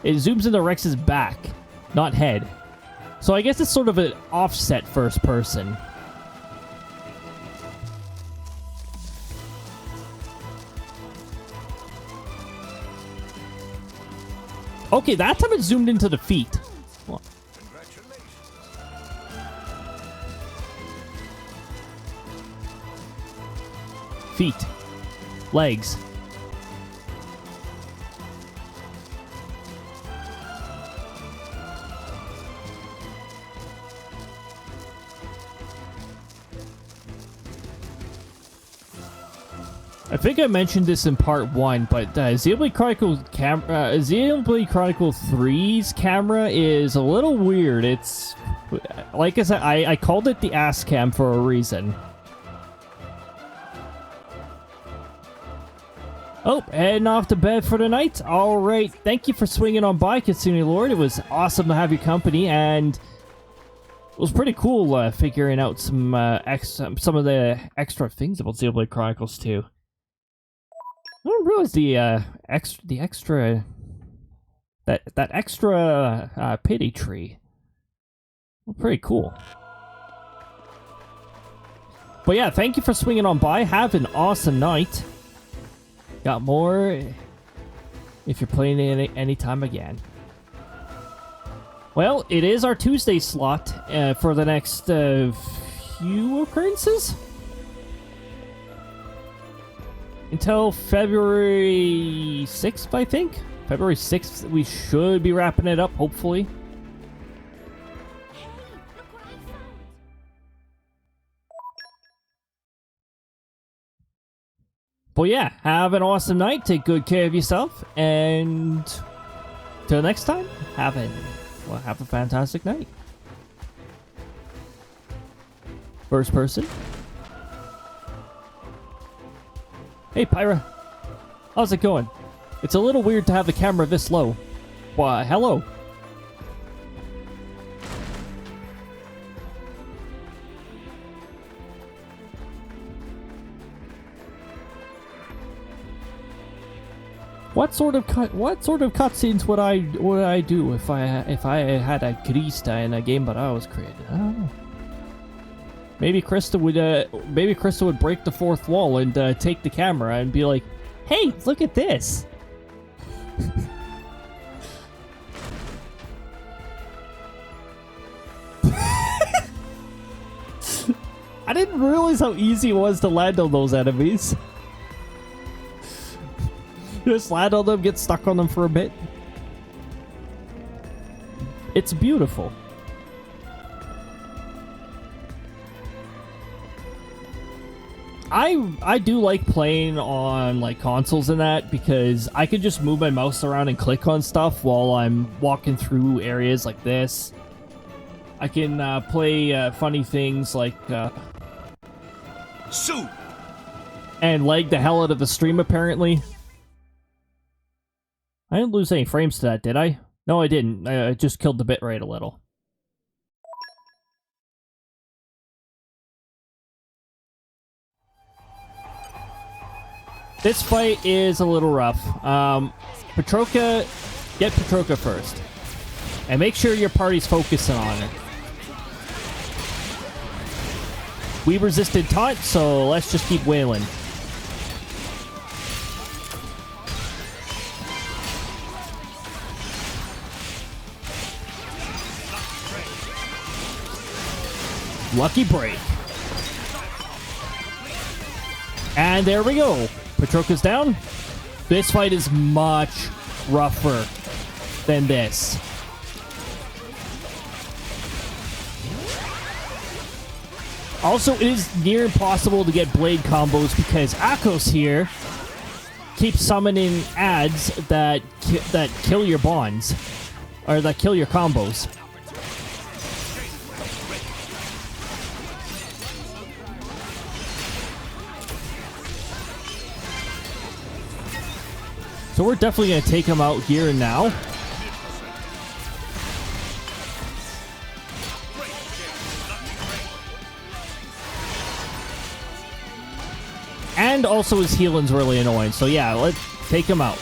It zooms into Rex's back, not head. So I guess it's sort of an offset first person. Okay, that time it zoomed into the feet. Feet. Legs. I think I mentioned this in part 1, but Xenoblade Chronicles Xenoblade Chronicles 3's camera is a little weird. It's like I said, I called it the ass cam for a reason. Oh, heading off to bed for the night. All right, thank you for swinging on by, Kitsune Lord. It was awesome to have your company, and it was pretty cool figuring out some of the extra things about Xenoblade Chronicles 2. I didn't realize the extra pity tree. Well, pretty cool. But yeah, thank you for swinging on by. Have an awesome night. Got more if you're playing it anytime again. Well, it is our Tuesday slot for the next few occurrences. Until February 6th, I think. February 6th, we should be wrapping it up, hopefully. But yeah, have an awesome night, take good care of yourself, and till next time, have a fantastic night. First person. Hey Pyra, how's it going? It's a little weird to have the camera this low. Why, hello. What sort of cutscenes would I do if I had a Crysta in a game that I was creating? I don't know. maybe Crysta would break the fourth wall and take the camera and be like, "Hey, look at this." I didn't realize how easy it was to land on those enemies. Just land on them, get stuck on them for a bit. It's beautiful. I do like playing on like consoles and that because I could just move my mouse around and click on stuff while I'm walking through areas like this. I can play funny things like Soon. and lag the hell out of the stream apparently. I didn't lose any frames to that, did I? No, I didn't. I just killed the bitrate a little. This fight is a little rough. Petroka, get Petroka first. And make sure your party's focusing on it. We resisted taunt, so let's just keep wailing. Lucky break. And there we go. Petroka's down. This fight is much rougher than this. Also, it is near impossible to get blade combos because Akos here keeps summoning ads that kill your bonds. Or that kill your combos. So we're definitely going to take him out here and now. And also his healing's really annoying. So yeah, let's take him out.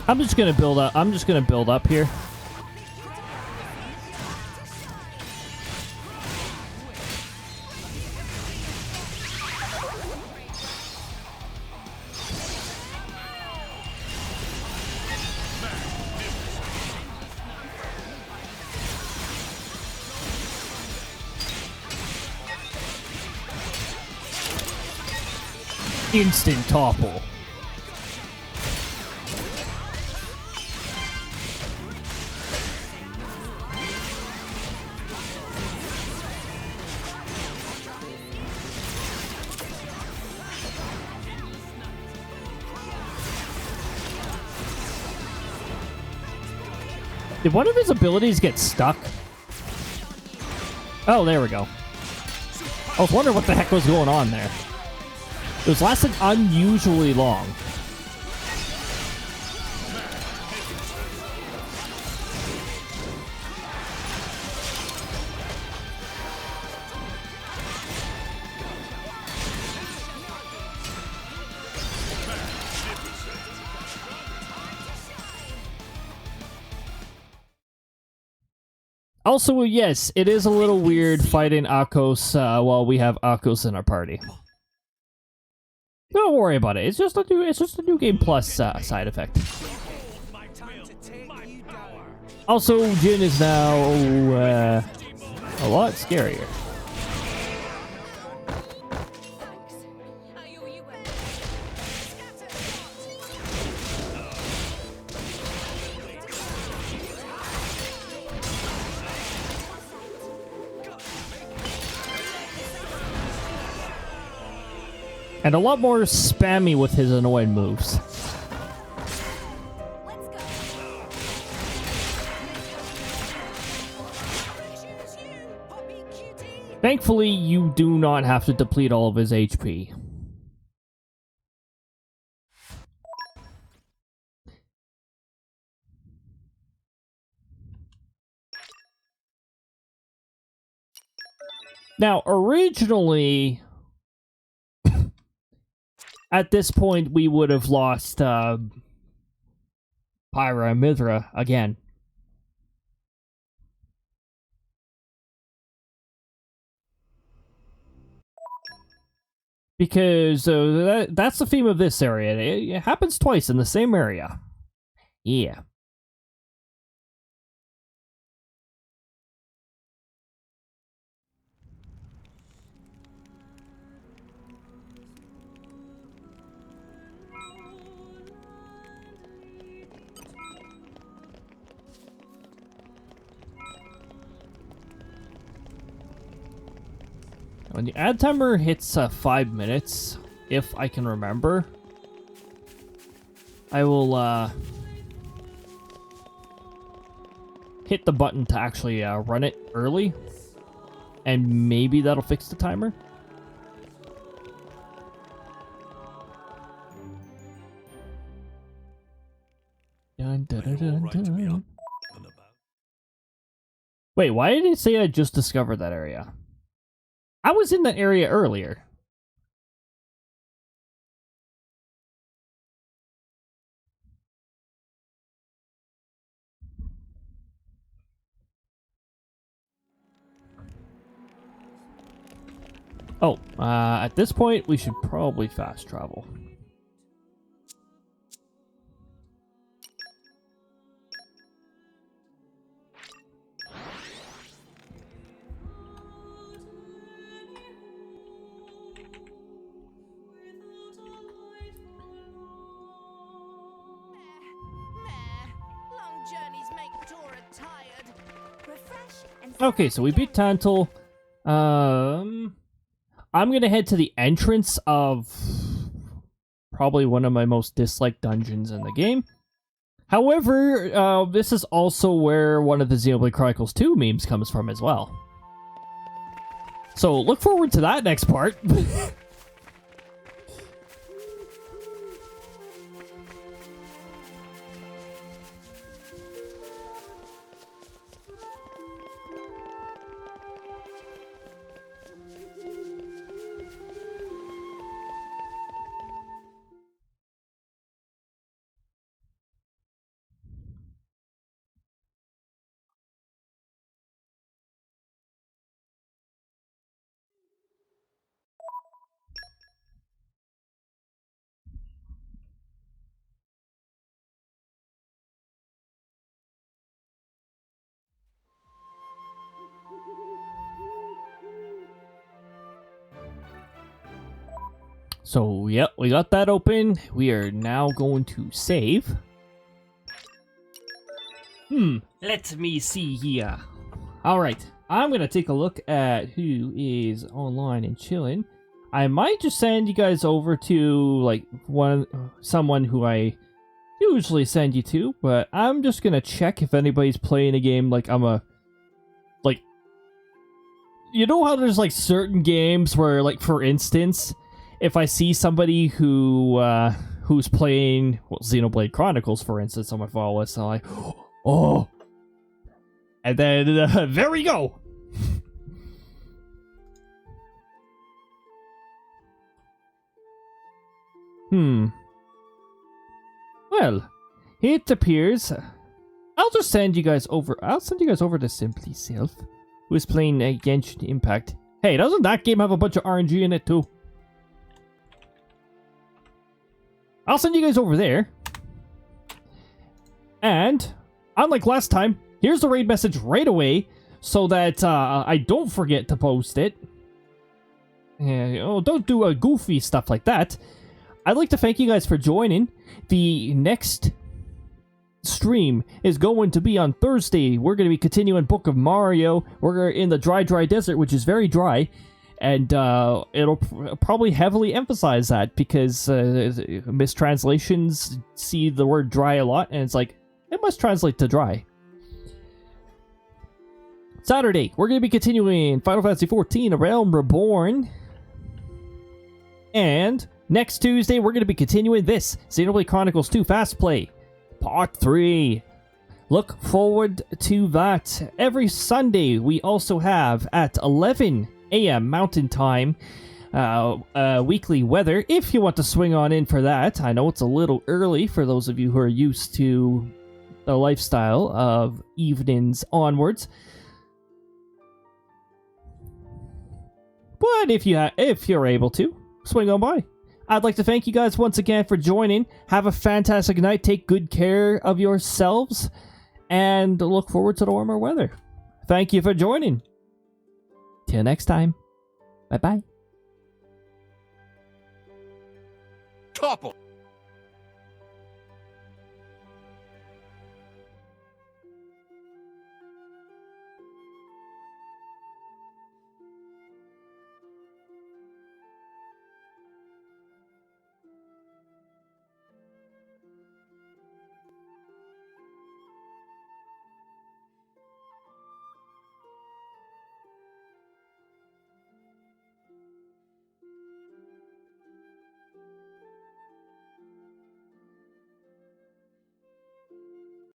I'm just gonna build up. I'm just gonna build up here. Instant topple. Did one of his abilities get stuck? Oh, there we go. I was wondering what the heck was going on there. It was lasting unusually long. Also, yes, it is a little weird fighting Akos while we have Akos in our party. Don't worry about it. It's just a new game plus side effect. Also, Jin is now a lot scarier. And a lot more spammy with his annoying moves. Thankfully, you do not have to deplete all of his HP. Now, originally, at this point, we would have lost Pyra and Mithra again. Because that's the theme of this area. It happens twice in the same area. Yeah. When the ad timer hits 5 minutes, if I can remember, I will hit the button to actually run it early, and maybe that'll fix the timer. Dun, dun, dun, dun, dun. Wait, why did it say I just discovered that area? I was in that area earlier. Oh, at this point, we should probably fast travel. Okay, so we beat Tantal. I'm gonna head to the entrance of probably one of my most disliked dungeons in the game. However, this is also where one of the Xenoblade Chronicles 2 memes comes from as well. So look forward to that next part. So, yep, we got that open. We are now going to save. Let me see here. Alright, I'm going to take a look at who is online and chilling. I might just send you guys over to, like, someone who I usually send you to, but I'm just going to check if anybody's playing a game like I'm a... Like, you know how there's, like, certain games where, like, for instance... If I see somebody who's playing Xenoblade Chronicles, for instance, on my follow list, I'm like, oh, and then there we go. Well, it appears I'll just send you guys over. I'll send you guys over to Simply Self, who is playing Genshin Impact. Hey, doesn't that game have a bunch of RNG in it too? I'll send you guys over there. And, unlike last time, here's the raid message right away, so that I don't forget to post it. Don't do goofy stuff like that. I'd like to thank you guys for joining. The next stream is going to be on Thursday. We're going to be continuing Book of Mario. We're in the dry desert, which is very dry. And it'll probably heavily emphasize that because mistranslations see the word dry a lot, and it's like, it must translate to dry. Saturday, we're going to be continuing Final Fantasy XIV, A Realm Reborn. And next Tuesday, we're going to be continuing this, Xenoblade Chronicles 2 Fastplay, Part 3. Look forward to that. Every Sunday, we also have at 11 a.m. Mountain Time weekly weather. If you want to swing on in for that, I know it's a little early for those of you who are used to the lifestyle of evenings onwards. But if you're able to, swing on by. I'd like to thank you guys once again for joining. Have a fantastic night. Take good care of yourselves. And look forward to the warmer weather. Thank you for joining. Till next time. Bye-bye. Topple!